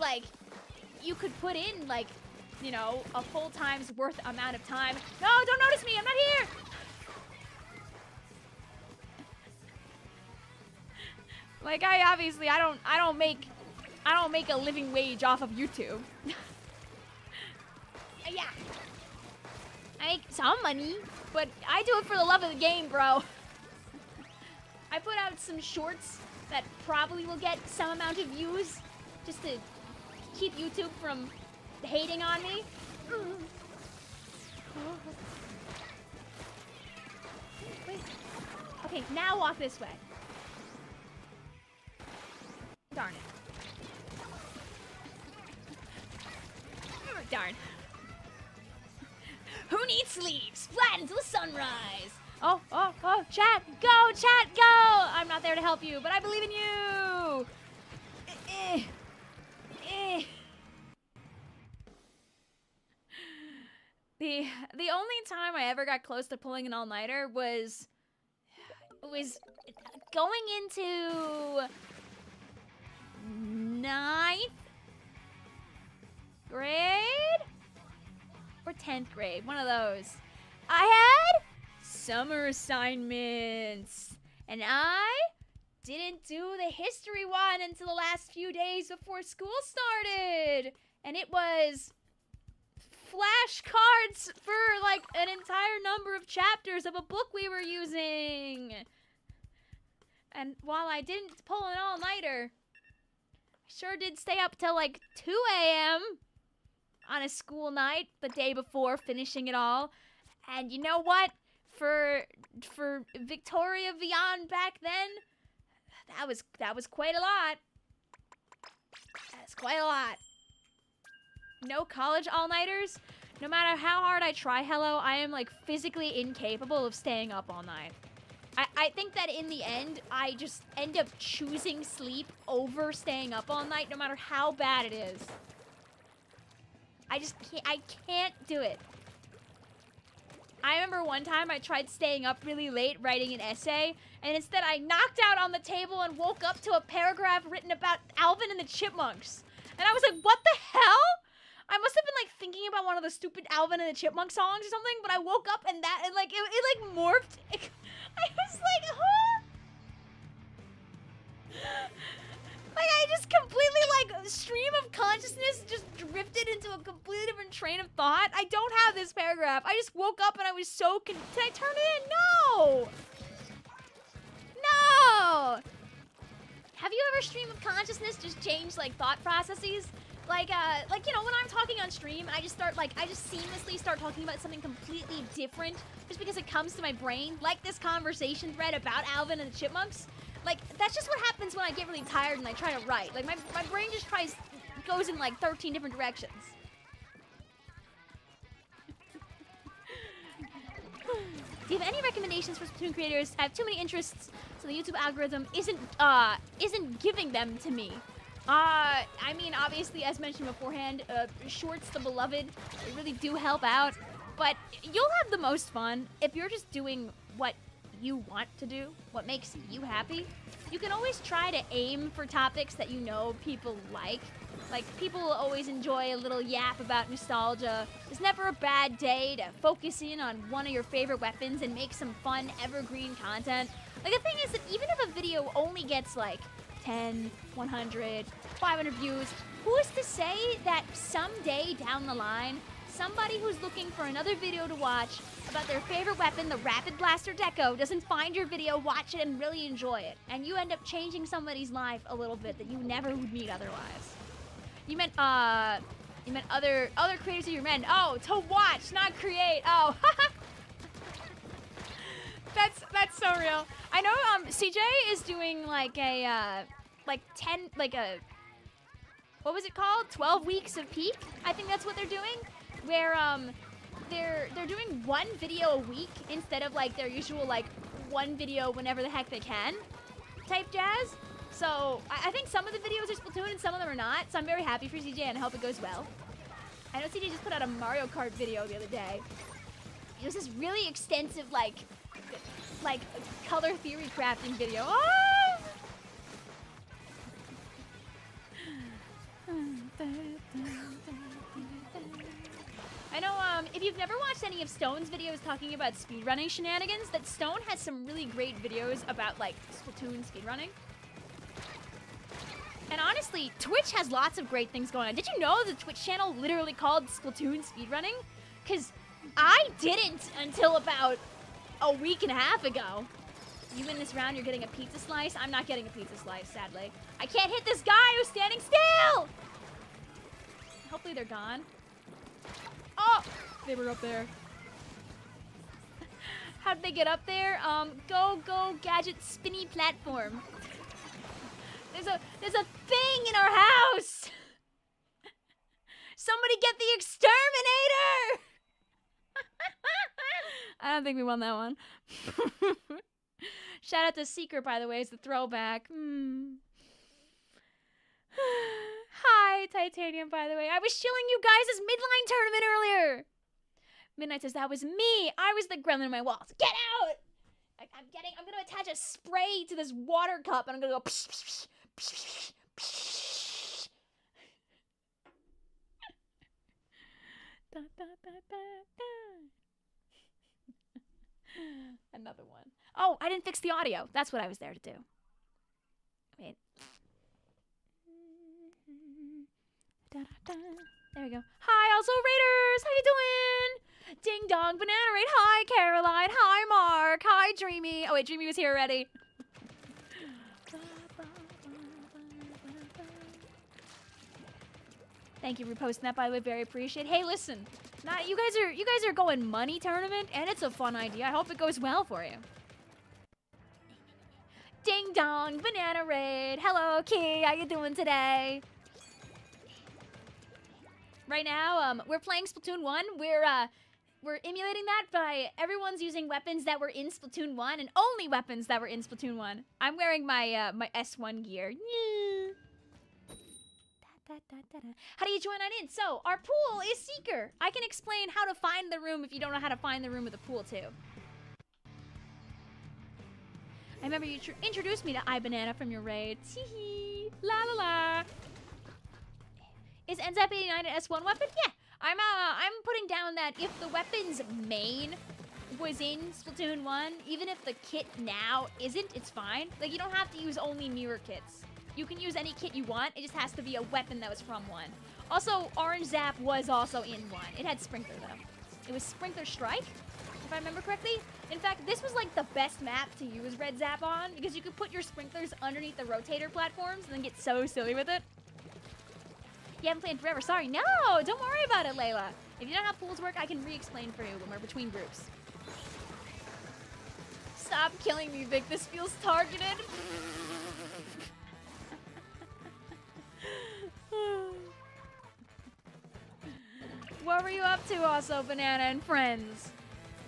Like, you could put in, like, you know, a full-time's worth amount of time. No, don't notice me, I'm not here! Like, I don't make a living wage off of YouTube. Yeah. I make some money, but I do it for the love of the game, bro. I put out some shorts that probably will get some amount of views just to keep YouTube from hating on me. Wait. Okay, now walk this way. Darn it. Darn. Who needs sleep? Splat until sunrise. Oh, chat, go, chat, go! I'm not there to help you, but I believe in you! The only time I ever got close to pulling an all-nighter was going into 9th grade or 10th grade, one of those. I had summer assignments, and I didn't do the history one until the last few days before school started, and it was flashcards for like an entire number of chapters of a book we were using. And while I didn't pull an all-nighter, I sure did stay up till like 2 a.m. on a school night the day before finishing it all. And you know what? For Victoria Villon back then, that was quite a lot. That's quite a lot. No college all-nighters. No matter how hard I try, hello, I am like physically incapable of staying up all night. I think that in the end, I just end up choosing sleep over staying up all night, no matter how bad it is. I can't do it. I remember one time I tried staying up really late writing an essay, and instead I knocked out on the table and woke up to a paragraph written about Alvin and the Chipmunks. And I was like, what the hell? I must have been like thinking about one of the stupid Alvin and the Chipmunk songs or something, but I woke up and that, and like, it like morphed. I was like, huh? Like, I just completely, like, stream of consciousness just drifted into a completely different train of thought. I don't have this paragraph. I just woke up and I was so did I turn it in? No! No! Have you ever stream of consciousness just changed, like, thought processes? Like, you know, when I'm talking on stream, I just seamlessly start talking about something completely different just because it comes to my brain, like this conversation thread about Alvin and the Chipmunks. Like, that's just what happens when I get really tired and I try to write. Like, my brain just goes in, like, 13 different directions. Do you have any recommendations for Splatoon creators? I have too many interests, so the YouTube algorithm isn't giving them to me. I mean, obviously, as mentioned beforehand, shorts, the beloved, they really do help out. But you'll have the most fun if you're just doing what you want to do, what makes you happy. You can always try to aim for topics that you know people like. Like, people will always enjoy a little yap about nostalgia. It's never a bad day to focus in on one of your favorite weapons and make some fun, evergreen content. Like, the thing is that even if a video only gets, like, 10, 100, 500 views, who's to say that someday down the line, somebody who's looking for another video to watch about their favorite weapon, the Rapid Blaster Deco, doesn't find your video, watch it, and really enjoy it. And you end up changing somebody's life a little bit that you never would meet otherwise. You meant other creators you meant. Oh, to watch, not create. Oh, that's so real. I know CJ is doing like a what was it called? 12 weeks of peak. I think that's what they're doing, where they're doing one video a week instead of like their usual like one video whenever the heck they can type jazz. So I think some of the videos are Splatoon and some of them are not. So I'm very happy for CJ and I hope it goes well. I know CJ just put out a Mario Kart video the other day. It was this really extensive like color theory crafting video. Oh! I know if you've never watched any of Stone's videos talking about speedrunning shenanigans, that Stone has some really great videos about like Splatoon speedrunning. And honestly, Twitch has lots of great things going on. Did you know the Twitch channel literally called Splatoon speedrunning? Because I didn't until about a week and a half ago. You win this round, you're getting a pizza slice. I'm not getting a pizza slice, sadly. I can't hit this guy who's standing still! Hopefully they're gone. Oh! They were up there. How'd they get up there? Go, gadget, spinny platform. There's a thing in our house! Somebody get the exterminator! I don't think we won that one. Shout out to Seeker, by the way, it's the throwback. Hi, Titanium, by the way. I was shilling you guys' midline tournament earlier. Midnight says, that was me. I was the gremlin in my walls. Get out! I'm gonna attach a spray to this water cup and I'm gonna go psh, psh, psh, psh, psh, psh. Da, da, da, da, da. Another one. Oh, I didn't fix the audio. That's what I was there to do. Wait. Da, da, da. There we go. Hi, also Raiders. How you doing? Ding dong, banana raid. Hi, Caroline. Hi, Mark. Hi, Dreamy. Oh wait, Dreamy was here already. Thank you for posting that, by the way. Very appreciate. Hey, listen. You guys are going money tournament, and it's a fun idea. I hope it goes well for you. Ding dong, banana raid. Hello, Key. How you doing today? Right now, we're playing Splatoon 1. We're emulating that by everyone's using weapons that were in Splatoon 1 and only weapons that were in Splatoon 1. I'm wearing my my S1 gear. Yeah. How do you join on in? So, our pool is Seeker. I can explain how to find the room if you don't know how to find the room of the pool, too. I remember you introduced me to iBanana from your raid. Teehee. La la la. Is NZAP89 an S1 weapon? Yeah. I'm putting down that if the weapon's main was in Splatoon 1, even if the kit now isn't, it's fine. Like, you don't have to use only mirror kits. You can use any kit you want, it just has to be a weapon that was from 1. Also, Orange Zap was also in 1. It had Sprinkler, though. It was Sprinkler Strike, if I remember correctly. In fact, this was like the best map to use Red Zap on, because you could put your sprinklers underneath the rotator platforms and then get so silly with it. You haven't played forever, sorry. No, don't worry about it, Layla. If you don't know how pools work, I can re-explain for you when we're between groups. Stop killing me, Vic. This feels targeted. What were you up to also, Banana and friends?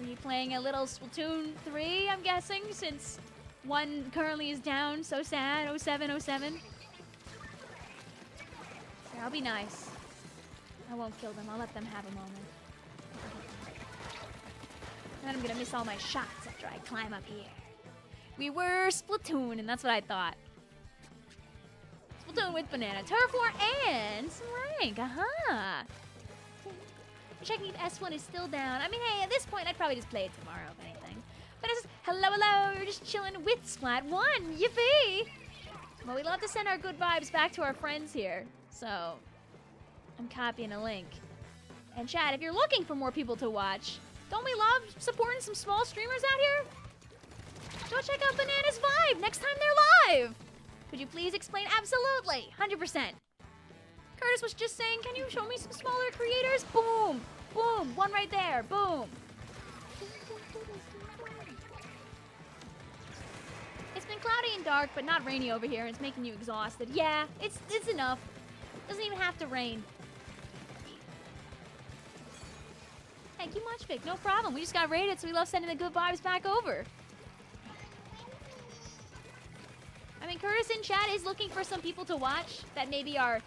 Were you playing a little Splatoon 3, I'm guessing, since 1 currently is down? So sad. 0707. I'll be nice. I won't kill them. I'll let them have a moment. And then I'm gonna miss all my shots after I climb up here. We were Splatoon, and that's what I thought. Splatoon with Banana, Turf War, and some rank. Aha. Checking if S1 is still down. I mean, hey, at this point, I'd probably just play it tomorrow, if anything. But it says, hello, hello, you're just chilling with Splat 1. Yippee! Well, we love to send our good vibes back to our friends here. So, I'm copying a link. And chat, if you're looking for more people to watch, don't we love supporting some small streamers out here? Go check out Banana's Vibe next time they're live. Could you please explain? Absolutely, 100%. Curtis was just saying, can you show me some smaller creators? Boom, boom, one right there, boom. It's been cloudy and dark, but not rainy over here, and it's making you exhausted. Yeah, it's enough. Doesn't even have to rain. Thank you much, Vic. No problem. We just got raided, so we love sending the good vibes back over. I mean, Curtis in chat is looking for some people to watch that maybe are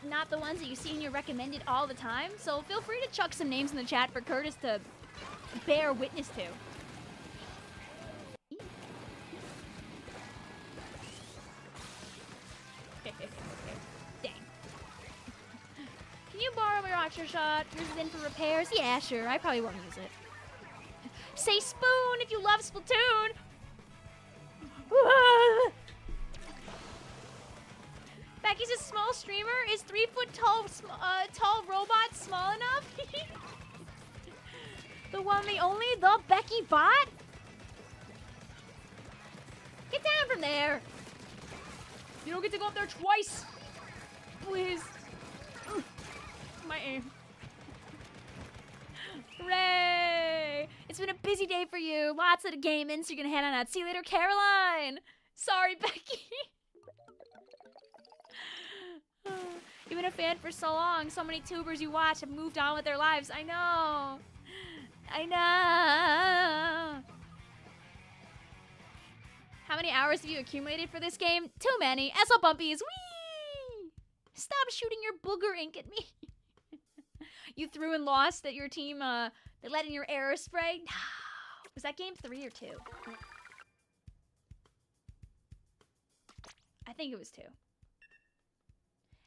not the ones that you see in your recommended all the time. So feel free to chuck some names in the chat for Curtis to bear witness to. Dang. Can you borrow my rocket shot? Yours is in for repairs? Yeah, sure. I probably won't use it. Say spoon if you love Splatoon. Becky's a small streamer. Is 3 foot tall robot small enough? The one, the only, the Becky bot? Get down from there. You don't get to go up there twice. Please. My aim. Hooray! It's been a busy day for you. Lots of gaming, so you're gonna head on out. See you later, Caroline. Sorry, Becky. You've been a fan for so long. So many tubers you watch have moved on with their lives. I know. I know. How many hours have you accumulated for this game? Too many. SL Bumpies. Whee! Stop shooting your booger ink at me. You threw and lost at your team. They let in your arrow spray. No. Was that game 3 or 2? I think it was 2.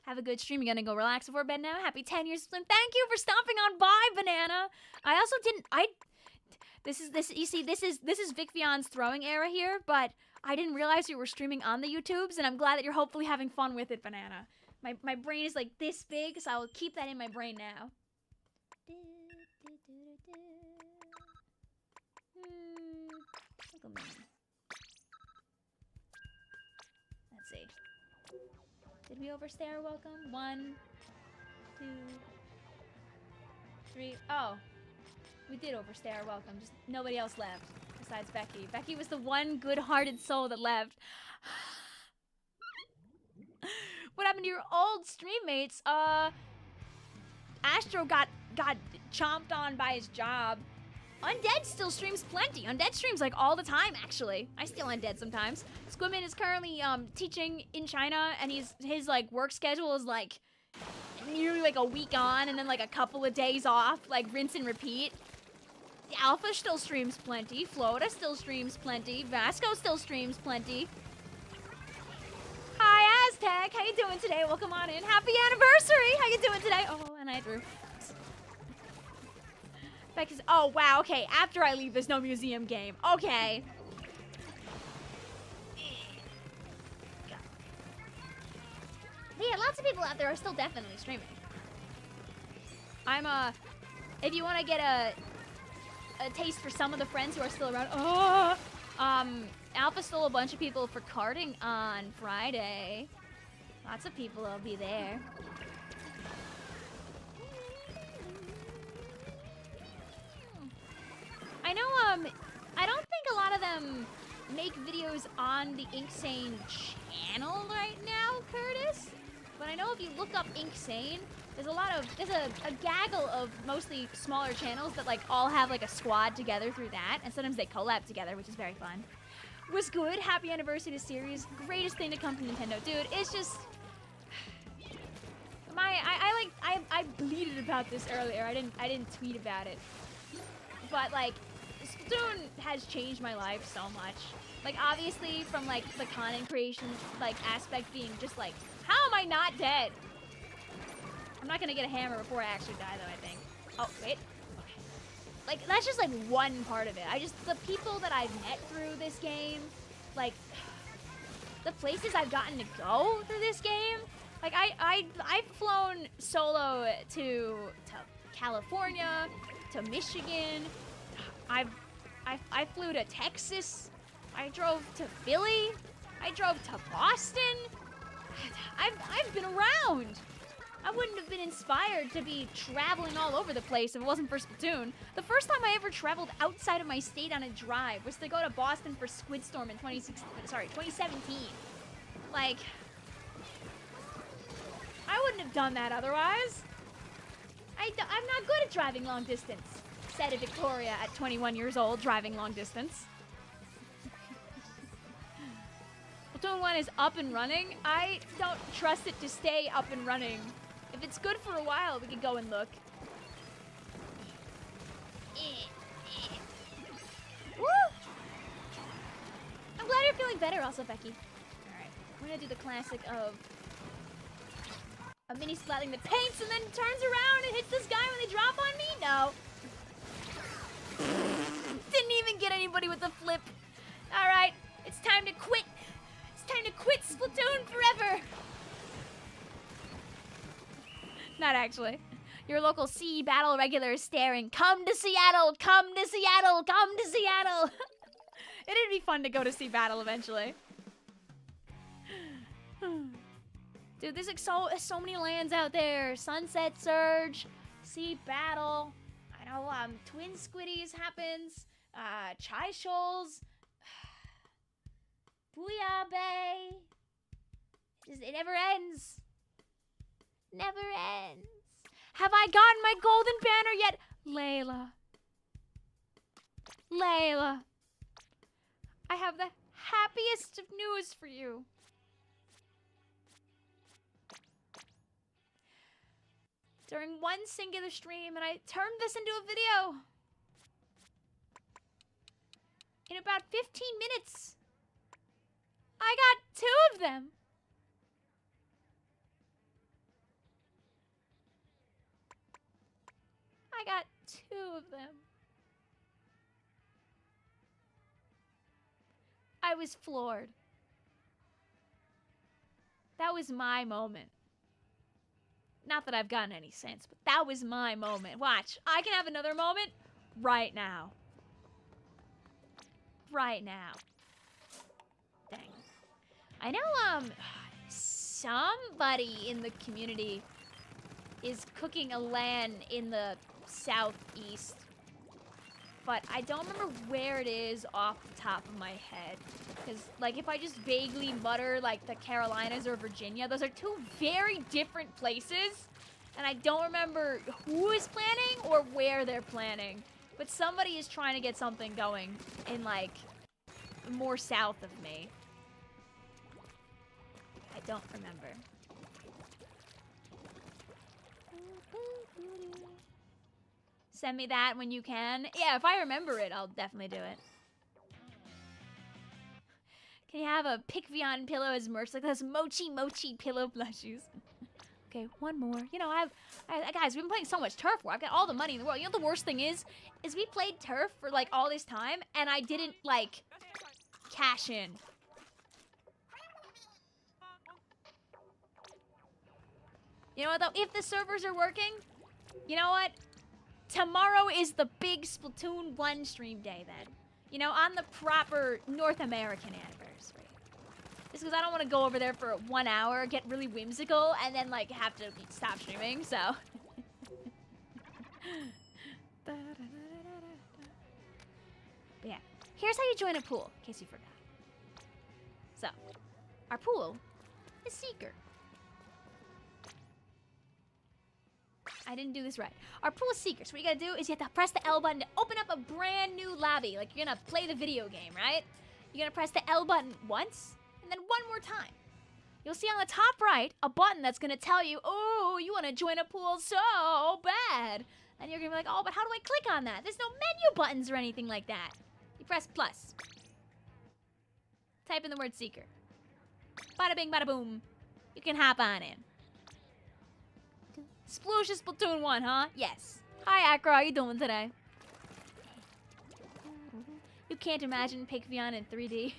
Have a good stream. You're gonna go relax before bed now. Happy 10 years, Slim. Thank you for stopping on by, Banana. I also didn't. You see, this is Vicvillon's throwing era here, but I didn't realize you were streaming on the YouTubes, and I'm glad that you're hopefully having fun with it, Banana. My brain is like this big, so I'll keep that in my brain now. Let's see. Did we overstay our welcome? 1, 2, 3. Oh, we did overstay our welcome. Just nobody else left besides Becky. Becky was the one good-hearted soul that left. What happened to your old stream mates? Astro got chomped on by his job. Undead still streams plenty. Undead streams like all the time, actually. I steal Undead sometimes. Squidman is currently teaching in China, and his like work schedule is like nearly like a week on and then like a couple of days off, like rinse and repeat. Alpha still streams plenty. Florida still streams plenty. Vasco still streams plenty. Hi, Aztec. How you doing today? Welcome on in. Happy anniversary. How you doing today? Oh, and I threw. Becky's. Oh, wow. Okay. After I leave, there's no museum game. Okay. But yeah, lots of people out there are still definitely streaming. If you want to get a taste for some of the friends who are still around. Alpha stole a bunch of people for karting on Friday. Lots of people will be there. I know, I don't think a lot of them make videos on the Inksane channel right now, Curtis. But I know if you look up Inksane, there's a gaggle of mostly smaller channels that like all have like a squad together through that, and sometimes they collab together, which is very fun. Was good. Happy anniversary to series. Greatest thing to come from Nintendo, dude. It's just I bleated about this earlier. I didn't tweet about it, but like Splatoon has changed my life so much. Like, obviously, from, like, the content creation, like, aspect being just, like, how am I not dead? I'm not gonna get a hammer before I actually die, though, I think. Oh, wait. Okay. Like, that's just, like, one part of it. The people that I've met through this game, like, the places I've gotten to go through this game, like, I've flown solo to California, to Michigan. I flew to Texas. I drove to Philly. I drove to Boston. I've been around. I wouldn't have been inspired to be traveling all over the place if it wasn't for Splatoon. The first time I ever traveled outside of my state on a drive was to go to Boston for Squidstorm in 2017. Like, I wouldn't have done that otherwise. I'm not good at driving long distance, said Victoria at 21 years old, driving long distance. Splatoon 1 is up and running. I don't trust it to stay up and running. If it's good for a while, we could go and look. Woo! I'm glad you're feeling better also, Becky. Alright, we're gonna do the classic of a mini splatting that paints and then turns around and hits this guy when they drop on me? No. Didn't even get anybody with the flip. Alright, it's time to quit. It's time to quit Splatoon forever. Not actually. Your local CE battle regular is staring. Come to Seattle! Come to Seattle! Come to Seattle! It'd be fun to go to CE battle eventually. Dude, there's like so many lands out there. Sunset Surge, CE battle. I know Twin Squiddies happens. Chai Shoals. Booyah Bay. It never ends. Never ends. Have I gotten my golden banner yet? Layla. Layla. I have the happiest of news for you. During one singular stream, and I turned this into a video. In about 15 minutes, I got 2 of them. I got 2 of them. I was floored. That was my moment. Not that I've gotten any since, but that was my moment. Watch, I can have another moment right now. Right now. Dang. I know, somebody in the community is cooking a LAN in the southeast, but I don't remember where it is off the top of my head. Because, like, if I just vaguely mutter, like, the Carolinas or Virginia, those are 2 very different places, and I don't remember who is planning or where they're planning. But somebody is trying to get something going in, like, more south of me. I don't remember. Send me that when you can. Yeah, if I remember it, I'll definitely do it. Can you have a Vicvillon pillow as merch? Like those mochi pillow plushies. Okay, one more. You know, guys, we've been playing so much turf war. I've got all the money in the world. You know what the worst thing is we played turf for like all this time and I didn't like cash in. You know what though? If the servers are working, you know what? Tomorrow is the big Splatoon 1 stream day then. You know, on the proper North American anniversary. Just because I don't want to go over there for 1 hour, get really whimsical, and then, like, have to stop streaming, so. But yeah, here's how you join a pool, in case you forgot. So, our pool is Seeker. I didn't do this right. Our pool is Seeker. So what you gotta do is you have to press the L button to open up a brand new lobby. Like you're gonna play the video game, right? You're gonna press the L button once, and then one more time. You'll see on the top right a button that's gonna tell you, oh, you wanna join a pool so bad. And you're gonna be like, oh, but how do I click on that? There's no menu buttons or anything like that. You press plus. type in the word seeker. Bada bing, bada boom. You can hop on in. Sploosh is Splatoon 1, huh? Yes. Hi, Acro. How you doing today? You can't imagine Vicvillon in 3D.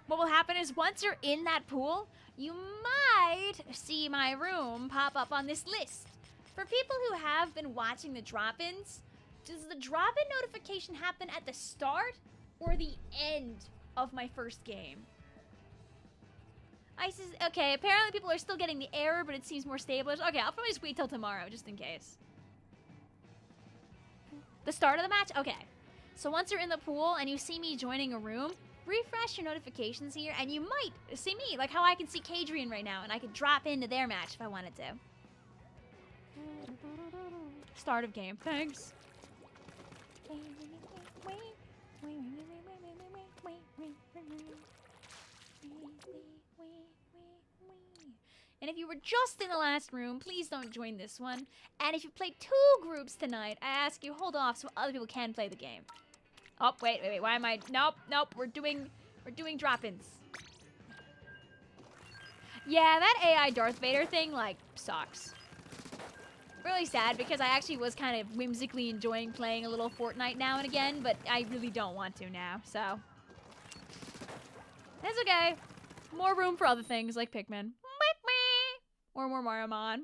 What will happen is once you're in that pool, you might see my room pop up on this list. For people who have been watching the drop-ins, does the drop-in notification happen at the start or the end of my first game? Okay, apparently people are still getting the error, but it seems more stable. Okay, I'll probably just wait till tomorrow, just in case. The start of the match? Okay. So once you're in the pool and you see me joining a room, refresh your notifications here, and you might see me, like how I can see Cadrian right now, and I could drop into their match if I wanted to. Start of game. Thanks. And if you were just in the last room, please don't join this one. And if you played 2 groups tonight, I ask you hold off so other people can play the game. Oh, wait, why am I... Nope, we're doing drop-ins. Yeah, that AI Darth Vader thing, like, sucks. Really sad, because I actually was kind of whimsically enjoying playing a little Fortnite now and again, but I really don't want to now, so... That's okay. More room for other things, like Pikmin. Or more Mario Mon.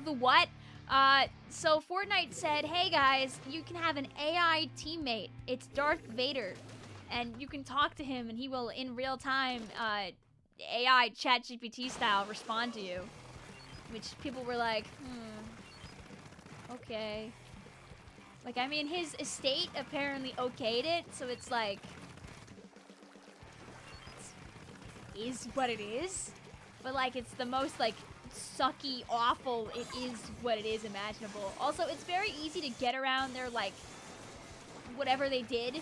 The what? So Fortnite said, hey guys, you can have an AI teammate. It's Darth Vader. And you can talk to him and he will, in real time, AI ChatGPT style, respond to you. Which people were like, okay. Like, I mean, his estate apparently okayed it, so it's like... is what it is. But, like, it's the most, like, sucky, awful, it is what it is imaginable. Also, it's very easy to get around their, like, whatever they did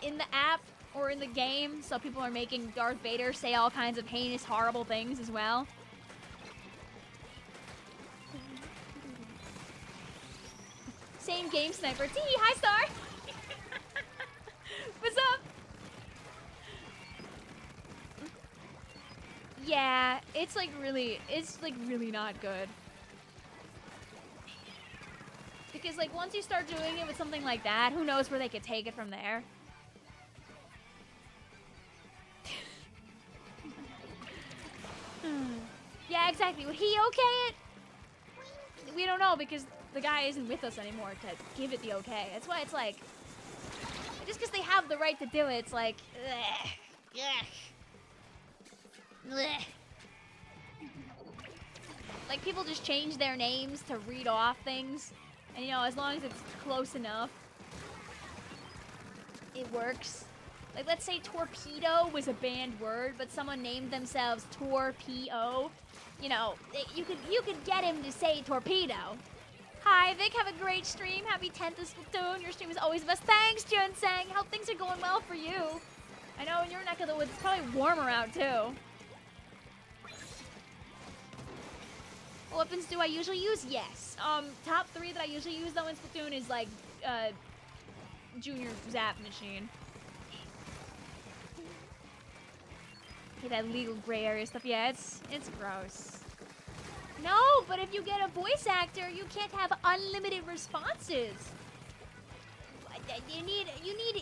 in the app or in the game. So people are making Darth Vader say all kinds of heinous, horrible things as well. Same game, Sniper. T, hi, Star! What's up? Yeah, it's like really not good. Because like once you start doing it with something like that, who knows where they could take it from there. Yeah, exactly. Would he okay it? We don't know because the guy isn't with us anymore to give it the okay. That's why it's like, just because they have the right to do it, it's like, ugh, ugh. Blech. Like people just change their names to read off things, and you know, as long as it's close enough, it works. Like let's say torpedo was a banned word, but someone named themselves Torpedo. You know, you could get him to say torpedo. Hi Vic, have a great stream. Happy 10th of Splatoon. Your stream is always the best. Thanks, Junseng. Hope things are going well for you. I know in your neck of the woods it's probably warmer out too. What weapons do I usually use? Yes. Top 3 that I usually use though in Splatoon is like, Junior Zap Machine. Okay, that legal gray area stuff. Yeah, it's gross. No, but if you get a voice actor, you can't have unlimited responses. You need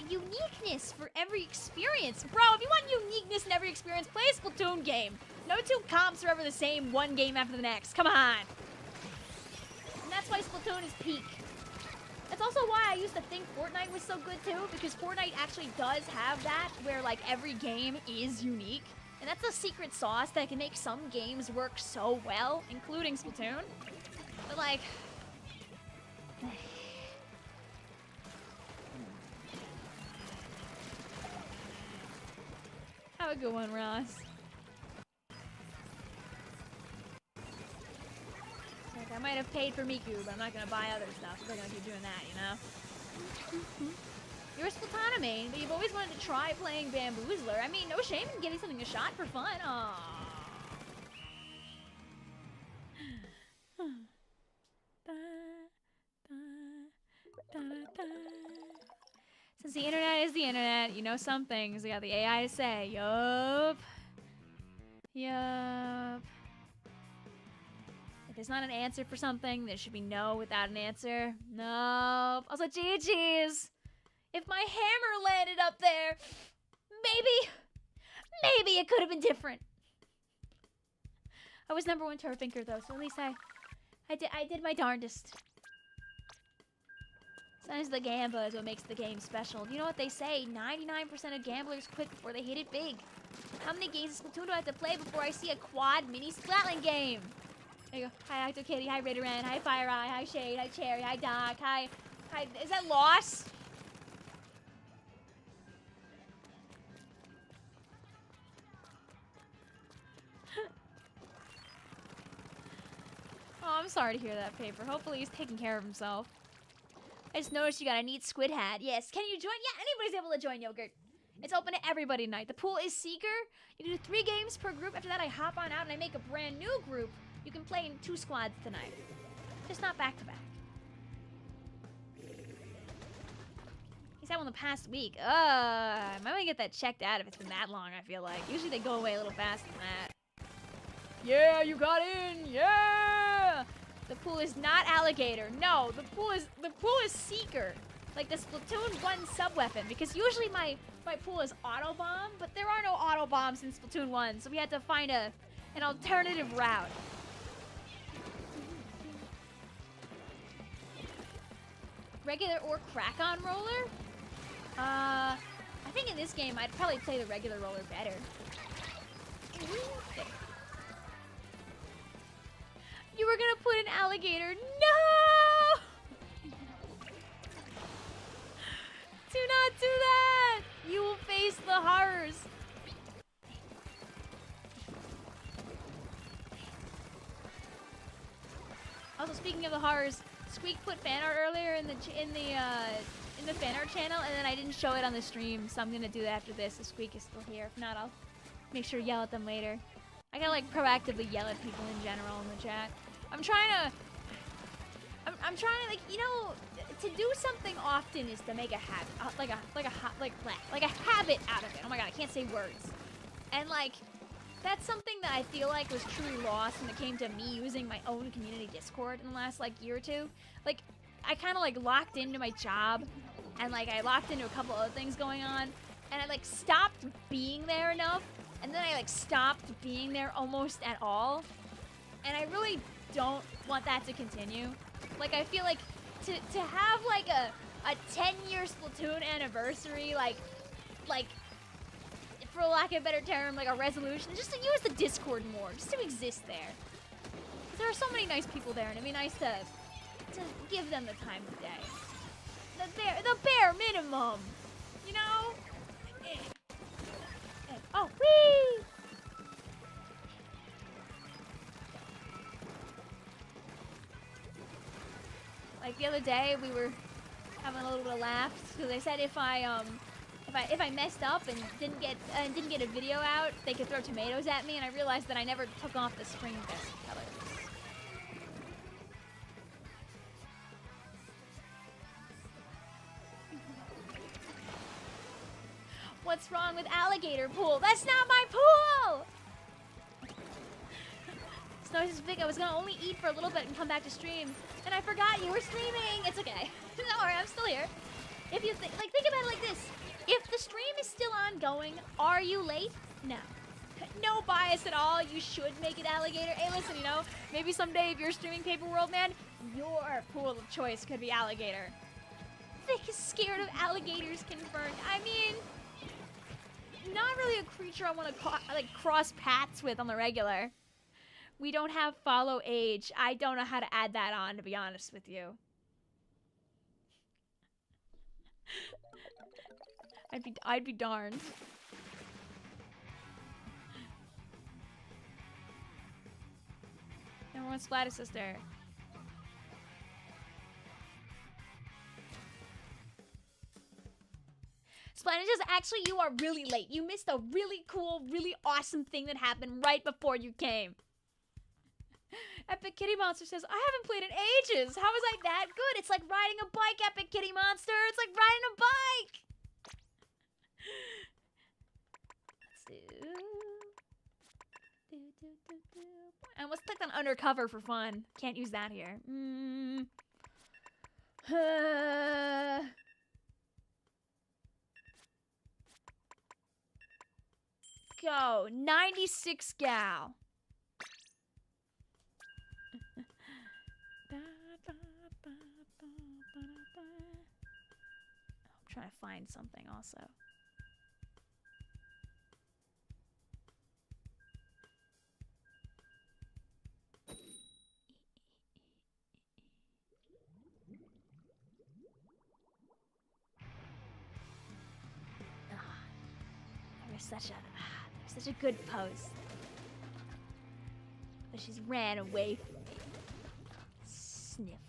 uniqueness for every experience. Bro, if you want uniqueness in every experience, play a Splatoon game. No 2 comps are ever the same, one game after the next. Come on. And that's why Splatoon is peak. That's also why I used to think Fortnite was so good too, because Fortnite actually does have that, where like every game is unique. And that's a secret sauce that can make some games work so well, including Splatoon. But like... have a good one, Ross. Like, I might have paid for Miku, but I'm not gonna buy other stuff. They're gonna keep doing that, you know? You're a Splatana main, but you've always wanted to try playing Bamboozler. I mean, no shame in giving something a shot for fun. Aww. Since the internet is the internet, you know some things. You got the AI to say. Yup. Yup. If there's not an answer for something, there should be no without an answer. Nope. Also, GG's. If my hammer landed up there, maybe it could have been different. I was #1 turf thinker though, so at least I did my darndest. Sometimes the gamba is what makes the game special. You know what they say? 99% of gamblers quit before they hit it big. How many games of Splatoon do I have to play before I see a quad mini Splatling game? There you go. Hi, Octo Kitty. Hi, Raideran. Hi, Fire Eye. Hi, Shade. Hi, Cherry. Hi, Doc. Hi. Is that Loss? Oh, I'm sorry to hear that, Paper. Hopefully he's taking care of himself. I just noticed you got a neat squid hat. Yes, can you join? Yeah, anybody's able to join, Yogurt. It's open to everybody tonight. The pool is Seeker. You can do 3 games per group. After that, I hop on out and I make a brand new group. You can play in 2 squads tonight. Just not back-to-back. He's had one the past week. I might want to get that checked out if it's been that long, I feel like. Usually they go away a little faster than that. Yeah, you got in! Yeah! The pool is not alligator. No, the pool is Seeker. Like the Splatoon 1 sub-weapon. Because usually my pool is auto bomb, but there are no auto bombs in Splatoon 1, so we had to find an alternative route. Regular or crack-on roller? I think in this game I'd probably play the regular roller better. You were gonna put an alligator. No! Do not do that! You will face the horrors. Also, speaking of the horrors, Squeak put fan art earlier in the fan art channel, and then I didn't show it on the stream, so I'm gonna do that after this. If Squeak is still here, if not, I'll make sure to yell at them later. I gotta like proactively yell at people in general in the chat. I'm trying to like, you know, to do something often is to make a habit, like a habit out of it. Oh my god, I can't say words. And like, that's something that I feel like was truly lost when it came to me using my own community Discord in the last like year or two. Like, I kind of like locked into my job, and like I locked into a couple other things going on, and I like stopped being there enough, and then I like stopped being there almost at all. And I really don't want that to continue. Like, I feel like to have like a 10-year Splatoon anniversary, like for lack of a better term, like a resolution, just to use the Discord more, just to exist there. There are so many nice people there, and it'd be nice to give them the time of day. The bare minimum, you know? Oh, whee! Like the other day, we were having a little bit of laughs because they said if I messed up and didn't get a video out, they could throw tomatoes at me, and I realized that I never took off the Spring Fest colors. What's wrong with alligator pool? That's not my pool! Snow is big. I was gonna only eat for a little bit and come back to stream, and I forgot you were streaming. It's okay. Don't worry, I'm still here. If you think about it like this: if the stream is still ongoing, are you late? No. No bias at all. You should make it alligator. Hey, listen, you know, maybe someday if you're streaming Paper World, man, your pool of choice could be alligator. Vic is scared of alligators confirmed. I mean, not really a creature I want to like cross paths with on the regular. We don't have follow age. I don't know how to add that on, to be honest with you. I'd be darned. #1 Splat sister. Splat just actually, you are really late. You missed a really cool, really awesome thing that happened right before you came. Epic Kitty Monster says, I haven't played in ages. How was I that good? It's like riding a bike, Epic Kitty Monster. It's like riding a bike. And let's click on undercover for fun. Can't use that here. Go. 96 gal. I'm trying to find something also. Such a good post. But she's ran away from me. Sniffle.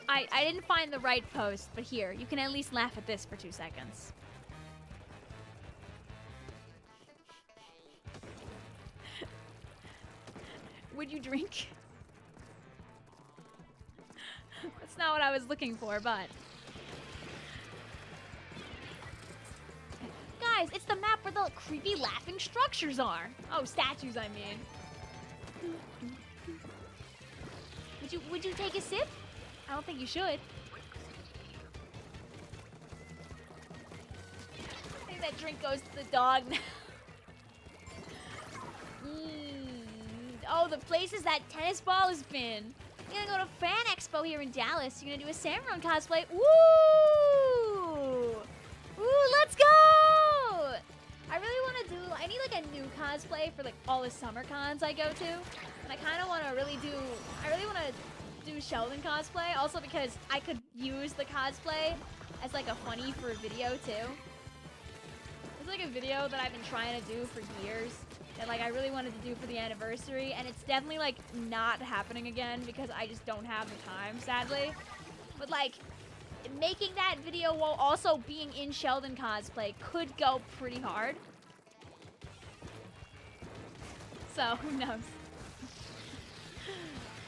I didn't find the right post, but here, you can at least laugh at this for 2 seconds. Would you drink? That's not what I was looking for, but... Guys, it's the map where the creepy laughing structures are. Oh, statues, I mean. Would you take a sip? I don't think you should. I think that drink goes to the dog now. Oh, the places that tennis ball has been. You're gonna go to Fan Expo here in Dallas. You're gonna do a Samurai cosplay. Woo! Ooh, let's go! I really want to do, I need like a new cosplay for like all the summer cons I go to. And I kind of want to really do Sheldon cosplay. Also because I could use the cosplay as like a funny for a video too. It's like a video that I've been trying to do for years. That like I really wanted to do for the anniversary. And it's definitely like not happening again because I just don't have the time, sadly. But like, making that video while also being in Sheldon cosplay could go pretty hard. So, who knows?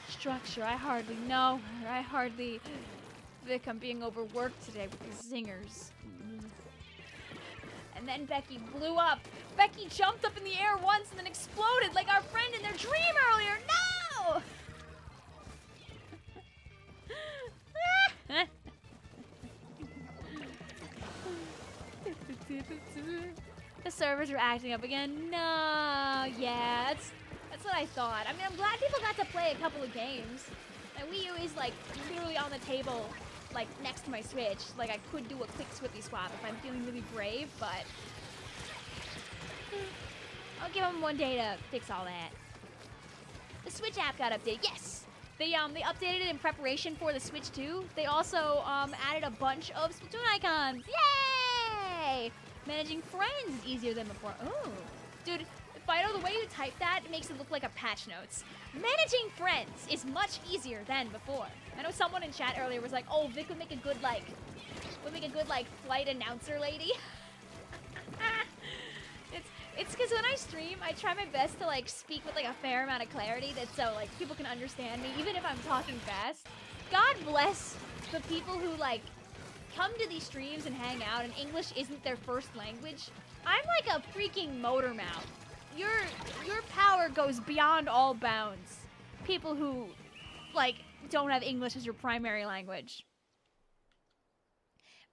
Structure, I hardly know. Vic, I'm being overworked today with these zingers. And then Becky blew up. Becky jumped up in the air once and then exploded like our friend in their dream earlier. No! The servers are acting up again. No, yeah, that's what I thought. I mean, I'm glad people got to play a couple of games. And Wii U is like literally on the table, like next to my Switch. Like I could do a quick swippy swap if I'm feeling really brave, but I'll give them one day to fix all that. The Switch app got updated. Yes, they updated it in preparation for the Switch 2. They also added a bunch of Splatoon icons. Yay! Managing friends is easier than before. Oh, dude, Fido, the way you type that makes it look like a patch notes. Managing friends is much easier than before. I know someone in chat earlier was like, "Oh, Vic would make a good flight announcer lady." It's because when I stream, I try my best to like speak with like a fair amount of clarity that so like people can understand me, even if I'm talking fast. God bless the people who like come to these streams and hang out and English isn't their first language. I'm like a freaking motor mouth. Your power goes beyond all bounds. People who like don't have English as your primary language.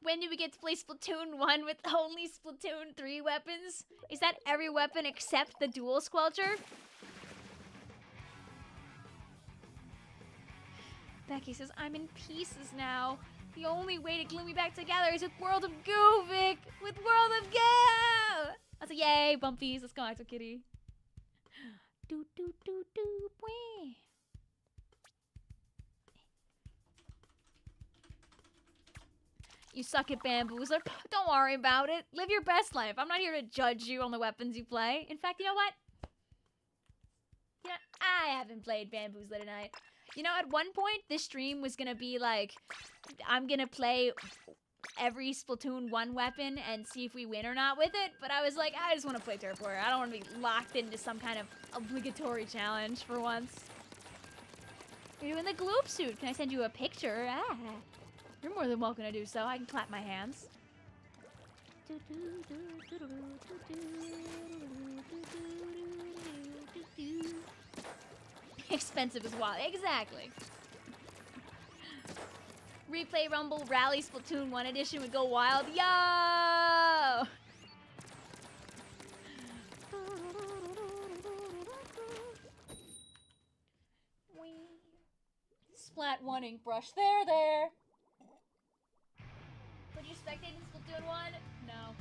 When do we get to play Splatoon 1 with only Splatoon 3 weapons? Is that every weapon except the dual squelcher? Becky says, I'm in pieces now. The only way to glue me back together is with World of Goo, Vic! With World of Goo! I was like, yay, bumpies, let's go, Axel Kitty. Do do do do boy. You suck at Bamboozler. Don't worry about it. Live your best life. I'm not here to judge you on the weapons you play. In fact, you know what? Yeah, I haven't played Bamboozler tonight. You know, at one point, this stream was gonna be like, I'm gonna play every Splatoon 1 weapon and see if we win or not with it, but I was like, I just want to play Turf War. I don't want to be locked into some kind of obligatory challenge for once. You're doing the gloop suit. Can I send you a picture? Ah, you're more than welcome to do so. I can clap my hands. Expensive as well. Exactly. Replay Rumble Rally Splatoon 1 Edition would go wild. Yo! Splat 1 ink brush. There. Would you spectate in Splatoon 1? No.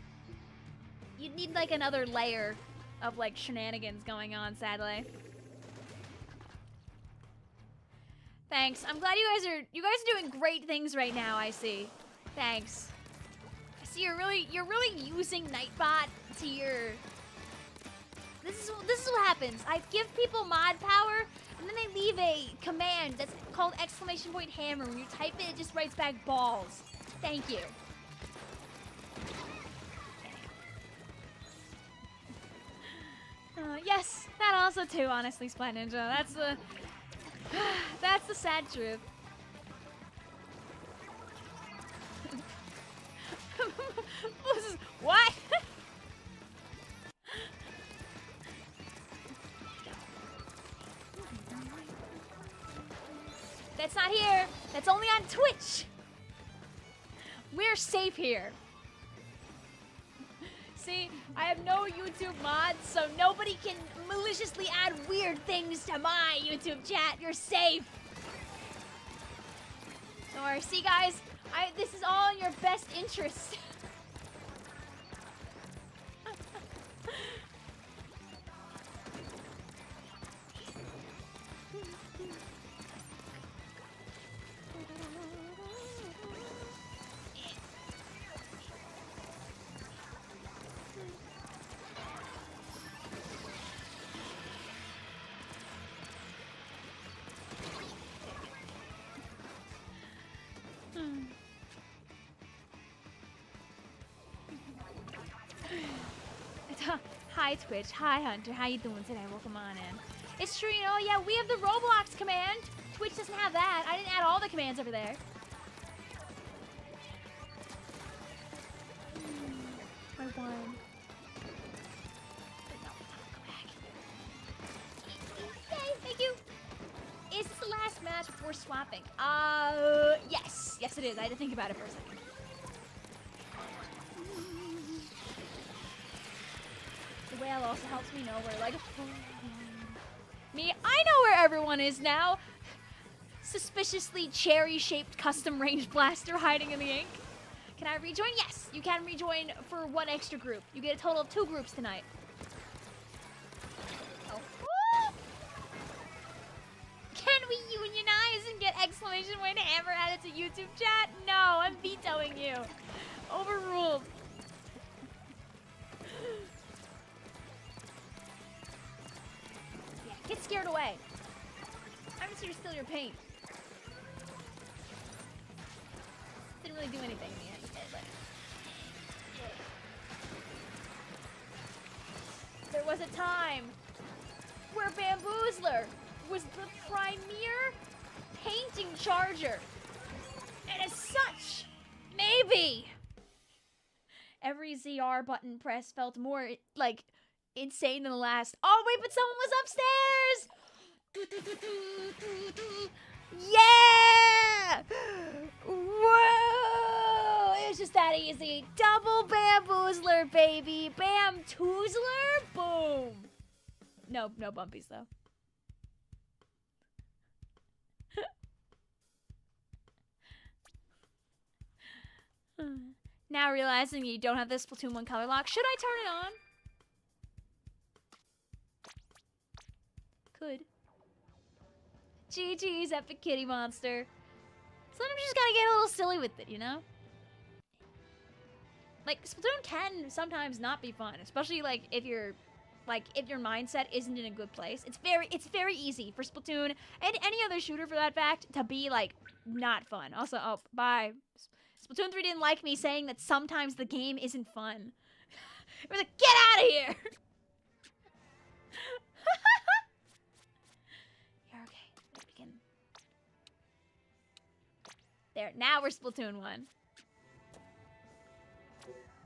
You'd need like another layer of like shenanigans going on, sadly. Thanks. I'm glad you guys are doing great things right now, I see. Thanks. I see you're really using Nightbot to your... This is what happens. I give people mod power, and then they leave a command that's called !hammer. When you type it, it just writes back balls. Thank you. Yes, that also too, honestly, Splat Ninja. That's the sad truth. What? That's not here. That's only on Twitch. We're safe here. See, I have no YouTube mods, so nobody can maliciously add weird things to my YouTube chat. You're safe. Don't worry. See, guys, this is all in your best interest. Hi Twitch, hi Hunter, how you doing today? Welcome on in. It's true, you know, yeah, we have the Roblox command. Twitch doesn't have that. I didn't add all the commands over there. I won. No, go back. Yay, thank you. Is this the last match before swapping? Yes. Yes, it is. I had to think about it for a second. The whale also helps me know where, like, me, I know where everyone is now. Suspiciously cherry-shaped custom range blaster hiding in the ink. Can I rejoin? Yes, you can rejoin for one extra group. You get a total of 2 groups tonight. Oh. Can we unionize and get !hammer added to YouTube chat? No, I'm vetoing you. Overruled. Get scared away. I'm just here to steal your paint. Didn't really do anything in the end, but... There was a time where Bamboozler was the premier painting charger. And as such, maybe every ZR button press felt more, like, insane than the last. Oh wait, but someone was upstairs. Yeah! Whoa! It was just that easy. Double Bamboozler, baby. Bam-toozler? Boom. No bumpies though. Now realizing you don't have this Splatoon 1 color lock, should I turn it on? Could. GG's, Epic Kitty Monster. Sometimes you just gotta get a little silly with it, you know? Like, Splatoon can sometimes not be fun, especially like if your mindset isn't in a good place. It's very easy for Splatoon and any other shooter for that fact to be like not fun. Also, oh, bye. Splatoon 3 didn't like me saying that sometimes the game isn't fun. It was like, get out of here! You're okay. We can... There, now we're Splatoon 1.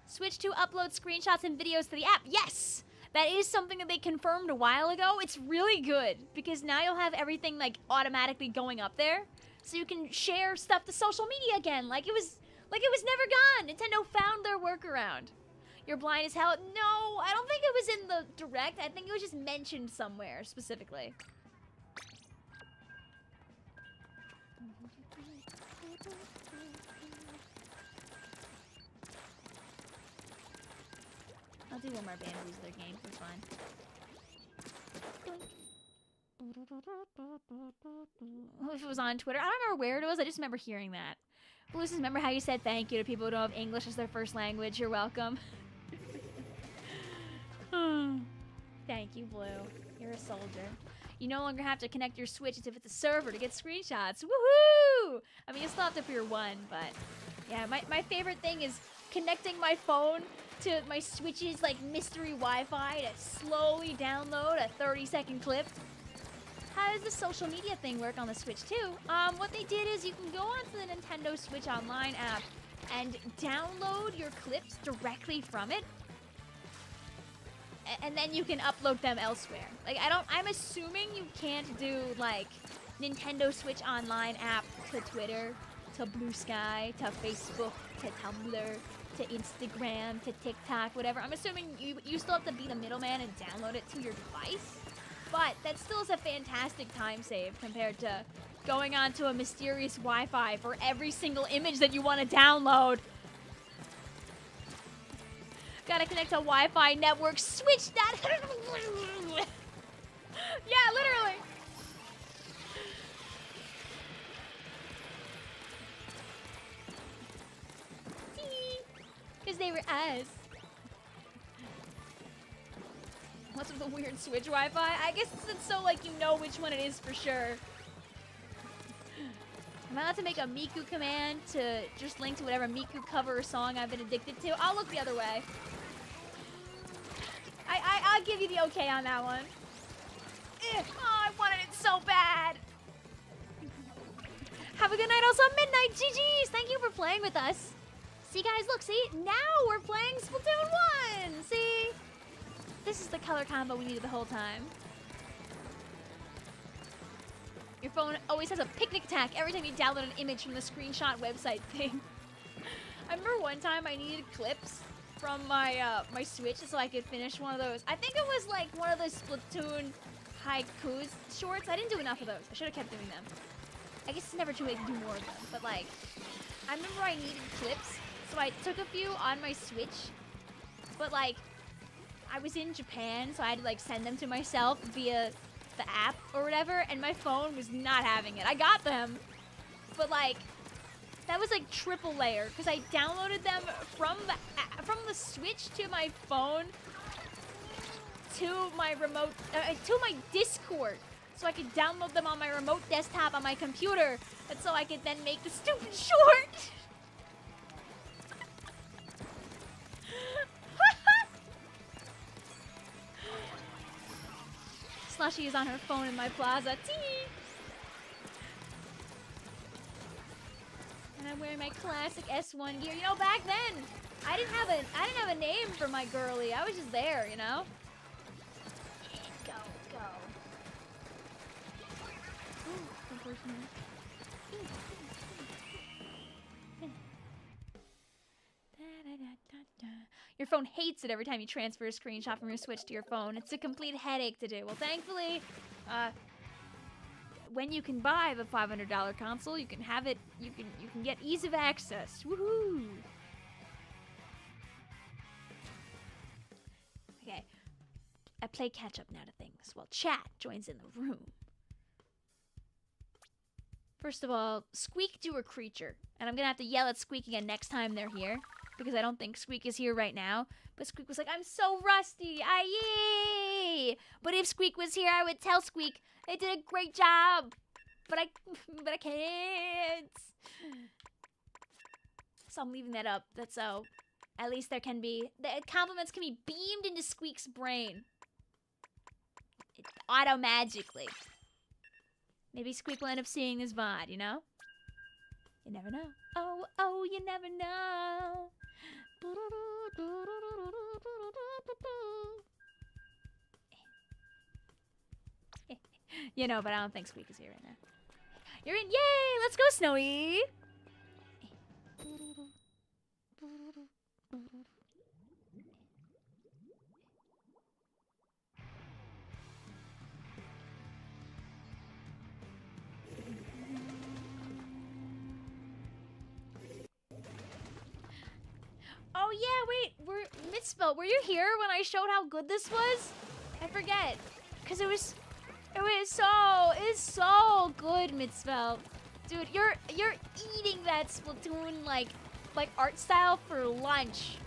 Switch to upload screenshots and videos to the app. Yes! That is something that they confirmed a while ago. It's really good because now you'll have everything like automatically going up there. So you can share stuff to social media again. Like it was never gone. Nintendo found their workaround. You're blind as hell. No, I don't think it was in the direct. I think it was just mentioned somewhere specifically. I'll do one more Bamboozler game. It's fine. If it was on Twitter, I don't remember where it was. I just remember hearing that. Blues, remember how you said thank you to people who don't have English as their first language? You're welcome. Thank you, Blue. You're a soldier. You no longer have to connect your Switch as if it's a server to get screenshots. Woohoo! I mean, you still have to for your one, but yeah, my favorite thing is connecting my phone to my Switch's like mystery Wi-Fi to slowly download a 30-second clip. How does the social media thing work on the Switch too? What they did is you can go onto the Nintendo Switch Online app and download your clips directly from it. And then you can upload them elsewhere. Like, I'm assuming you can't do, like, Nintendo Switch Online app to Twitter, to Blue Sky, to Facebook, to Tumblr, to Instagram, to TikTok, whatever. I'm assuming you still have to be the middleman and download it to your device. But that still is a fantastic time save compared to going onto a mysterious Wi-Fi for every single image that you want to download. Gotta connect to Wi-Fi network. Switch that. Yeah, literally. Because they were us. What's with the weird Switch Wi-Fi? I guess it's so like you know which one it is for sure. Am I allowed to make a Miku command to just link to whatever Miku cover or song I've been addicted to? I'll look the other way. I'll give you the okay on that one. Ugh, oh, I wanted it so bad. Have a good night. Also, midnight. GG's. Thank you for playing with us. See, guys, look. See, now we're playing Splatoon 1. See? This is the color combo we needed the whole time. Your phone always has a picnic attack every time you download an image from the screenshot website thing. I remember one time I needed clips from my my Switch so I could finish one of those. I think it was like one of those Splatoon haikus shorts. I didn't do enough of those. I should have kept doing them. I guess it's never too late to do more of them. But like, I remember I needed clips, so I took a few on my Switch. But like, I was in Japan, so I had to like send them to myself via the app or whatever, and my phone was not having it. I got them, but like, that was like triple layer because I downloaded them from the Switch to my phone to my remote to my Discord, so I could download them on my remote desktop on my computer, and so I could then make the stupid short. Slushy is on her phone in my plaza. Tee! And I'm wearing my classic S1 gear. You know, back then, I didn't have a name for my girly. I was just there, you know? Yeah, go. Ooh, unfortunately. Your phone hates it every time you transfer a screenshot from your Switch to your phone. It's a complete headache to do. Well, thankfully, when you can buy the $500 console, you can have it. You can get ease of access. Woohoo! Okay, I play catch up now to things while chat joins in the room. First of all, Squeak do a creature, and I'm gonna have to yell at Squeak again next time they're here, because I don't think Squeak is here right now. But Squeak was like, I'm so rusty, yay! But if Squeak was here, I would tell Squeak, they did a great job. But I can't. So I'm leaving that up. That's so at least there can be, the compliments can be beamed into Squeak's brain. Auto-magically. Maybe Squeak will end up seeing this VOD, you know? You never know. Oh, oh, you never know. You know, but I don't think Squeak is here right now. You're in. Yay! Let's go, Snowy! Oh yeah, wait, Mitspell, were you here when I showed how good this was? I forget, cause it was so good, Mitspell. Dude, you're eating that Splatoon like art style for lunch,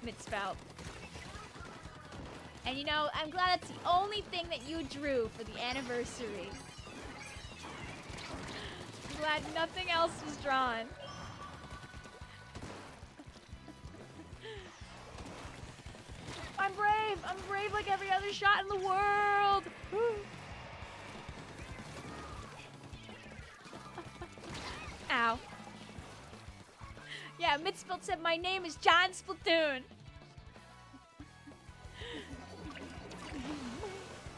Mitspell. And you know, I'm glad that's the only thing that you drew for the anniversary. I'm glad nothing else was drawn. I'm brave like every other shot in the world. Ow. Yeah, Mitspelt said my name is John Splatoon.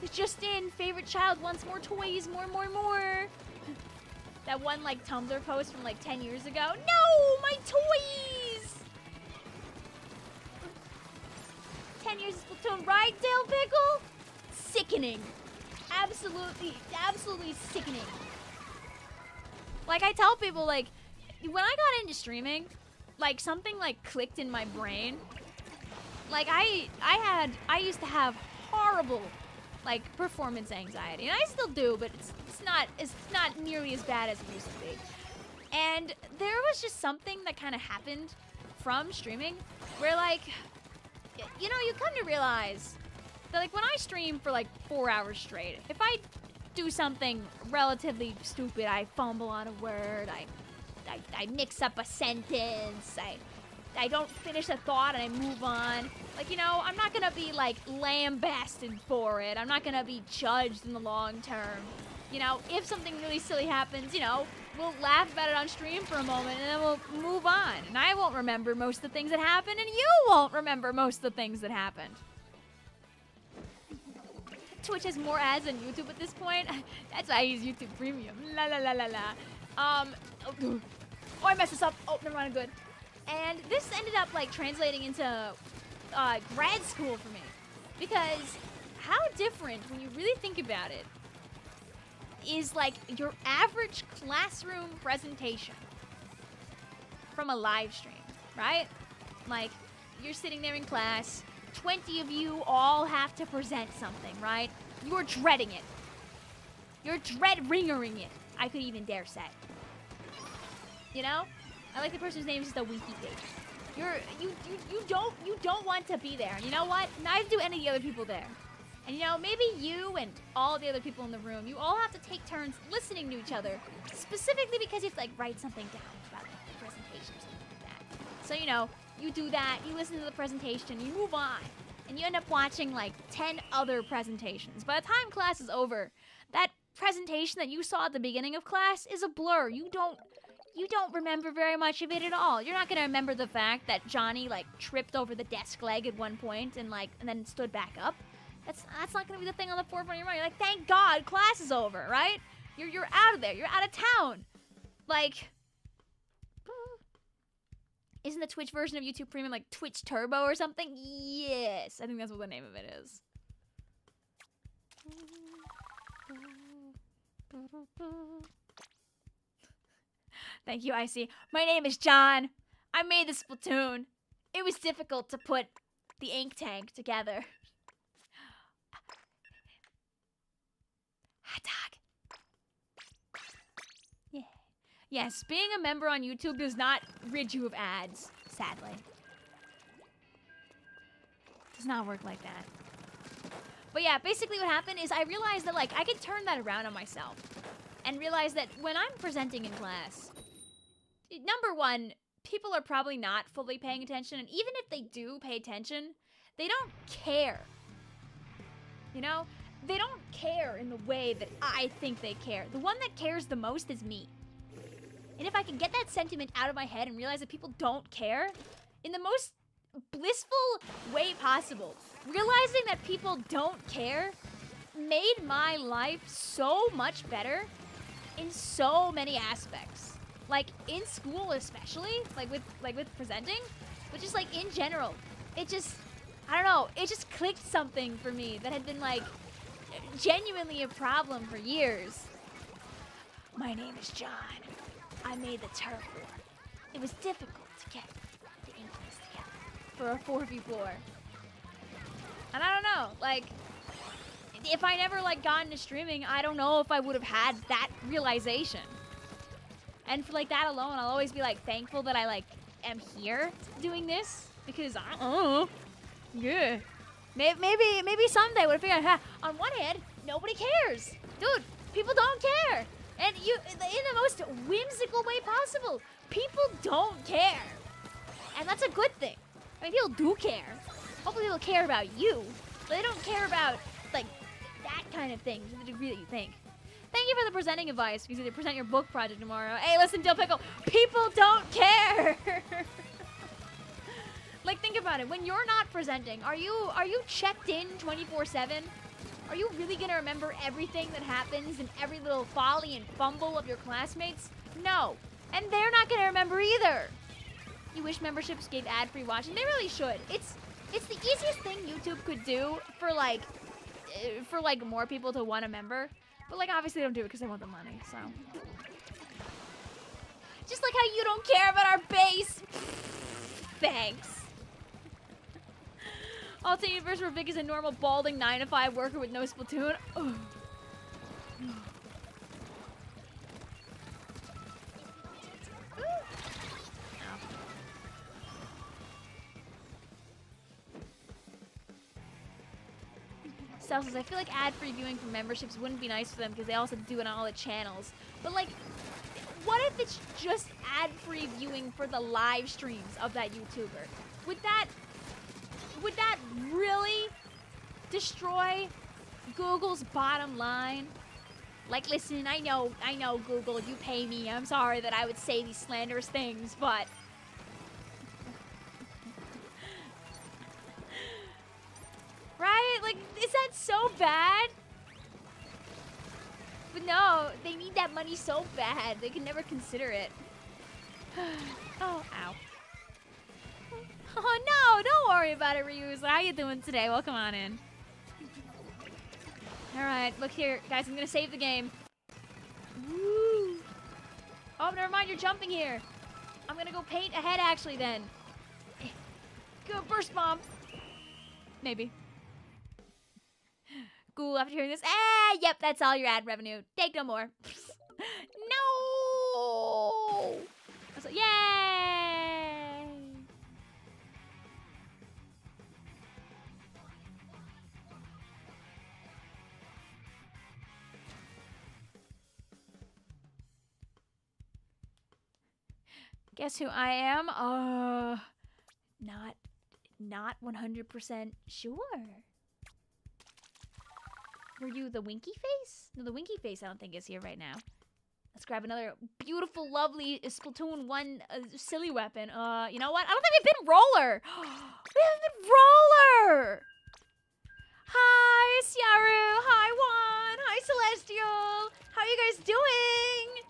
It's just in. Favorite child wants more toys, more. That one like Tumblr post from like 10 years ago. No, my toys! 10 years of Splatoon, right, Dale Pickle? Sickening. Absolutely sickening. Like, I tell people, like, when I got into streaming, like, something, like, clicked in my brain. Like, I used to have horrible, like, performance anxiety. And I still do, but it's not nearly as bad as it used to be. And there was just something that kind of happened from streaming where, like, you know, you come to realize that, like, when I stream for, like, 4 hours straight, if I do something relatively stupid, I fumble on a word, I mix up a sentence, I don't finish a thought and I move on. Like, you know, I'm not gonna be, like, lambasted for it. I'm not gonna be judged in the long term. You know, if something really silly happens, you know, we'll laugh about it on stream for a moment and then we'll move on. And I won't remember most of the things that happened and you won't remember most of the things that happened. Twitch has more ads than YouTube at this point. That's why I use YouTube Premium. La la la la la. Oh, I messed this up. Oh, never mind, I'm good. And this ended up like translating into grad school for me. Because how different, when you really think about it, is like your average classroom presentation from a live stream, right? Like, you're sitting there in class, 20 of you all have to present something, right? You're dreading it. You're dread-ringering it, I could even dare say. You know? I like the person's name is just a wiki page. You don't want to be there. And you know what? Neither do any of the other people there. And you know, maybe you and all the other people in the room, you all have to take turns listening to each other, specifically because you have to like write something down about like, the presentation or something like that. So you know, you do that, you listen to the presentation, you move on, and you end up watching like 10 other presentations. By the time class is over, that presentation that you saw at the beginning of class is a blur. You don't remember very much of it at all. You're not gonna remember the fact that Johnny like tripped over the desk leg at one point and then stood back up. That's not gonna be the thing on the forefront of your mind. You're like, thank God class is over, right? You're out of there. You're out of town. Like, isn't the Twitch version of YouTube Premium like Twitch Turbo or something? Yes, I think that's what the name of it is. Thank you, Icy. My name is John. I made the Splatoon. It was difficult to put the ink tank together. Hot dog. Yeah. Yes, being a member on YouTube does not rid you of ads, sadly. Does not work like that. But yeah, basically what happened is I realized that like I could turn that around on myself and realize that when I'm presenting in class, number one, people are probably not fully paying attention, and even if they do pay attention, they don't care. You know? They don't care in the way that I think they care. The one that cares the most is me. And if I can get that sentiment out of my head and realize that people don't care, in the most blissful way possible, realizing that people don't care made my life so much better in so many aspects. Like in school especially, like with presenting, but just like in general. It just, I don't know, it just clicked something for me that had been like genuinely a problem for years. My name is John. I made the turf war. It was difficult to get the Inklings together for a 4v4. And I don't know, like, if I never like got into streaming, I don't know if I would have had that realization. And for like that alone, I'll always be like thankful that I like am here doing this, because I don't know. Yeah. Maybe someday would have figured out, on one hand, nobody cares. Dude, people don't care. And you, in the most whimsical way possible, people don't care. And that's a good thing. I mean, people do care. Hopefully people care about you, but they don't care about, like, that kind of thing to the degree that you think. Thank you for the presenting advice, because you need to present your book project tomorrow. Hey, listen, Dill Pickle, people don't care. Like, think about it. When you're not presenting, are you checked in 24/7? Are you really gonna remember everything that happens and every little folly and fumble of your classmates? No. And they're not gonna remember either. You wish memberships gave ad-free watching? They really should. It's the easiest thing YouTube could do for like more people to want a member. But like obviously they don't do it because they want the money, so. Just like how you don't care about our base. Thanks. Alternate universe where Vic is a normal, balding 9-to-5 worker with no Splatoon. Ugh. Says, I feel like ad-free viewing for memberships wouldn't be nice for them because they also do it on all the channels. But like, what if it's just ad-free viewing for the live streams of that YouTuber? Would that really destroy Google's bottom line? Like, listen, I know, Google, you pay me. I'm sorry that I would say these slanderous things, but... Right? Like, is that so bad? But no, they need that money so bad. They can never consider it. Oh, ow. Oh no, don't worry about it, Ryu's. How you doing today? Welcome on in. Alright, look here. Guys, I'm gonna save the game. Woo. Oh, never mind, you're jumping here. I'm gonna go paint ahead actually then. Go burst bomb. Maybe. Cool, after hearing this, yep, that's all your ad revenue. Take no more. No! So, yay! Guess who I am? Not 100% sure. Were you the winky face? No, the winky face I don't think is here right now. Let's grab another beautiful, lovely Splatoon 1 silly weapon. You know what? I don't think we've been Roller. We haven't been Roller. Hi, Syaru. Hi, Juan. Hi, Celestial. How are you guys doing?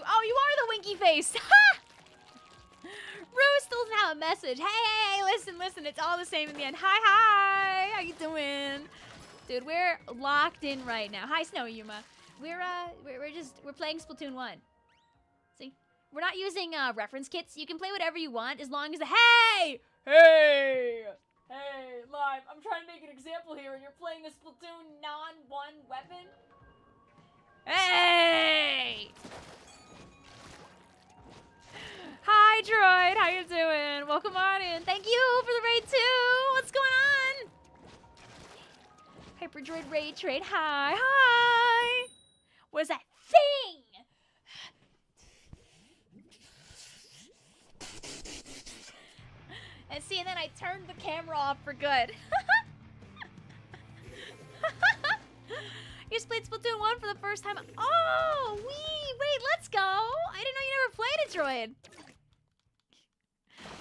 Oh, you are the winky face. Rue still doesn't have a message. Hey, listen, it's all the same in the end. Hi, how you doing? Dude, we're locked in right now. Hi, Snowy Yuma. We're playing Splatoon 1. See? We're not using reference kits. You can play whatever you want as long as Hey, live. I'm trying to make an example here and you're playing a Splatoon non-1 weapon? Hey! Hi, Droid. How you doing? Welcome on in. Thank you for the raid, too. What's going on? Hyper Droid raid trade. Hi. What is that thing? and then I turned the camera off for good. You played Splatoon 1 for the first time. Oh, wait, let's go. I didn't know you never played it, Droid.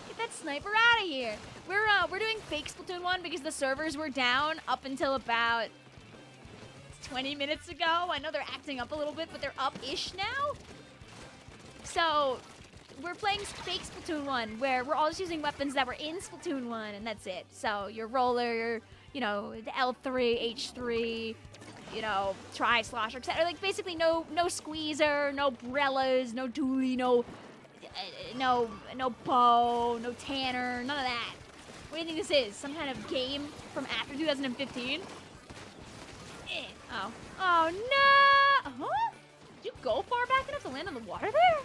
Get that sniper out of here. We're doing fake Splatoon 1 because the servers were down up until about 20 minutes ago. I know they're acting up a little bit, but they're up-ish now. So we're playing fake Splatoon 1 where we're all just using weapons that were in Splatoon 1 and that's it. So your roller, you know, the L3, H3, you know, tri-slosher, etc. Like basically no squeezer, no BRELLAS, no dually, no bow, no tanner, none of that. What do you think this is? Some kind of game from after 2015? Oh. Oh no! Huh? Did you go far back enough to land on the water there?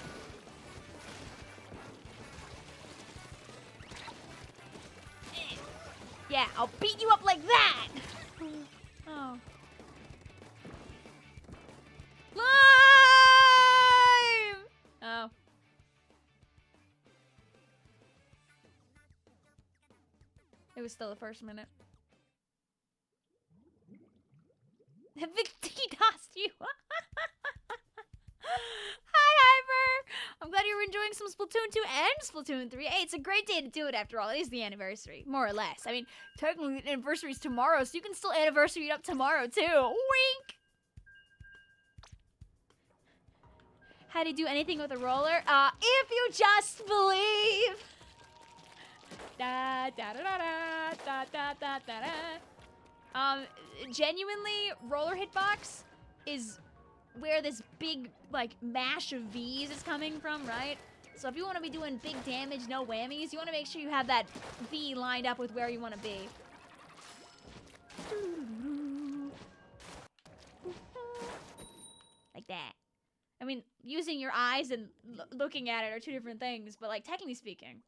Yeah, I'll beat you up like that! Oh. Live! Oh. It was still the first minute. Vic DDoSed you. Hi, Hyper. I'm glad you were enjoying some Splatoon 2 and Splatoon 3. Hey, it's a great day to do it after all. It is the anniversary, more or less. I mean, technically the anniversary is tomorrow, so you can still anniversary it up tomorrow, too. Wink! How do you do anything with a roller? If you just believe. Da da da da da da da da da. Genuinely, roller hitbox is where this big, like, mash of V's is coming from, right? So if you want to be doing big damage, no whammies, you want to make sure you have that V lined up with where you want to be. Like that. I mean, using your eyes and looking at it are two different things, but, like, technically speaking.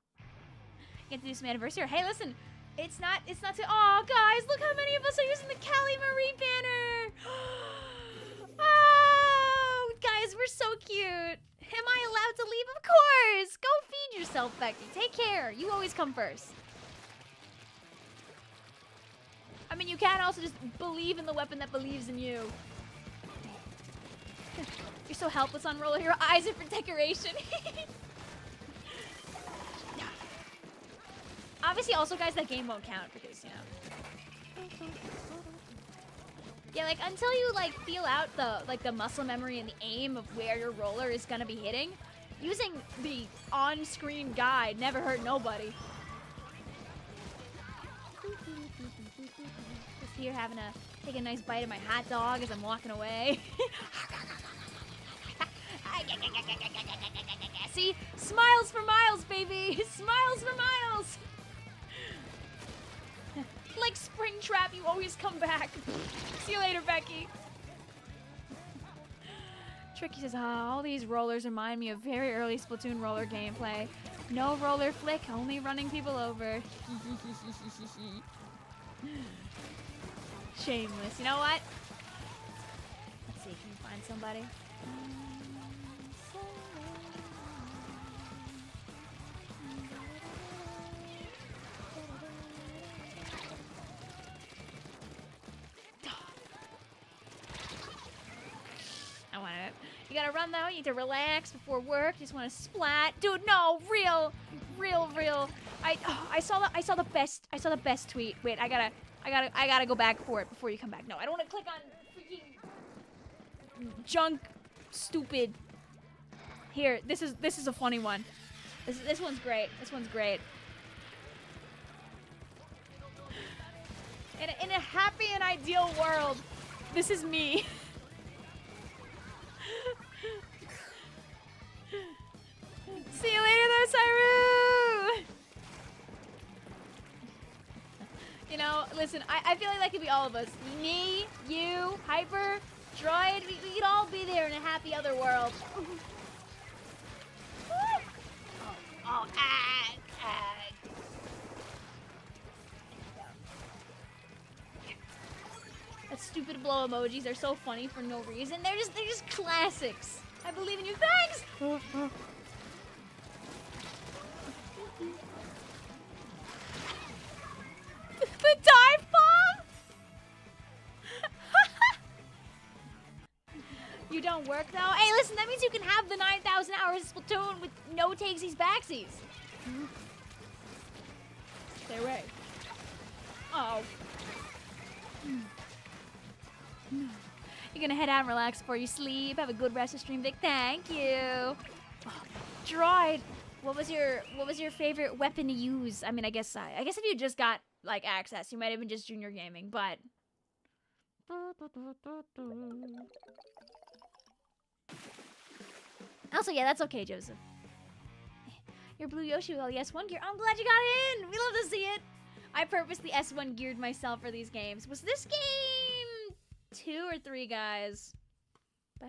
Get to do some anniversary. Hey, listen, it's not too. Oh, guys, look how many of us are using the Cali Marie banner. Oh, guys, we're so cute. Am I allowed to leave? Of course. Go feed yourself, Becky. Take care. You always come first. I mean, you can also just believe in the weapon that believes in you. You're so helpless on roller. Your eyes are for decoration. Obviously, also, guys, that game won't count because, you know. Yeah, like, until you, like, feel out the muscle memory and the aim of where your roller is gonna be hitting, using the on-screen guide never hurt nobody. Just here having to take a nice bite of my hot dog as I'm walking away. See? Smiles for miles, baby! Smiles for miles! Like Springtrap, you always come back. See you later, Becky. Tricky says, all these rollers remind me of very early Splatoon roller gameplay. No roller flick, only running people over. Shameless. You know what? Let's see, can you find somebody? You gotta run though, you need to relax before work, you just wanna splat. Dude, no, real. I saw the best tweet. Wait, I gotta go back for it before you come back. No, I don't wanna click on freaking junk stupid. Here, this is a funny one. This one's great. This one's great. In a happy and ideal world, this is me. See you later though, Cyru! You know, listen, I feel like that could be all of us. Me, you, Hyper, Droid, we could all be there in a happy other world. That stupid blow emojis are so funny for no reason. They're just classics. I believe in you. Thanks! The dive bomb? You don't work though? Hey, listen, that means you can have the 9,000 hours of Splatoon with no takesies backsies. Stay away. Oh. You're gonna head out and relax before you sleep. Have a good rest of stream, Vic. Thank you. Oh, Droid, what was your favorite weapon to use? I mean, I guess if you just got like access, you might have been just junior gaming, but. Also, yeah, that's okay, Joseph. Your blue Yoshi with all the S1 gear. I'm glad you got in. We love to see it. I purposely S1 geared myself for these games. Was this game 2 or 3, guys? You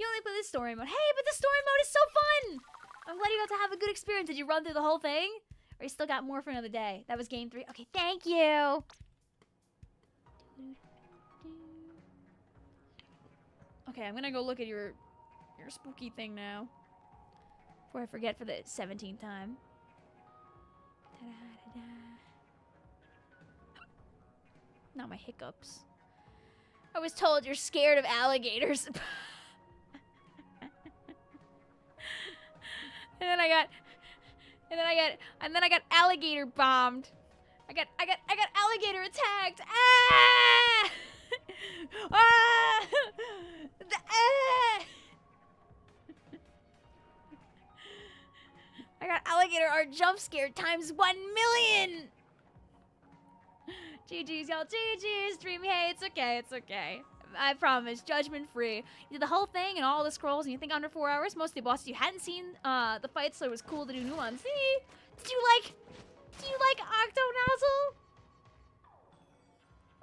only play the story mode. Hey, but the story mode is so fun! I'm glad you got to have a good experience. Did you run through the whole thing? Or you still got more for another day? That was game 3. Okay, thank you. Okay, I'm gonna go look at your spooky thing now. Before I forget for the 17th time. Not my hiccups. I was told you're scared of alligators. And then I got alligator bombed. I got alligator attacked. Ah! Ah! Ah! I got alligator art jump scared times 1,000,000. GG's, y'all. GG's. Dream hate. It's okay. It's okay. I promise. Judgment free. You did the whole thing and all the scrolls, and you think under 4 hours? Most of the bosses you hadn't seen the fights, so it was cool to do new ones. See? Do you like Octonozzle?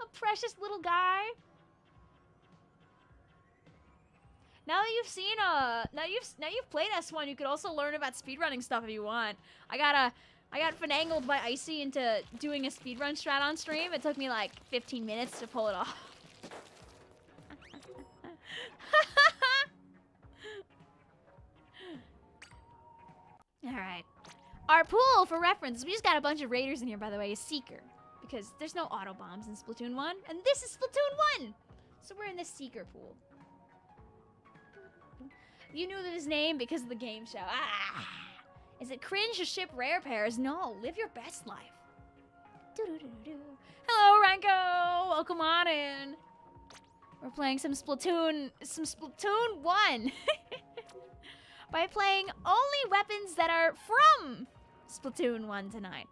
A precious little guy. Now that you've seen now you've played S1, you could also learn about speedrunning stuff if you want. I got finangled by Icy into doing a speedrun strat on stream. It took me like 15 minutes to pull it off. Alright. Our pool, for reference, we just got a bunch of raiders in here, by the way, is Seeker. Because there's no auto bombs in Splatoon 1, and this is Splatoon 1! So we're in the Seeker pool. You knew his name because of the game show. Ah! Is it cringe to ship rare pairs? No, live your best life. Hello, Ranko! Welcome on in. We're playing some Splatoon 1. By playing only weapons that are from Splatoon 1 tonight.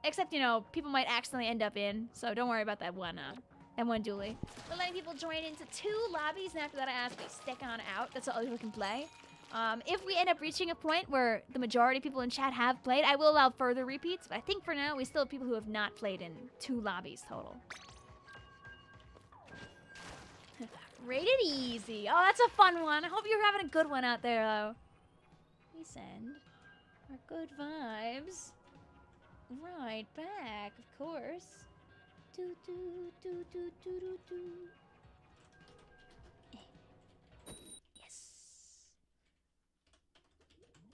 Except, you know, people might accidentally end up in, so don't worry about that one dually. We're letting people join into 2 lobbies, and after that I ask they stick on out. That's all people can play. If we end up reaching a point where the majority of people in chat have played, I will allow further repeats, but I think for now we still have people who have not played in 2 lobbies total. Rated easy. Oh, that's a fun one. I hope you're having a good one out there, though. We send our good vibes right back, of course. Do do do do do do do. Yes.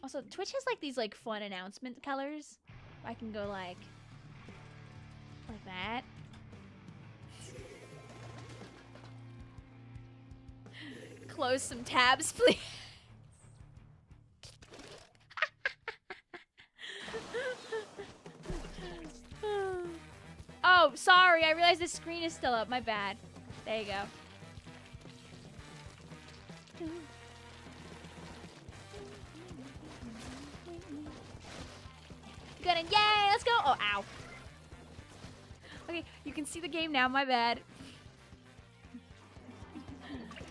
Also, Twitch has like these like fun announcement colors. I can go like that. Close some tabs, please. Oh, sorry. I realized this screen is still up. My bad. There you go. Good and yay! Let's go! Oh, ow. Okay, you can see the game now. My bad.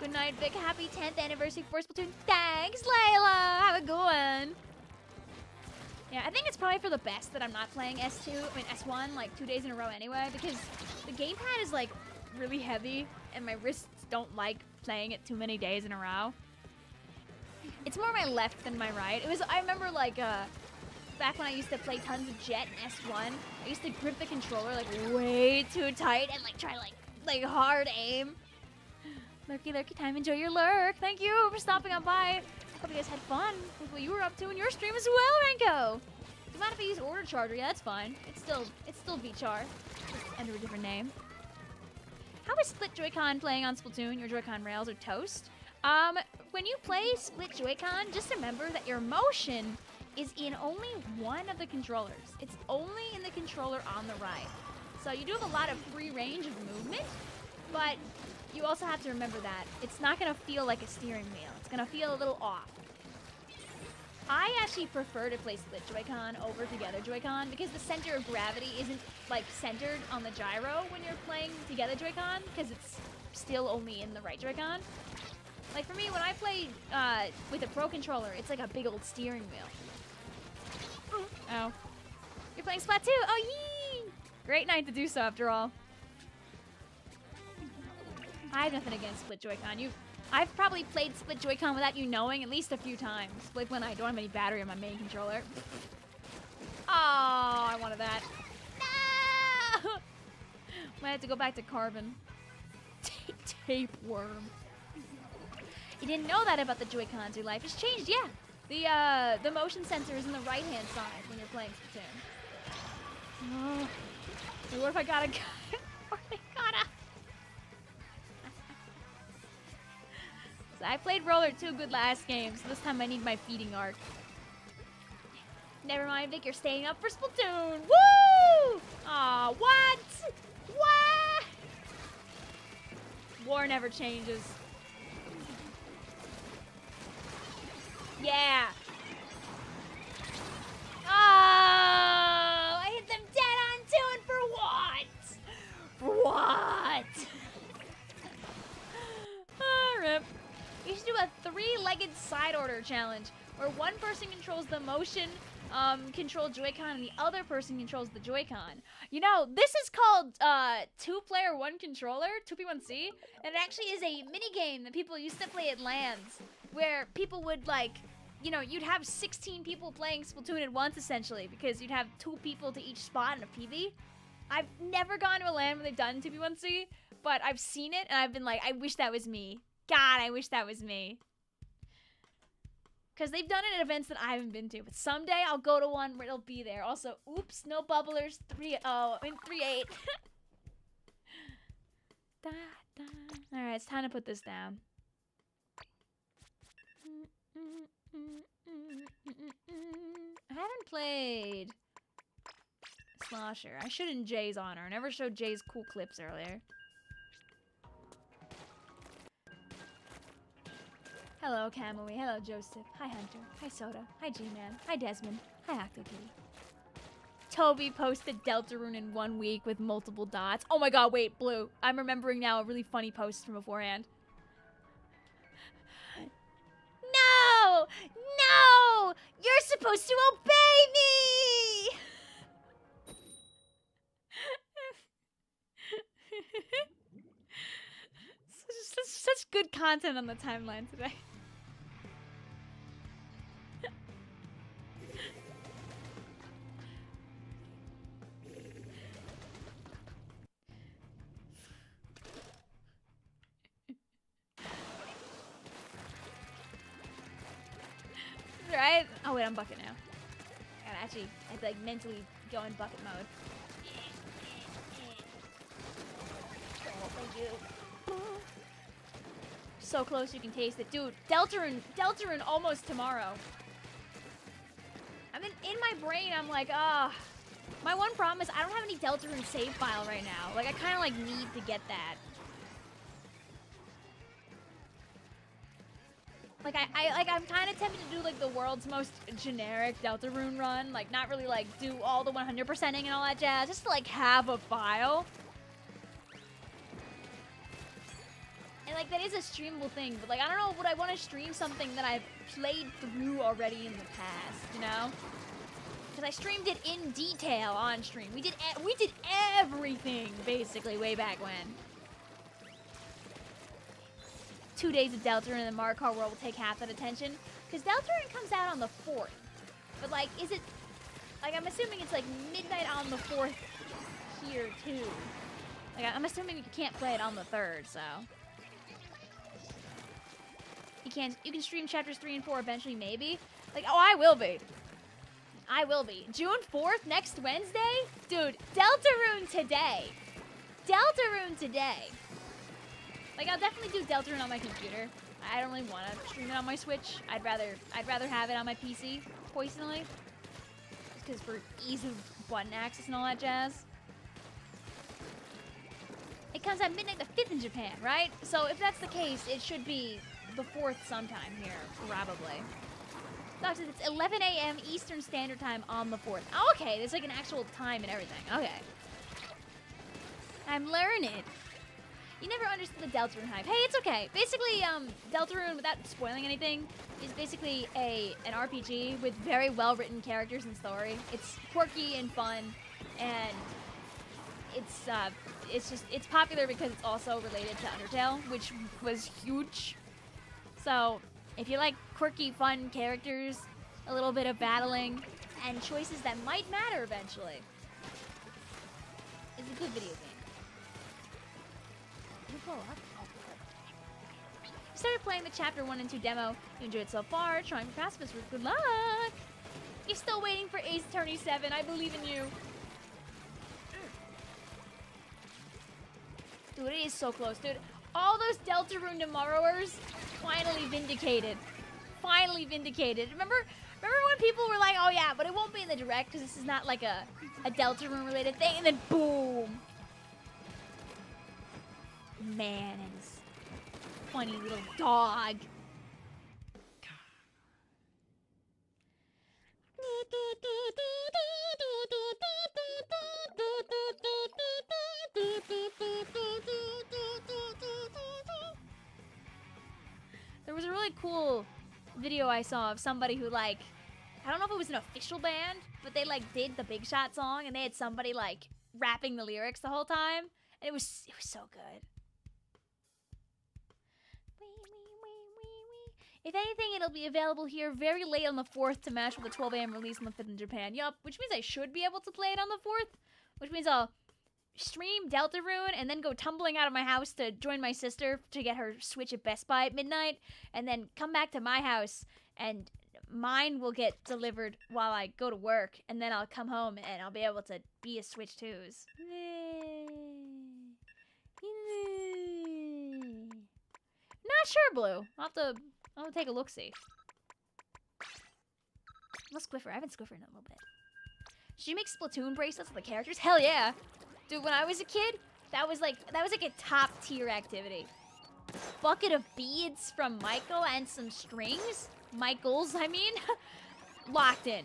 Good night, Vic. Happy 10th anniversary for Splatoon. Thanks, Layla. Have a good one. Yeah, I think it's probably for the best that I'm not playing S1 like 2 days in a row anyway, because the gamepad is like really heavy and my wrists don't like playing it too many days in a row. It's more my left than my right. I remember like back when I used to play tons of Jet and S1, I used to grip the controller like way too tight and like try like hard aim. Lurky time, enjoy your lurk. Thank you for stopping on by. Hope you guys had fun with what you were up to in your stream as well, Renko. Do you mind if I use order charger? Yeah, that's fine. It's still VChar, just under a different name. How is split Joy-Con playing on Splatoon? Your Joy-Con rails are toast. When you play split Joy-Con, just remember that your motion is in only one of the controllers. It's only in the controller on the right. So you do have a lot of free range of movement, but you also have to remember that it's not gonna feel like a steering wheel. It's gonna feel a little off. I actually prefer to play split Joy-Con over together Joy-Con because the center of gravity isn't like centered on the gyro when you're playing together Joy-Con because it's still only in the right Joy-Con. Like for me, when I play with a Pro controller, it's like a big old steering wheel. Oh. You're playing Splat too? Oh, yee! Great night to do so after all. I have nothing against split Joy-Con. I've probably played split Joy-Con without you knowing at least a few times. Like when I don't have any battery on my main controller. Oh, I wanted that. No! Might have to go back to carbon. Tapeworm. You didn't know that about the Joy-Cons. Your life has changed, yeah. The motion sensor is in the right-hand side when you're playing Splatoon. Oh. What if I gotta... What if I gotta... So I played Roller too good last game, so this time I need my feeding arc. Never mind, Vic, you're staying up for Splatoon! Woo! Aw, what? What? War never changes. Yeah. Oh, I hit them dead on two, and for what? For what? Oh, rip. You should do a 3-legged side order challenge where one person controls the motion control Joy-Con and the other person controls the Joy-Con. You know, this is called 2-player 1 controller, 2P1C, and it actually is a mini game that people used to play at LANs where people would like, you know, you'd have 16 people playing Splatoon at once essentially because you'd have 2 people to each spot in a PV. I've never gone to a LAN where they've done 2P1C, but I've seen it and I've been like, I wish that was me. God, I wish that was me. Because they've done it at events that I haven't been to. But someday I'll go to one where it'll be there. Also, oops, no bubblers. 3-8. Alright, it's time to put this down. I haven't played Slosher. I should in Jay's honor. I never showed Jay's cool clips earlier. Hello, Camui. Hello, Joseph. Hi, Hunter. Hi, Soda. Hi, G-Man. Hi, Desmond. Hi, OctoKitty. Toby posted Deltarune in 1 week with multiple dots. Oh my god, wait, Blue. I'm remembering now a really funny post from beforehand. No! No! You're supposed to obey me! Such good content on the timeline today. Right? Oh wait, I'm bucket now. I have to like mentally go in bucket mode. Oh, thank you. So close you can taste it. Dude, Deltarune almost tomorrow. I mean, in my brain, I'm like, my one problem is I don't have any Deltarune save file right now. Like, I kind of like need to get that. Like, I'm kind of tempted to do like the world's most generic Deltarune run. Like, not really like do all the 100%ing and all that jazz. Just to like have a file. And like, that is a streamable thing, but like, I don't know, would I want to stream something that I've played through already in the past, you know? Because I streamed it in detail on stream. We did everything, basically, way back when. 2 days of Deltarune and the Mario Kart World will take half that attention. Because Deltarune comes out on the 4th. But like, is it, like, I'm assuming it's like midnight on the 4th here, too. Like, I'm assuming you can't play it on the 3rd, so. You can stream chapters 3 and 4 eventually, maybe. Like, oh, I will be. I will be. June 4th, next Wednesday? Dude, Deltarune today. Deltarune today. Like, I'll definitely do Deltarune on my computer. I don't really want to stream it on my Switch. I'd rather have it on my PC, personally. Just because for ease of button access and all that jazz. It comes at midnight the 5th in Japan, right? So if that's the case, it should be the 4th sometime here, probably. Doctor, it's 11 a.m. Eastern Standard Time on the 4th. Oh, okay, there's like an actual time and everything. Okay. I'm learning. You never understood the Deltarune hype. Hey, it's okay. Basically, Deltarune, without spoiling anything, is basically an RPG with very well-written characters and story. It's quirky and fun, and it's popular because it's also related to Undertale, which was huge. So, if you like quirky, fun characters, a little bit of battling, and choices that might matter eventually, it's a good video game. Started playing the chapter 1 and 2 demo. You enjoyed it so far. Trying for pacifist route. Good luck. You're still waiting for Ace Attorney 7. I believe in you. Dude, it is so close, dude. All those Deltarune tomorrowers finally vindicated. Finally vindicated. Remember when people were like, oh yeah, but it won't be in the direct because this is not like a Deltarune related thing, and then boom. Man and his funny little dog. There was a really cool video I saw of somebody who, like, I don't know if it was an official band, but they like did the Big Shot song and they had somebody like rapping the lyrics the whole time, and it was so good. If anything, it'll be available here very late on the 4th to match with the 12 a.m. release on the 5th in Japan. Yup, which means I should be able to play it on the 4th, which means I'll stream Deltarune and then go tumbling out of my house to join my sister to get her Switch at Best Buy at midnight, and then come back to my house and mine will get delivered while I go to work, and then I'll come home and I'll be able to be a Switch 2's. Not sure, Blue. I'll take a look-see. Let's Squiffer. I haven't Squiffer in a little bit. Should you make Splatoon bracelets with the characters? Hell yeah. Dude, when I was a kid, that was like a top-tier activity. Bucket of beads from Michael and some strings. Michaels, I mean. Locked in.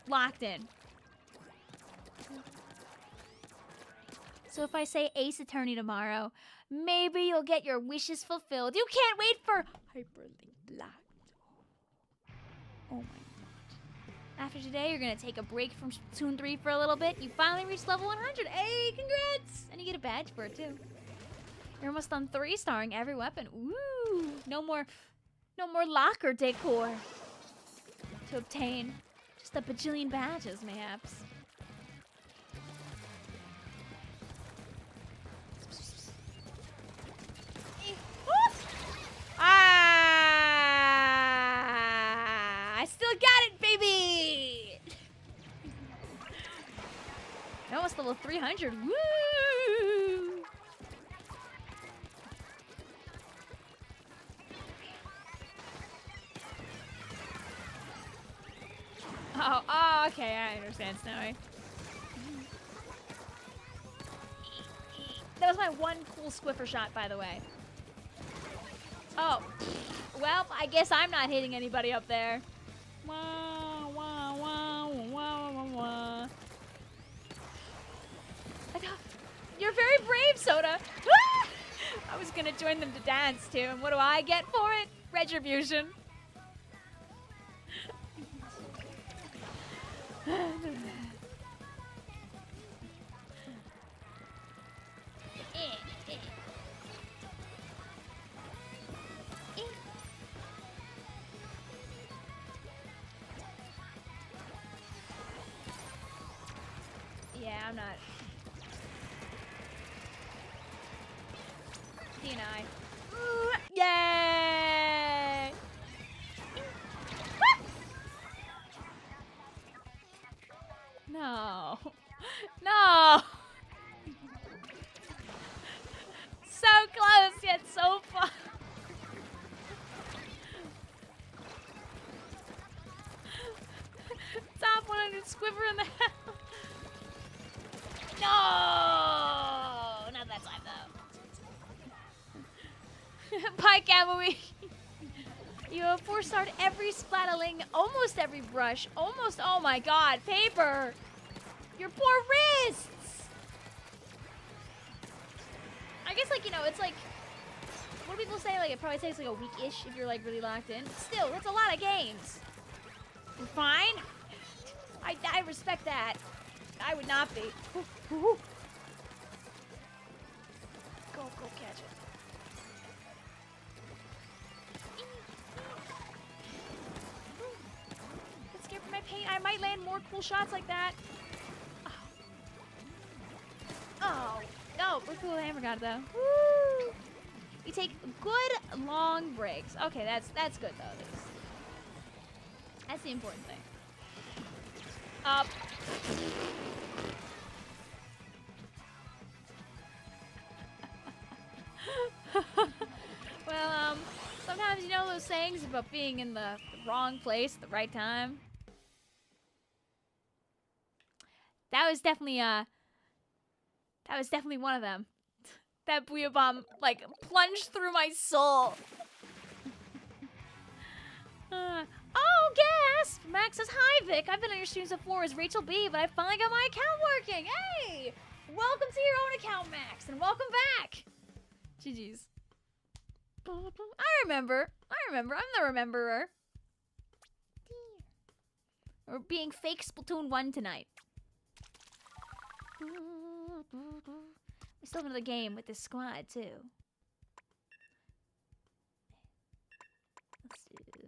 Locked in. So if I say Ace Attorney tomorrow, maybe you'll get your wishes fulfilled. You can't wait for Hyperlink Locked. Oh my god. After today, you're gonna take a break from Splatoon 3 for a little bit. You finally reached level 100. Hey, congrats! And you get a badge for it too. You're almost on 3, starring every weapon. Ooh, no more locker decor to obtain. Just a bajillion badges, mayhaps. I still got it, baby! I almost level 300. Woo! Oh, okay, I understand, Snowy. That was my one cool Squiffer shot, by the way. Oh, well, I guess I'm not hitting anybody up there. Wah, wah, wah, wah, wah, wah. You're very brave, Soda. I was gonna join them to dance too, and what do I get for it? Retribution. Yeah, I'm not. Sinai. Yay! I can't believe you have 4-starred every splataling, almost every brush, almost. Oh my god, paper! Your poor wrists! I guess, like, you know, it's like, what do people say? Like, it probably takes like a week-ish if you're like really locked in. Still, that's a lot of games. You're fine. I respect that. I would not be. Ooh, ooh, ooh. Go catch it. Get scared from my paint. I might land more cool shots like that. Oh. No, we're cool hammer god though. Woo! We take good long breaks. Okay, that's good though, at least. That's the important thing. Up. Well, sometimes you know those sayings about being in the wrong place at the right time. That was definitely one of them. That booyah bomb, like, plunged through my soul. Oh, gasp! Max says, hi, Vic. I've been on your streams before as Rachel B, but I finally got my account working. Hey! Welcome to your own account, Max, and welcome back. GG's. I remember. I'm the rememberer. We're being fake Splatoon 1 tonight. We still have another game with this squad, too. Let's do...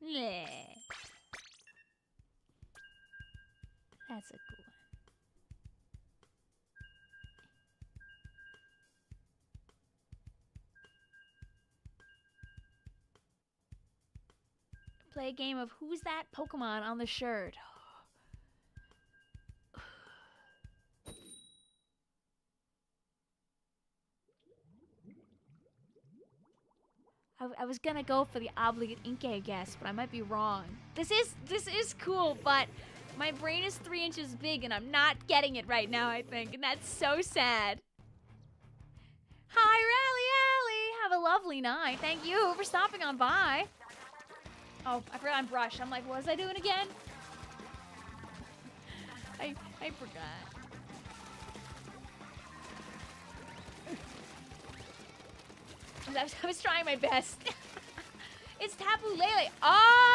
Yeah. That's a cool one. Play a game of Who's That Pokemon on the shirt. I was gonna go for the obligate Inkay guess, but I might be wrong. This is cool, but my brain is 3 inches big and I'm not getting it right now, I think, and that's so sad. Hi, Rally Alley! Have a lovely night. Thank you for stopping on by. Oh, I forgot I'm brushed. I'm like, what was I doing again? I forgot. I was trying my best. It's Tapu Lele. Oh!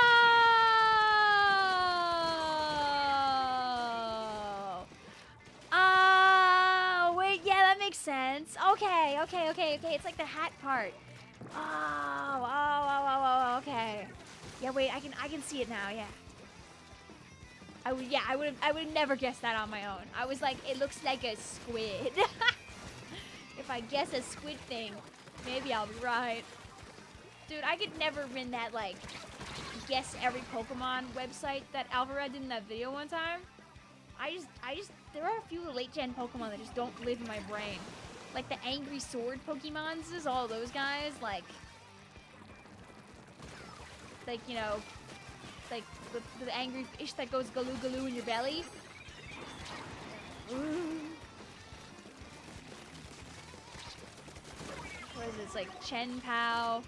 Oh! Wait, yeah, that makes sense. Okay. It's like the hat part. Oh, okay. Yeah, wait, I can see it now, yeah. I would never guess that on my own. I was like, it looks like a squid. If I guess a squid thing, maybe I'll be right. Dude, I could never win that, like, guess every Pokemon website that Alvarez did in that video one time. There are a few late-gen Pokemon that just don't live in my brain. Like the Angry Sword Pokemons, all those guys, like, you know, like the angry fish that goes galoo galoo in your belly. What is this, like Chen Pao,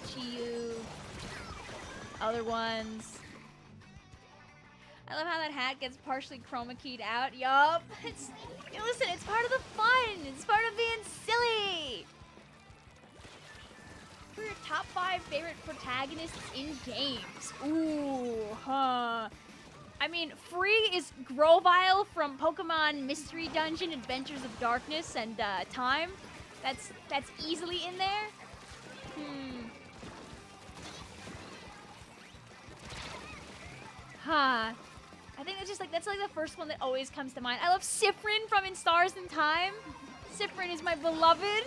Chiyu, other ones. I love how that hat gets partially chroma keyed out. Yup. Listen, it's part of the fun. It's part of being silly. Who are your top 5 favorite protagonists in games? Ooh, huh. I mean, free is Grovyle from Pokemon Mystery Dungeon Adventures of Darkness and Time. That's easily in there. Huh. I think that's like the first one that always comes to mind. I love Sifrin from In Stars in Time. Sifrin is my beloved.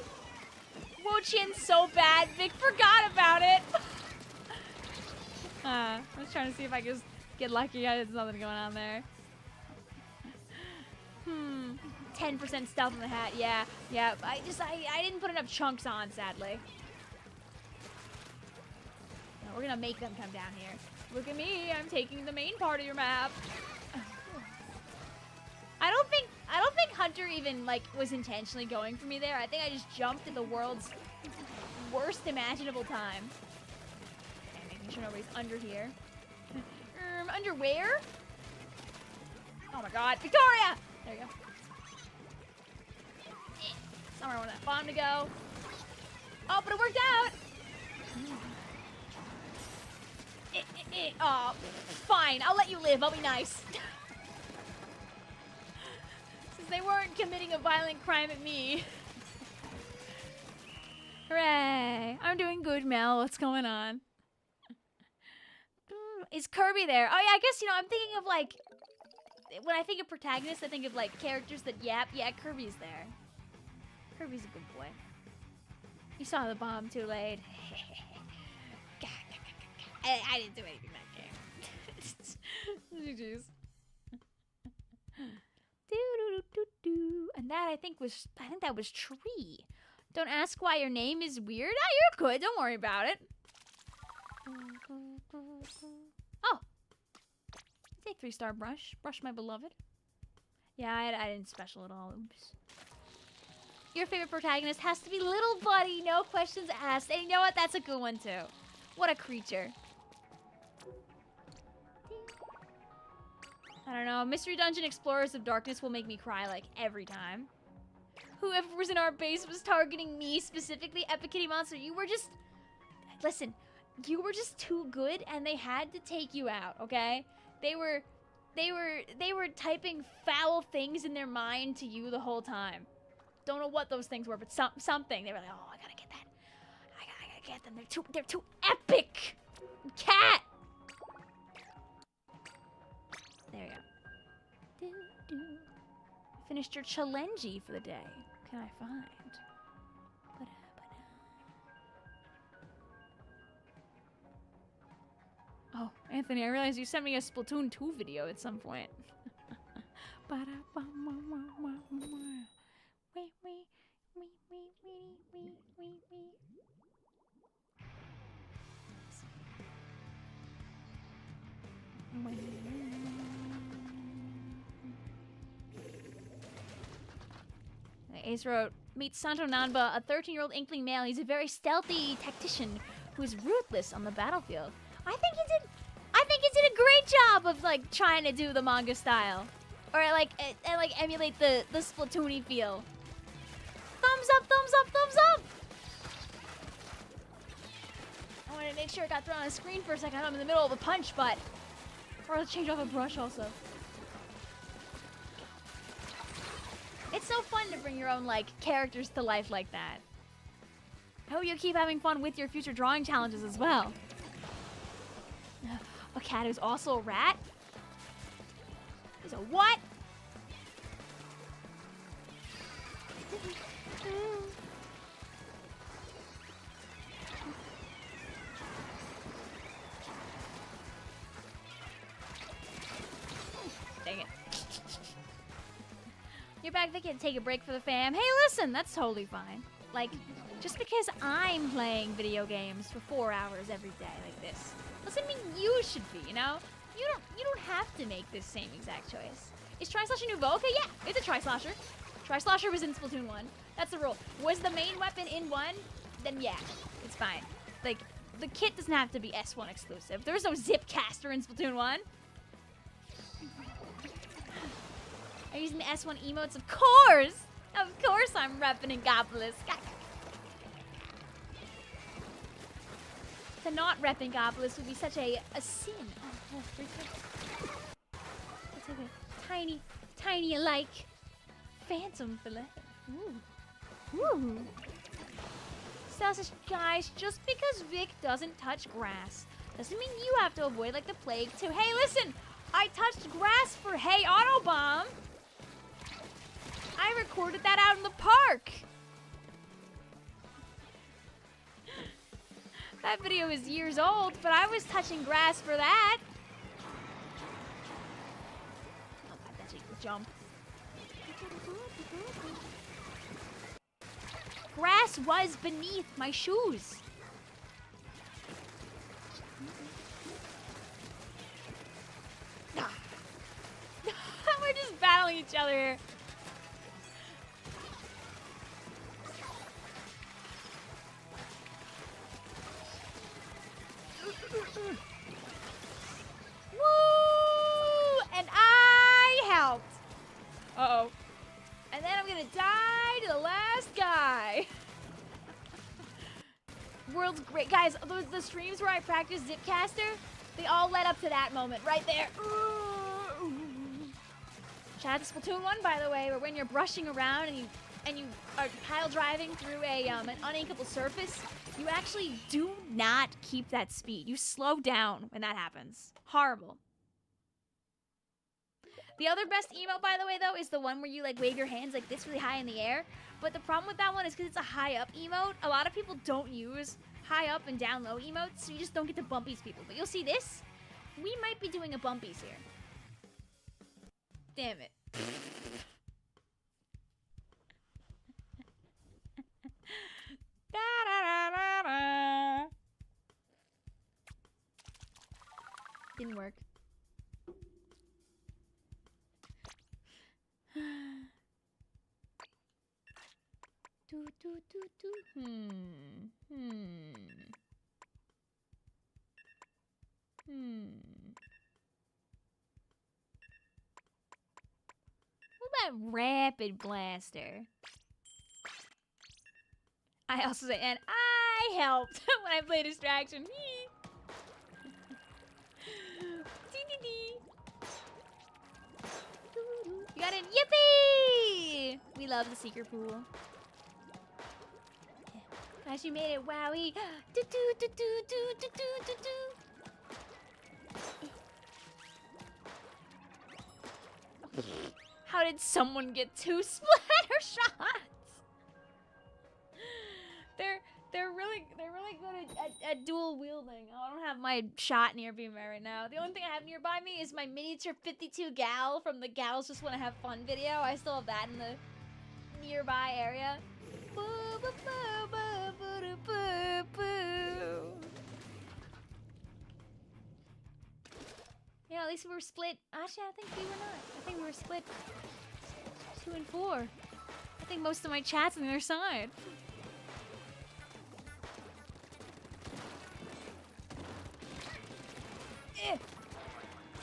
Wo-Chien's so bad. Vic forgot about it. I was trying to see if I could just get lucky. There's nothing going on there. 10% stealth in the hat. Yeah. I didn't put enough chunks on, sadly. We're gonna make them come down here. Look at me, I'm taking the main part of your map. I don't think Hunter even like was intentionally going for me there. I think I just jumped at the world's worst imaginable time. Okay, making sure nobody's under here. Under where? Oh my god, Victoria! There you go. Somewhere I want that bomb to go. Oh, but it worked out! Oh, fine, I'll let you live, I'll be nice. Since they weren't committing a violent crime at me. Hooray! I'm doing good, Mel, what's going on? Is Kirby there? Oh yeah, I guess, you know, I'm thinking of like, when I think of protagonists, I think of like characters that yap. Yeah, Kirby's there. Kirby's a good boy. You saw the bomb too late. I didn't do anything that game. GG's. And that I think that was Tree. Don't ask why your name is weird. Ah, you're good. Don't worry about it. Oh. Take 3-star brush. Brush my beloved. Yeah, I didn't special at all. Oops. Your favorite protagonist has to be Little Buddy. No questions asked. And you know what? That's a good one too. What a creature. I don't know. Mystery Dungeon Explorers of Darkness will make me cry like every time. Whoever was in our base was targeting me specifically. Epic Kitty Monster, you were just... Listen, you were just too good and they had to take you out, okay? They were typing foul things in their mind to you the whole time. Don't know what those things were, but something. They were like, oh, I gotta get that. I gotta get them. They're too epic. Cat. There you go. Finished your challenge for the day. What can I find? Oh, Anthony, I realized you sent me a Splatoon 2 video at some point. Ace wrote, meet Santo Nanba, a 13-year-old inkling male. He's a very stealthy tactician who is ruthless on the battlefield. I think he did a great job of like trying to do the manga style, or like emulate the Splatoon-y feel. Thumbs up, thumbs up, thumbs up! I wanted to make sure it got thrown on the screen for a second. I'm in the middle of a punch, but or let's change off a brush also. It's so fun to bring your own like characters to life like that. I hope you keep having fun with your future drawing challenges as well. A cat who's also a rat? Is a what? Dang it. You're back, Vicky, to take a break for the fam. Hey, listen, that's totally fine. Like, just because I'm playing video games for 4 hours every day like this doesn't mean you should be, you know? You don't have to make this same exact choice. Is Tri-Slasher nouveau? Okay, yeah, it's a Tri-Slasher. Tri-Slasher was in Splatoon 1. That's the rule. Was the main weapon in 1? Then yeah, it's fine. Like, the kit doesn't have to be S1 exclusive. There was no zip caster in Splatoon 1. Are you using the S1 emotes? Of course! Of course I'm repping Ingopolis. To not rep Ingopolis would be such a sin. Oh, it's like a tiny like phantom fillet. Ooh. Ooh. Says, guys, just because Vic doesn't touch grass doesn't mean you have to avoid like the plague too. Hey, listen! I touched grass for Hey Autobomb! I recorded that out in the park! That video is years old, but I was touching grass for that. Oh god, that's a jump. Grass was beneath my shoes. each other here. Woo! And I helped. Uh-oh. And then I'm gonna die to the last guy. World's great. Guys, the streams where I practice Zipcaster, they all led up to that moment right there. Shout out to Splatoon 1, by the way, where when you're brushing around and you are pile driving through an uninkable surface, you actually do not keep that speed. You slow down when that happens. Horrible. The other best emote, by the way, though, is the one where you like wave your hands like this really high in the air. But the problem with that one is because it's a high up emote, a lot of people don't use high up and down low emotes, so you just don't get to bumpies people. But you'll see this. We might be doing a bumpies here. Damn it. Didn't work. What about Rapid Blaster? I also say, and I helped when I play Distraction. You got it. Yippee! We love the secret pool. Gosh, you made it, wowie. Do do do do do do do do. How did someone get 2 splatter shots? They're really good at dual wielding. Oh, I don't have my shot nearby me right now. The only thing I have nearby me is my miniature 52 gal from the Gals Just Wanna Have Fun video. I still have that in the nearby area. Boo, boo, boo, boo, boo, boo, boo. Yeah, at least we were split. Actually, I think we were not. I think we were split 2 and 4. I think most of my chat's on the other side.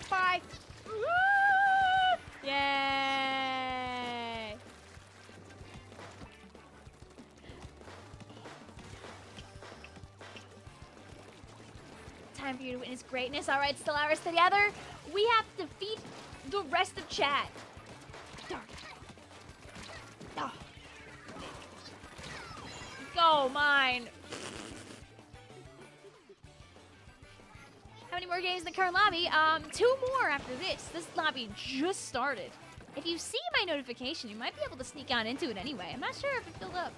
Bye. Yay! Time for you to witness greatness. All right, Stellaris, together we have to defeat the rest of chat. Go, mine. How many more games in the current lobby? 2 more after this. This lobby just started. If you see my notification, you might be able to sneak on into it anyway. I'm not sure if it filled up.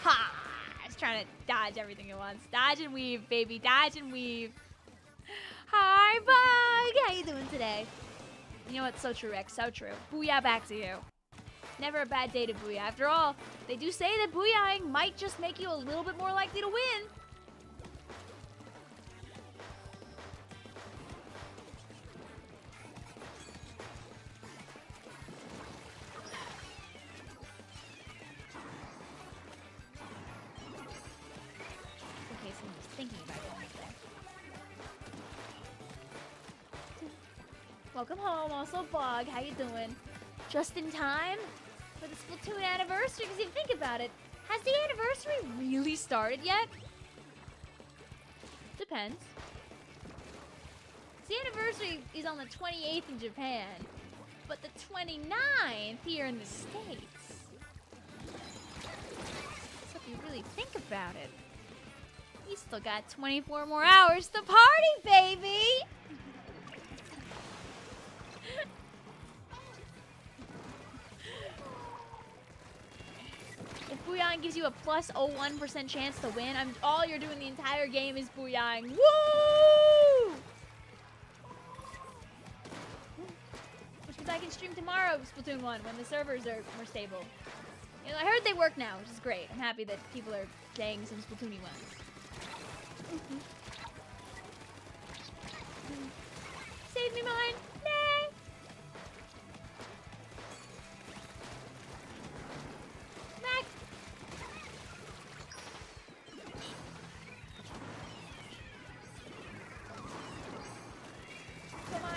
Ha! I was trying to dodge everything at once. Dodge and weave, baby. Dodge and weave. Hi, Bug! How you doing today? You know what? So true, Rex. So true. Booyah back to you. Never a bad day to booyah. After all, they do say that booyahing might just make you a little bit more likely to win. Okay, so I'm just thinking about it right there. Welcome home, also Bug. How you doing? Just in time for the Splatoon anniversary, because if you think about it, has the anniversary really started yet? Depends. The anniversary is on the 28th in Japan, but the 29th here in the States. So if you really think about it, we still got 24 more hours to party, baby! If booyahing gives you a plus 0.1% chance to win, all you're doing the entire game is booyahing. Woo! Which means I can stream tomorrow Splatoon 1 when the servers are more stable. You know, I heard they work now, which is great. I'm happy that people are playing some Splatoony ones. Save me, mine. Nay. Back. Come on.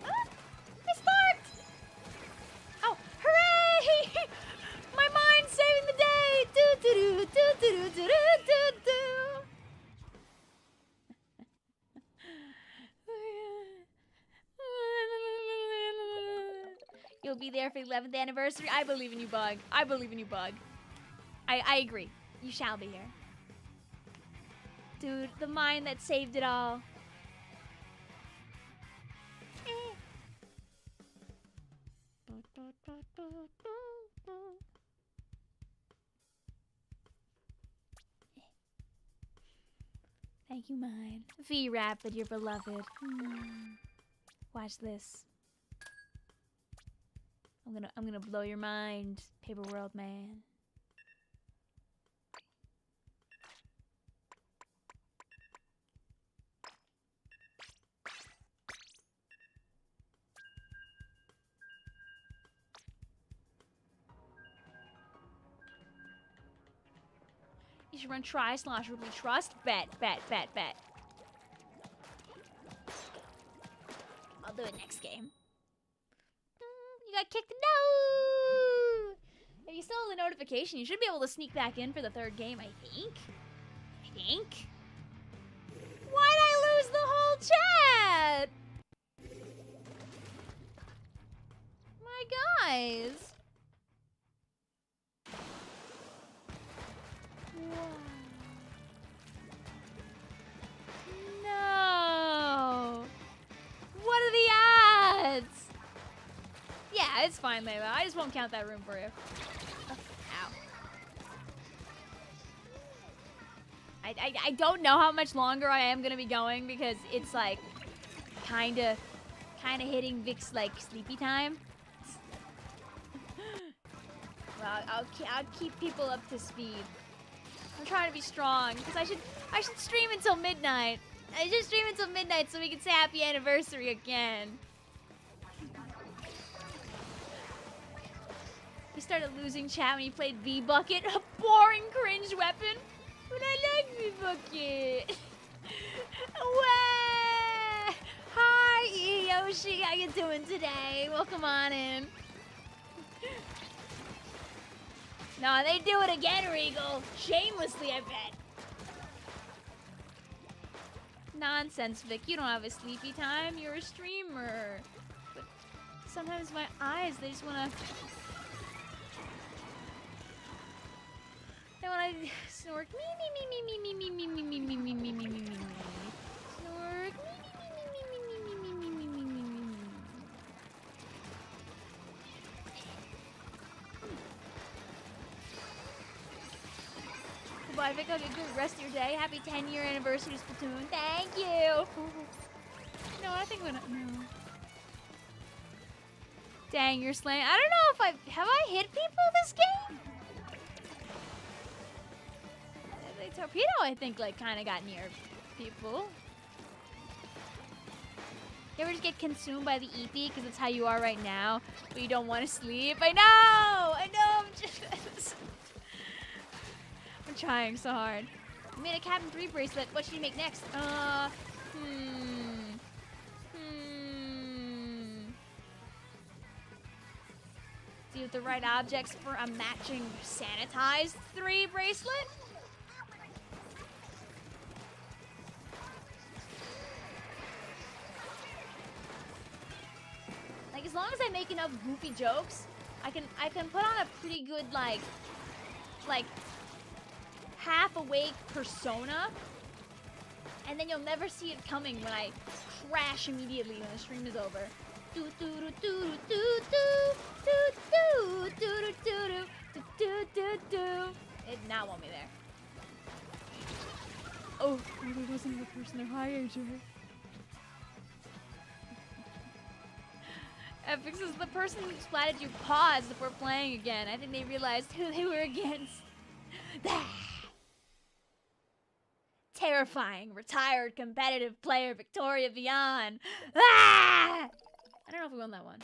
Ah, I sparked! Oh, hooray! My mind's saving the day! Do. You'll be there for the 11th anniversary. I believe in you, Bug. I believe in you, Bug. I agree. You shall be here. Dude, the mind that saved it all. Thank you, mine. V-Rapid, your beloved. Watch this. I'm gonna blow your mind, Paper World Man. You should run Tri-Slosh Ruby Trust. Bet. I'll do it next game. You got kicked. No! If you still have the notification, you should be able to sneak back in for the third game, I think. Why'd I lose the whole chat? My guys. No. What are the odds? Yeah, it's fine, Layla. I just won't count that room for you. Ow. I don't know how much longer I am gonna be going because it's like kinda hitting Vic's like sleepy time. Well, I'll keep people up to speed. I'm trying to be strong because I should stream until midnight. I should stream until midnight so we can say happy anniversary again. He started losing chat when he played V-Bucket, a boring cringe weapon. But I like V-Bucket. Way! Hi, Yoshi, how you doing today? Welcome on in. No, they do it again, Regal. Shamelessly, I bet. Nonsense, Vic. You don't have a sleepy time. You're a streamer. But sometimes my eyes, they just want to... They want to snork. Me. Snork. Goodbye, Vic. Have a good rest of your day. Happy 10-year anniversary to Splatoon. Thank you. No, I think we're not. No. Dang, you're slaying. I don't know if have I hit people this game? The torpedo, I think, like, kind of got near people. You ever just get consumed by the EP because it's how you are right now, but you don't want to sleep? I know. I'm just. I'm trying so hard. I made a Cabin 3 bracelet. What should you make next? Do you have the right objects for a matching sanitized 3 bracelet? Like, as long as I make enough goofy jokes, I can put on a pretty good like half-awake persona, and then you'll never see it coming when I crash immediately when the stream is over. It now won't be there. Oh, there wasn't the person they're hiring, Joe. Epic says the person who splatted you paused before playing again. I think they realized who they were against. terrifying retired competitive player Victoria Villon. Ah! I don't know if we won that one.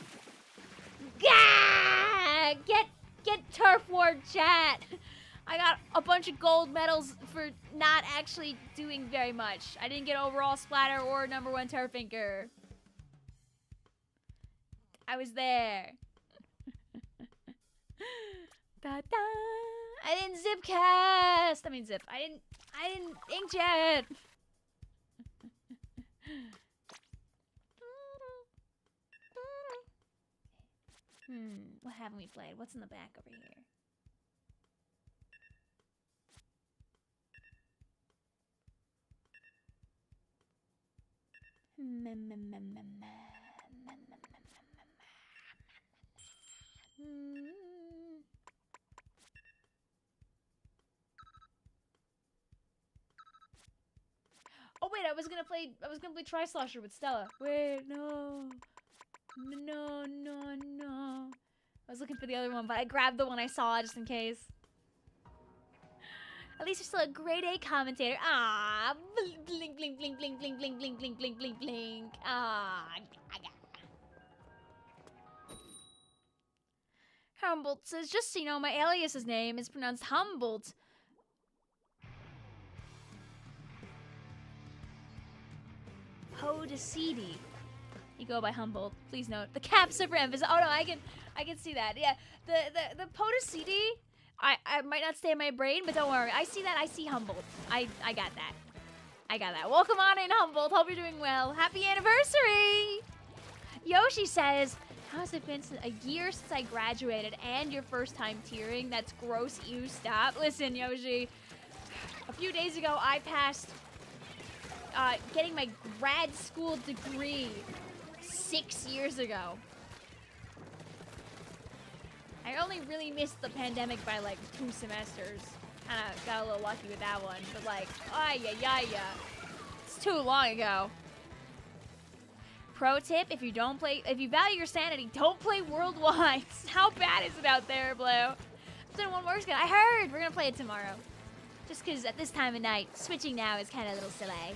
Ah! Get turf war chat. I got a bunch of gold medals for not actually doing very much. I didn't get overall splatter or #1 turfinker. I was there. Da, da. I didn't zipcast. I mean zip. I didn't inkjet. What haven't we played? What's in the back over here? Oh wait, I was gonna play Tri-Slosher with Stella. Wait, no. I was looking for the other one, but I grabbed the one I saw just in case. At least you're still a grade A commentator. Ah, blink, blink, blink, blink, blink, blink, blink, blink, blink, blink, blink, blink. Ah, Humboldt says, just so you know, my alias's name is pronounced Humboldt. Podacidi. You go by Humboldt. Please note the caps are for emphasis. Oh no, I can see that. Yeah, the Podacidi. I might not stay in my brain, but don't worry. I see that. I see Humboldt. I got that. I got that. Welcome on in, Humboldt. Hope you're doing well. Happy anniversary. Yoshi says, how's it been a year since I graduated and your first time tearing? That's gross. You stop. Listen, Yoshi. A few days ago, I passed getting my grad school degree 6 years ago. I only really missed the pandemic by like 2 semesters. Kinda got a little lucky with that one, but like, yeah. It's too long ago. Pro tip, if you value your sanity, don't play worldwide. How bad is it out there, Blue? Then one more skin. I heard we're gonna play it tomorrow. Just cause at this time of night, switching now is kinda a little silly.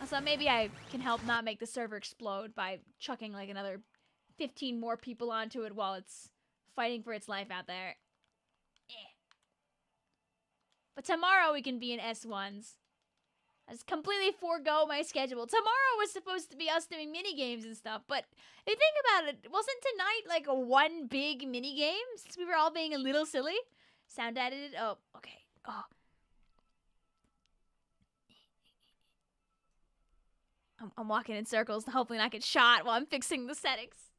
So maybe I can help not make the server explode by chucking like another 15 more people onto it while it's fighting for its life out there. But tomorrow we can be in S1s. I just completely forego my schedule. Tomorrow was supposed to be us doing mini games and stuff, but if you think about it, wasn't tonight like a one big mini game since we were all being a little silly? Sound edited? Oh, okay. Oh. I'm walking in circles to hopefully not get shot while I'm fixing the settings.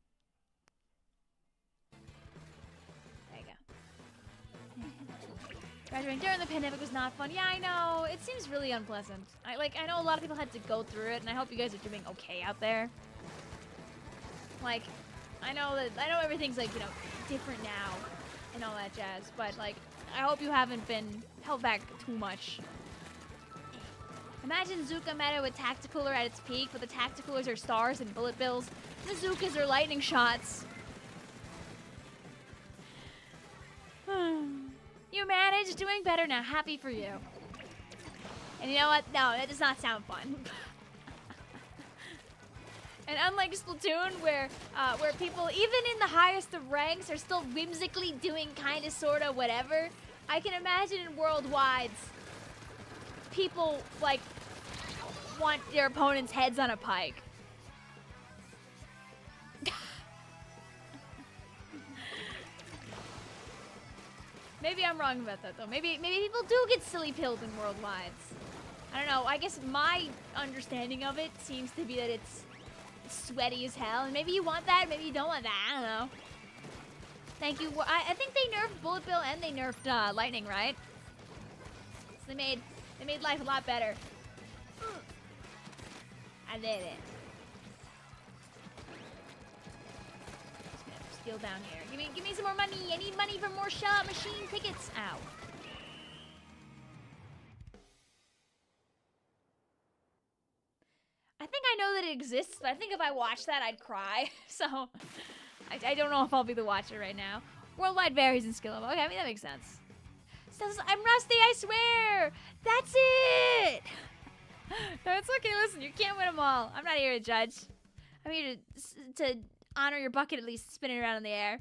There you go. Graduating during the pandemic was not fun. Yeah, I know. It seems really unpleasant. I know a lot of people had to go through it, and I hope you guys are doing okay out there. Like, I know everything's like, you know, different now and all that jazz, but like, I hope you haven't been held back too much. Imagine Zuka meta with Tacticooler at its peak, but the Tacticoolers are stars and bullet bills. The Zukas are lightning shots. You managed, doing better now. Happy for you. And you know what? No, that does not sound fun. And unlike Splatoon, where people, even in the highest of ranks, are still whimsically doing kinda, sorta, whatever, I can imagine in Worldwides, people, like, want their opponents' heads on a pike. Maybe I'm wrong about that, though. Maybe people do get silly pilled in Worldwides. I don't know. I guess my understanding of it seems to be that it's sweaty as hell, and maybe you want that, maybe you don't want that. I don't know. Thank you. I think they nerfed Bullet Bill and they nerfed Lightning, right? So they made life a lot better. I did it. Just gonna steal down here. Give me some more money. I need money for more shop machine tickets. Ow. I think I know that it exists, but I think if I watched that, I'd cry. So, I don't know if I'll be the watcher right now. Worldwide varies in skill level. Okay, I mean, that makes sense. I'm rusty, I swear. That's it. No, it's okay. Listen, you can't win them all. I'm not here to judge. I'm here to honor your bucket, at least spin it around in the air.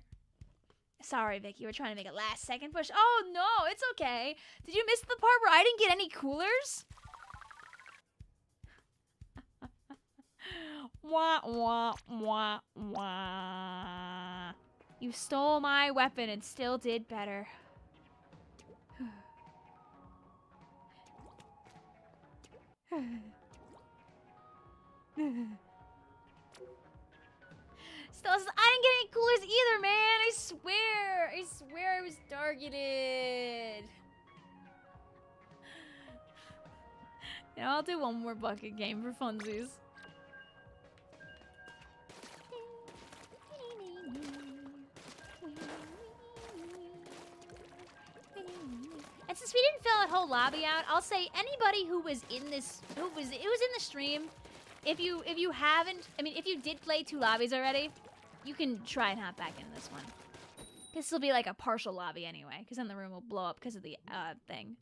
Sorry, Vic. You were trying to make a last-second push. Oh, no. It's okay. Did you miss the part where I didn't get any coolers? Wah, wah, wah, wah. You stole my weapon and still did better. Still, I didn't get any coolers either, man. I swear I was targeted. You know, I'll do one more bucket game for funsies. And since we didn't fill that whole lobby out, I'll say anybody who was in this, it was in the stream. If you haven't, I mean, if you did play 2 lobbies already, you can try and hop back into this one. This will be like a partial lobby anyway, because then the room will blow up because of the thing.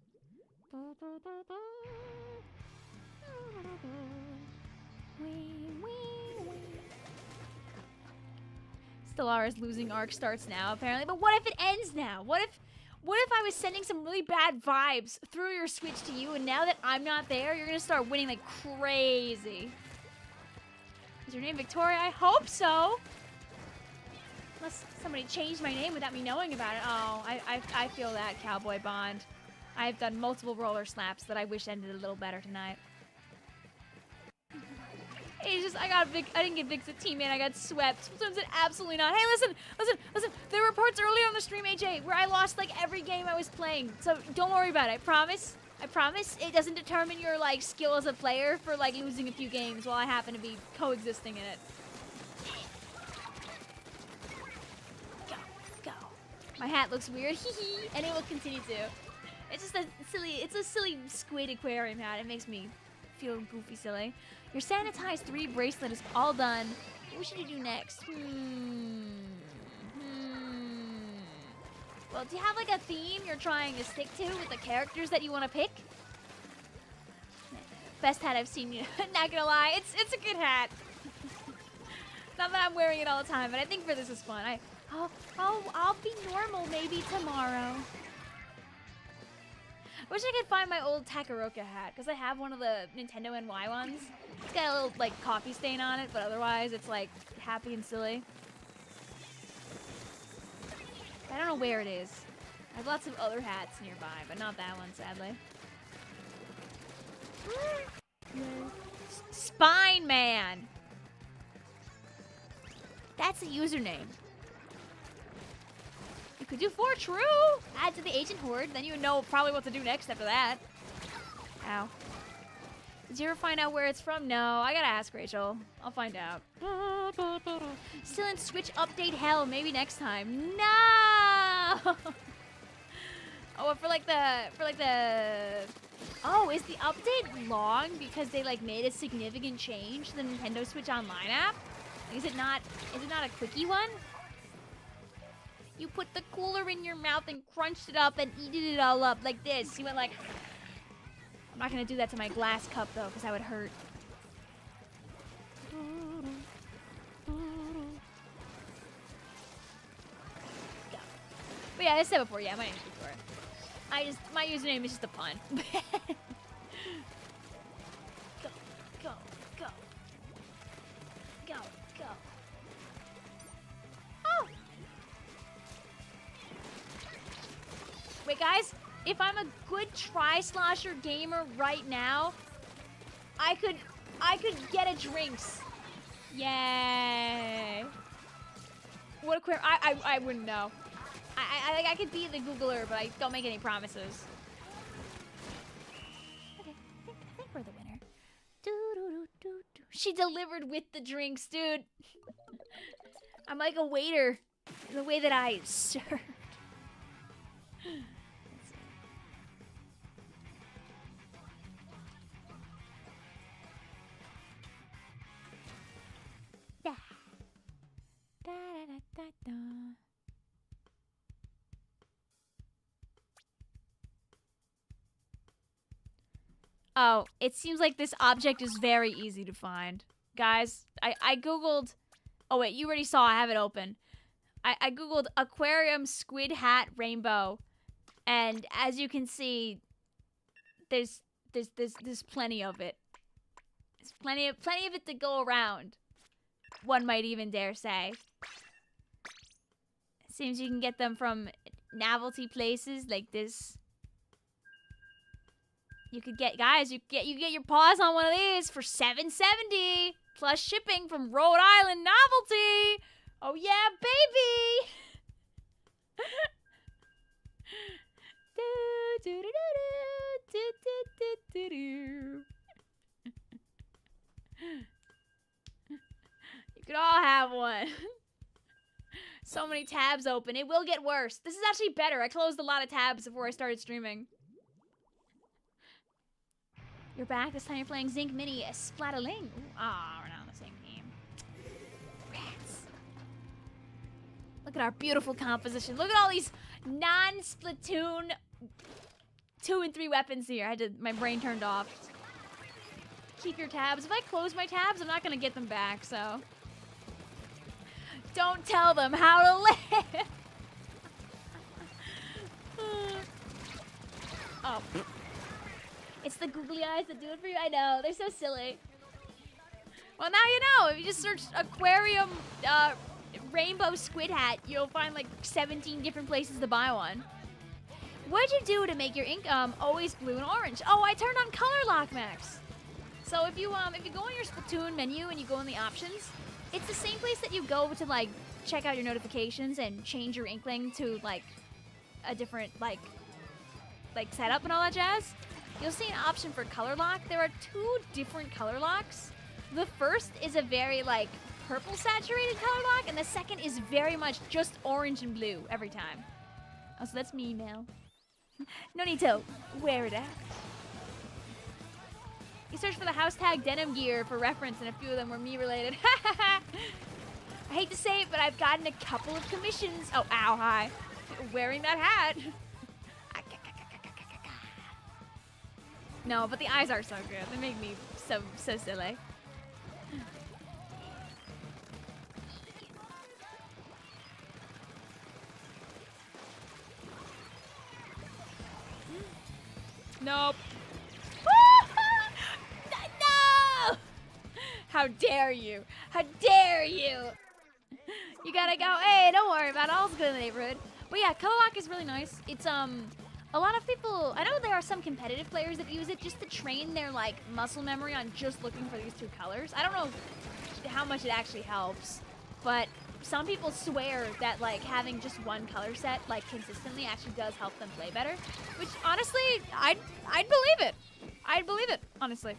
Stellara's losing arc starts now, apparently. But what if it ends now? What if I was sending some really bad vibes through your Switch to you, and now that I'm not there, you're gonna start winning like crazy? Is your name Victoria? I hope so. Unless somebody changed my name without me knowing about it. Oh, I feel that, Cowboy Bond. I've done multiple roller slaps that I wish ended a little better tonight. It's just, I didn't get Vic's a teammate, I got swept. Splatoon said absolutely not. Hey, listen. There were parts earlier on the stream, AJ, where I lost like every game I was playing. So don't worry about it, I promise. I promise it doesn't determine your like skill as a player for like losing a few games while I happen to be coexisting in it. Go. My hat looks weird, hee, and it will continue to. It's just a silly squid aquarium hat. It makes me feel goofy silly. Your sanitized 3 bracelet is all done. What should you do next? Well, do you have like a theme you're trying to stick to with the characters that you want to pick? Best hat I've seen, you know. Not gonna lie, it's a good hat. Not that I'm wearing it all the time, but I think for this is fun. I'll be normal maybe tomorrow. Wish I could find my old Takaroka hat, because I have one of the Nintendo NY ones. It's got a little, like, coffee stain on it, but otherwise it's, like, happy and silly. I don't know where it is. I have lots of other hats nearby, but not that one, sadly. Spine Man! That's a username. You could do 4 true! Add to the Agent Horde, then you would know probably what to do next after that. Ow. Did you ever find out where it's from? No, I gotta ask Rachel. I'll find out. Still in Switch update hell, maybe next time. No! Oh, for like the... Oh, is the update long because they like made a significant change to the Nintendo Switch Online app? Is it not a quickie one? You put the cooler in your mouth and crunched it up and eated it all up like this. You went like... I'm not gonna do that to my glass cup though, because that would hurt. But yeah, I said before, yeah, my name's Victoria. My username is just a pun. Go. Oh! Wait, guys, if I'm a good tri-slosher gamer right now, I could get a drinks. Yay! What a queer! I wouldn't know. I could be the Googler, but I don't make any promises. Okay, I think we're the winner. She delivered with the drinks, dude. I'm like a waiter in the way that I serve. Oh, it seems like this object is very easy to find. Guys, I googled... Oh wait, you already saw, I have it open. I googled aquarium squid hat rainbow. And as you can see, there's plenty of it. There's plenty of it to go around. One might even dare say. Seems you can get them from novelty places like this. You could get, guys, you get your paws on one of these for $7.70 plus shipping from Rhode Island Novelty. Oh yeah, baby. You could all have one. So many tabs open. It will get worse. This is actually better. I closed a lot of tabs before I started streaming. You're back. This time you're playing Zinc Mini Splataling. Ah, we're not on the same game. Rats. Look at our beautiful composition. Look at all these non-Splatoon 2 and 3 weapons here. My brain turned off. Keep your tabs. If I close my tabs, I'm not gonna get them back, so. Don't tell them how to live. Oh. It's the googly eyes that do it for you. I know, they're so silly. Well, now you know. If you just search aquarium rainbow squid hat, you'll find like 17 different places to buy one. What'd you do to make your ink always blue and orange? Oh, I turned on color lock, Max. So if you go on your Splatoon menu and you go in the options, it's the same place that you go to like check out your notifications and change your inkling to like a different like setup and all that jazz. You'll see an option for color lock. There are 2 different color locks. The first is a very like purple saturated color lock, and the second is very much just orange and blue every time. Oh, so that's me now. No need to wear it out. You search for the house tag denim gear for reference, and a few of them were me related. I hate to say it, but I've gotten a couple of commissions. Oh, ow, hi. Wearing that hat. No, but the eyes are so good. They make me so silly. Nope. No! How dare you? How dare you? You gotta go, hey, don't worry about it. All's good in the neighborhood. But yeah, color lock is really nice. It's, a lot of people, I know there are some competitive players that use it just to train their, like, muscle memory on just looking for these 2 colors. I don't know how much it actually helps, but some people swear that, like, having just one color set, like, consistently actually does help them play better, which, honestly, I'd believe it. I'd believe it, honestly.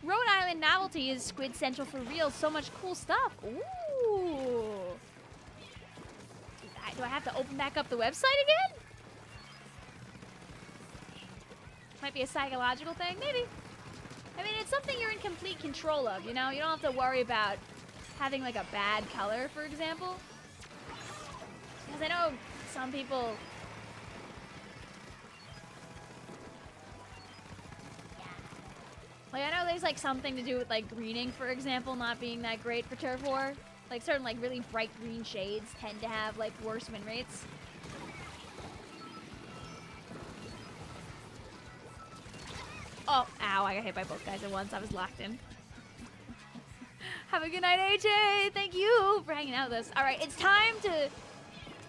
Rhode Island Novelty is Squid Central for real. So much cool stuff. Ooh. Do I have to open back up the website again? Might be a psychological thing, maybe. I mean, it's something you're in complete control of, you know? You don't have to worry about having, like, a bad color, for example. Because I know some people... Like, I know there's, like, something to do with, like, greening, for example, not being that great for Turf War. Like, certain, like, really bright green shades tend to have, like, worse win rates. Oh, ow, I got hit by both guys at once. I was locked in. Have a good night, AJ. Thank you for hanging out with us. All right, it's time to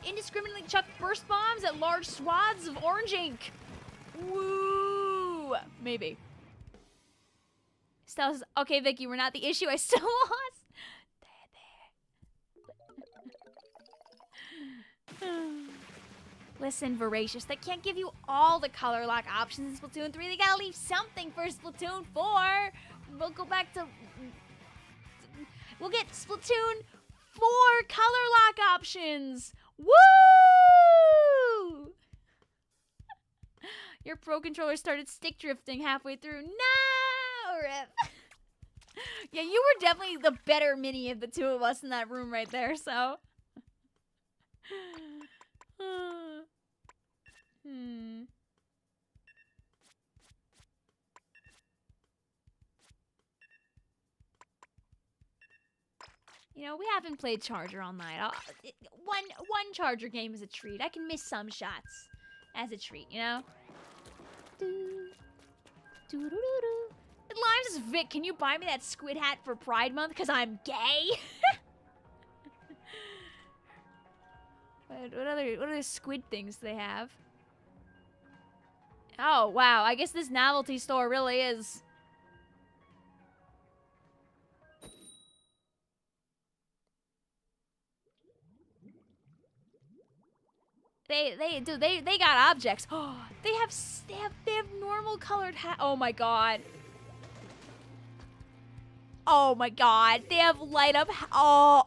indiscriminately chuck burst bombs at large swaths of orange ink. Woo! Maybe. Stella says, okay, Vicky, we're not the issue. I still lost. Listen, Voracious, they can't give you all the color lock options in Splatoon 3. They gotta leave something for Splatoon 4. We'll go back to... We'll get Splatoon 4 color lock options. Woo! Your Pro Controller started stick drifting halfway through. No, Rip. Yeah, you were definitely the better mini of the 2 of us in that room right there, so... You know, we haven't played Charger all night. One Charger game is a treat. I can miss some shots as a treat, you know? Limes is Vic, can you buy me that squid hat for Pride Month? Because I'm gay? What other squid things do they have? Oh, wow. I guess this novelty store really is... They got objects. Oh, they have normal colored hat. Oh my god. Oh my god. They have light up. Oh,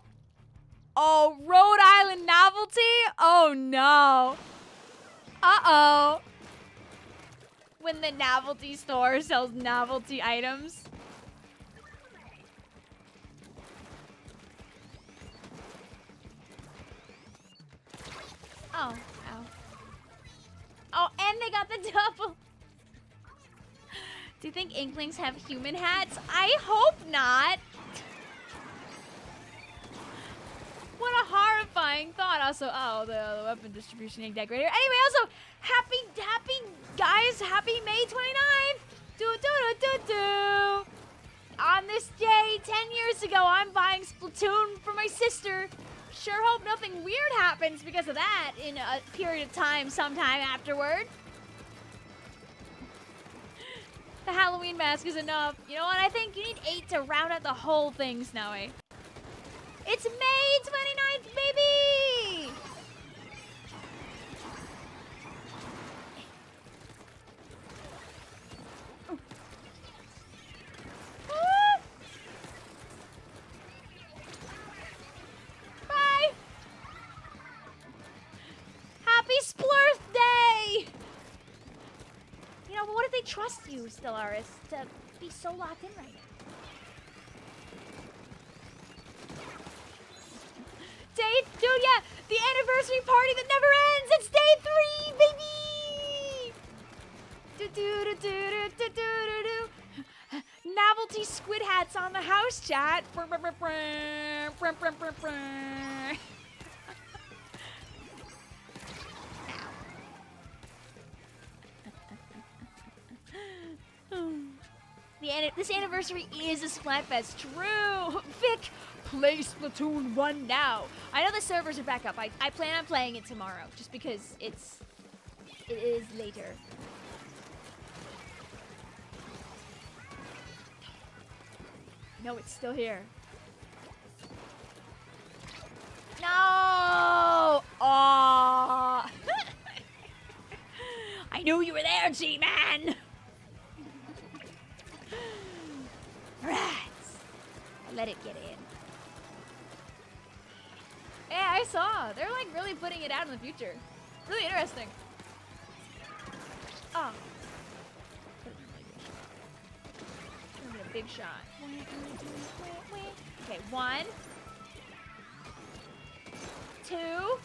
Rhode Island novelty. Oh no. Uh-oh. When the novelty store sells novelty items. Oh, ow. Oh, and they got the double. Do you think Inklings have human hats? I hope not. What a horrifying thought. Also, oh, the weapon distribution ink decorator. Anyway, also, happy guys, happy May 29th. On this day, 10 years ago, I'm buying Splatoon for my sister. Sure hope nothing weird happens because of that in a period of time sometime afterward. The Halloween mask is enough. You know what? I think you need 8 to round out the whole thing, Snowy. It's May 29th, baby! Bye! Happy Splurth Day! You know, but what if they trust you, Stellaris, to be so locked in right now? Dude, yeah, the anniversary party that never ends. It's day 3, baby. Novelty squid hats on the house chat. This anniversary is a Splatfest. True. Vic, play Splatoon 1 now. I know the servers are back up. I plan on playing it tomorrow, just because it is later. No, it's still here. No! Oh! I knew you were there, G-Man! Rats! I let it get in. Yeah, I saw. They're like really putting it out in the future. Really interesting. Oh. Put it in a big shot. Okay, 1, 2. Alright.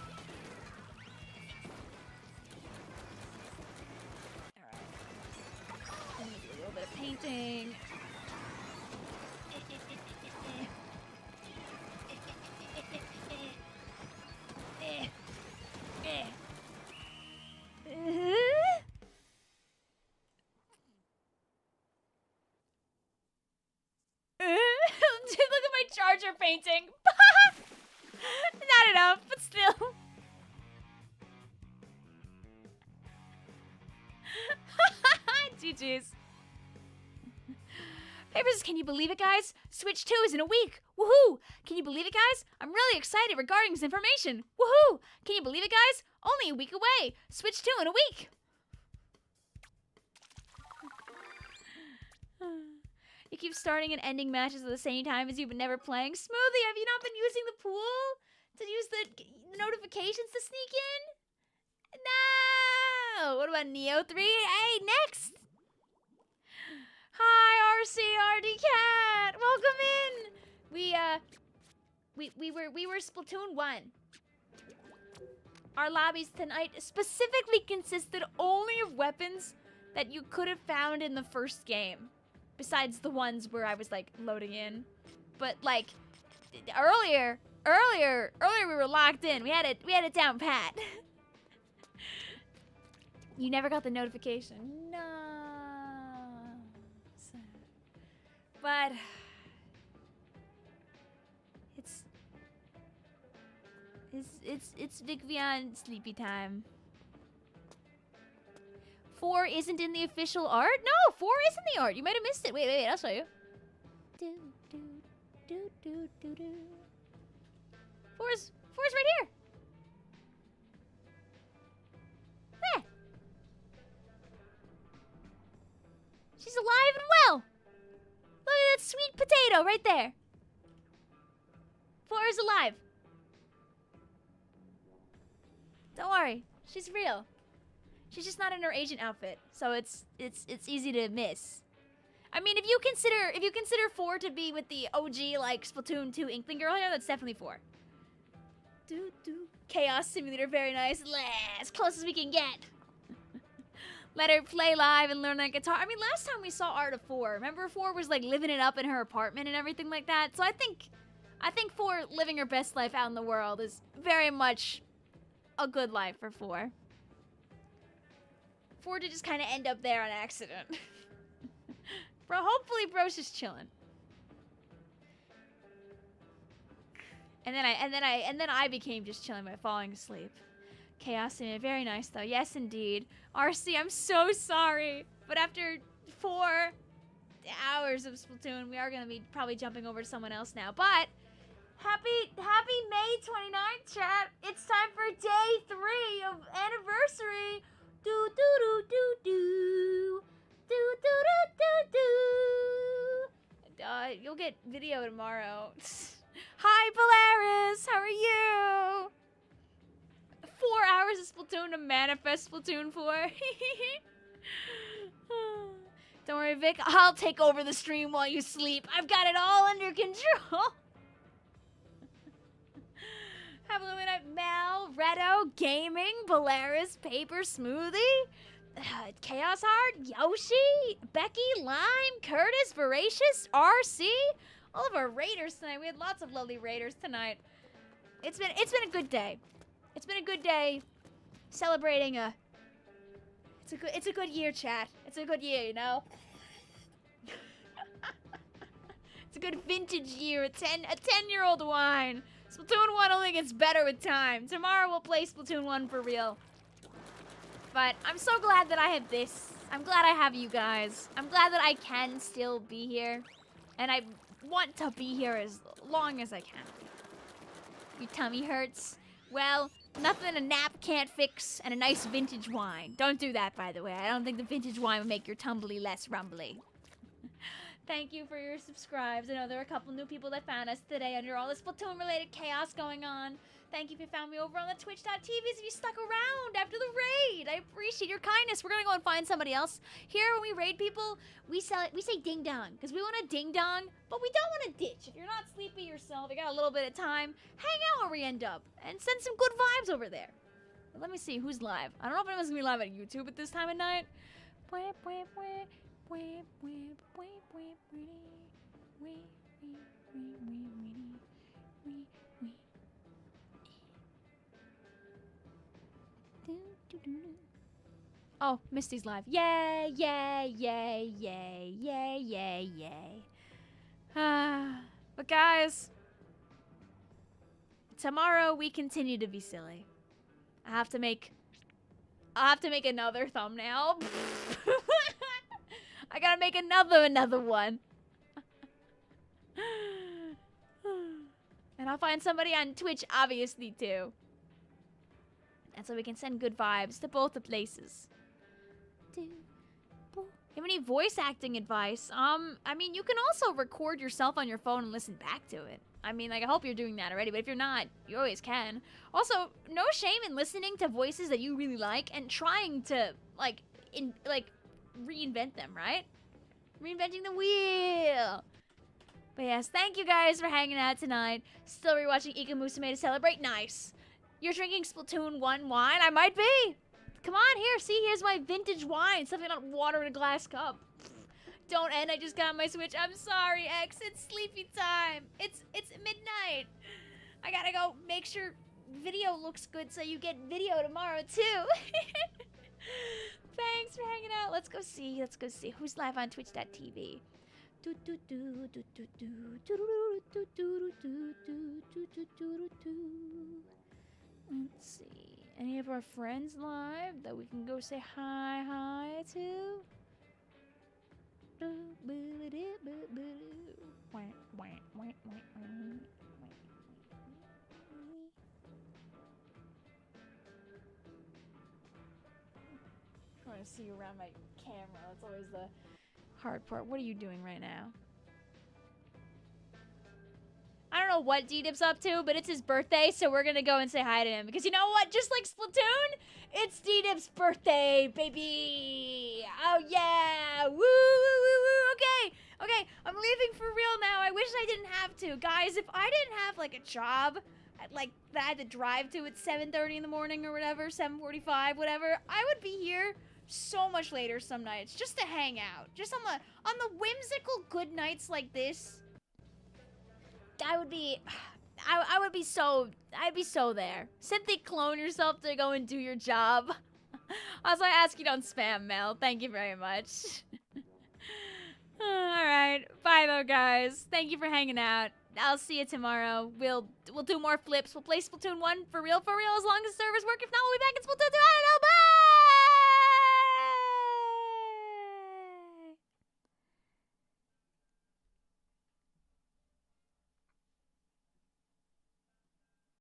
Let me do a little bit of painting. Look at my Charger painting. Not enough, but still. GG's. Papers, can you believe it, guys? Switch 2 is in a week. Woohoo! Can you believe it, guys? I'm really excited regarding this information. Woohoo! Can you believe it, guys? Only a week away. Switch 2 in a week. You keep starting and ending matches at the same time as you've been never playing. Smoothie, have you not been using the pool to use the notifications to sneak in? No! What about Neo 3? Hey, next! Hi, RCRD Cat! Welcome in! We were Splatoon 1. Our lobbies tonight specifically consisted only of weapons that you could have found in the first game. Besides the ones where I was, like, loading in. But, like, earlier we were locked in. We had it down pat. You never got the notification. No. Sad. But it's Vicvillon sleepy time. 4 isn't in the official art? No, 4 is in the art. You might have missed it. Wait, I'll show you. 4's right here. There. She's alive and well. Look at that sweet potato right there. 4 is alive. Don't worry, she's real. She's just not in her agent outfit, so it's easy to miss. I mean, if you consider 4 to be with the OG like Splatoon 2 Inkling girl here, that's definitely 4. Chaos Simulator, very nice. As close as we can get. Let her play live and learn that guitar. I mean, last time we saw art of 4, remember 4 was like living it up in her apartment and everything like that. So I think 4 living her best life out in the world is very much a good life for 4. 4 to just kind of end up there on accident. Bro, hopefully bro's just chilling. And then I became just chilling by falling asleep. Chaos in it, very nice though. Yes, indeed. RC, I'm so sorry, but after 4 hours of Splatoon, we are gonna be probably jumping over to someone else now. But happy May 29th, chat. It's time for day 3 of anniversary. Do do do do do do do do do do. You'll get video tomorrow. Hi, Polaris. How are you? 4 hours of Splatoon to manifest Splatoon 4. Don't worry, Vic. I'll take over the stream while you sleep. I've got it all under control. Have a little bit Mel, Redo, Gaming, Polaris, Paper Smoothie, Chaos Heart, Yoshi, Becky, Lime, Curtis, Voracious, RC. All of our raiders tonight. We had lots of lovely raiders tonight. It's been a good day. It's been a good day celebrating it's a good year, chat. It's a good year, you know? It's a good vintage year, a 10-year-old wine. Splatoon 1 only gets better with time. Tomorrow we'll play Splatoon 1 for real. But I'm so glad that I have this. I'm glad I have you guys. I'm glad that I can still be here. And I want to be here as long as I can. Your tummy hurts? Well, nothing a nap can't fix and a nice vintage wine. Don't do that, by the way. I don't think the vintage wine would make your tumbly less rumbly. Thank you for your subscribes. I know there are a couple new people that found us today under all this Splatoon-related chaos going on. Thank you if you found me over on the twitch.tv if you stuck around after the raid. I appreciate your kindness. We're gonna go and find somebody else. Here, when we raid people, we say ding dong, because we want to ding dong, but we don't want to ditch. If you're not sleepy yourself, you got a little bit of time, hang out where we end up and send some good vibes over there. But let me see who's live. I don't know if anyone's gonna be live on YouTube at this time of night. Oh, Misty's live. Yay, yay, yay, yay, yay, yay, yay. But guys, tomorrow we continue to be silly. I have to make another thumbnail. I gotta make another one. And I'll find somebody on Twitch, obviously, too. And so we can send good vibes to both the places. You have any voice acting advice? I mean, you can also record yourself on your phone and listen back to it. I mean, like, I hope you're doing that already, but if you're not, you always can. Also, no shame in listening to voices that you really like and trying to, reinvent them, right? Reinventing the wheel. But yes, thank you guys for hanging out tonight. Still rewatching Ika Musume to celebrate. Nice. You're drinking Splatoon 1 wine? I might be. Come on, here, see, here's my vintage wine. Something not water in a glass cup. Don't end, I just got on my Switch. I'm sorry, X, it's sleepy time. It's midnight. I gotta go make sure video looks good so you get video tomorrow too. Thanks for hanging out. Let's go see. Let's go see who's live on twitch.tv. Let's see. Any of our friends live that we can go say hi to? I want to see you around my camera. That's always the hard part. What are you doing right now? I don't know what D-Dip's up to, but it's his birthday, so we're gonna go and say hi to him. Because you know what? Just like Splatoon, it's D-Dip's birthday, baby! Oh yeah! Woo, woo, woo, woo! Okay, okay, I'm leaving for real now. I wish I didn't have to. Guys, if I didn't have, like, a job, like, that I had to drive to at 7:30 in the morning or whatever, 7:45, whatever, I would be here so much later some nights just to hang out. Just on the whimsical good nights like this. I'd be so there. Simply clone yourself to go and do your job. Also, I ask you don't spam mail. Thank you very much. Alright. Bye though, guys. Thank you for hanging out. I'll see you tomorrow. We'll do more flips. We'll play Splatoon 1 for real, as long as servers work. If not, we'll be back in Splatoon 2. I don't know. Bye!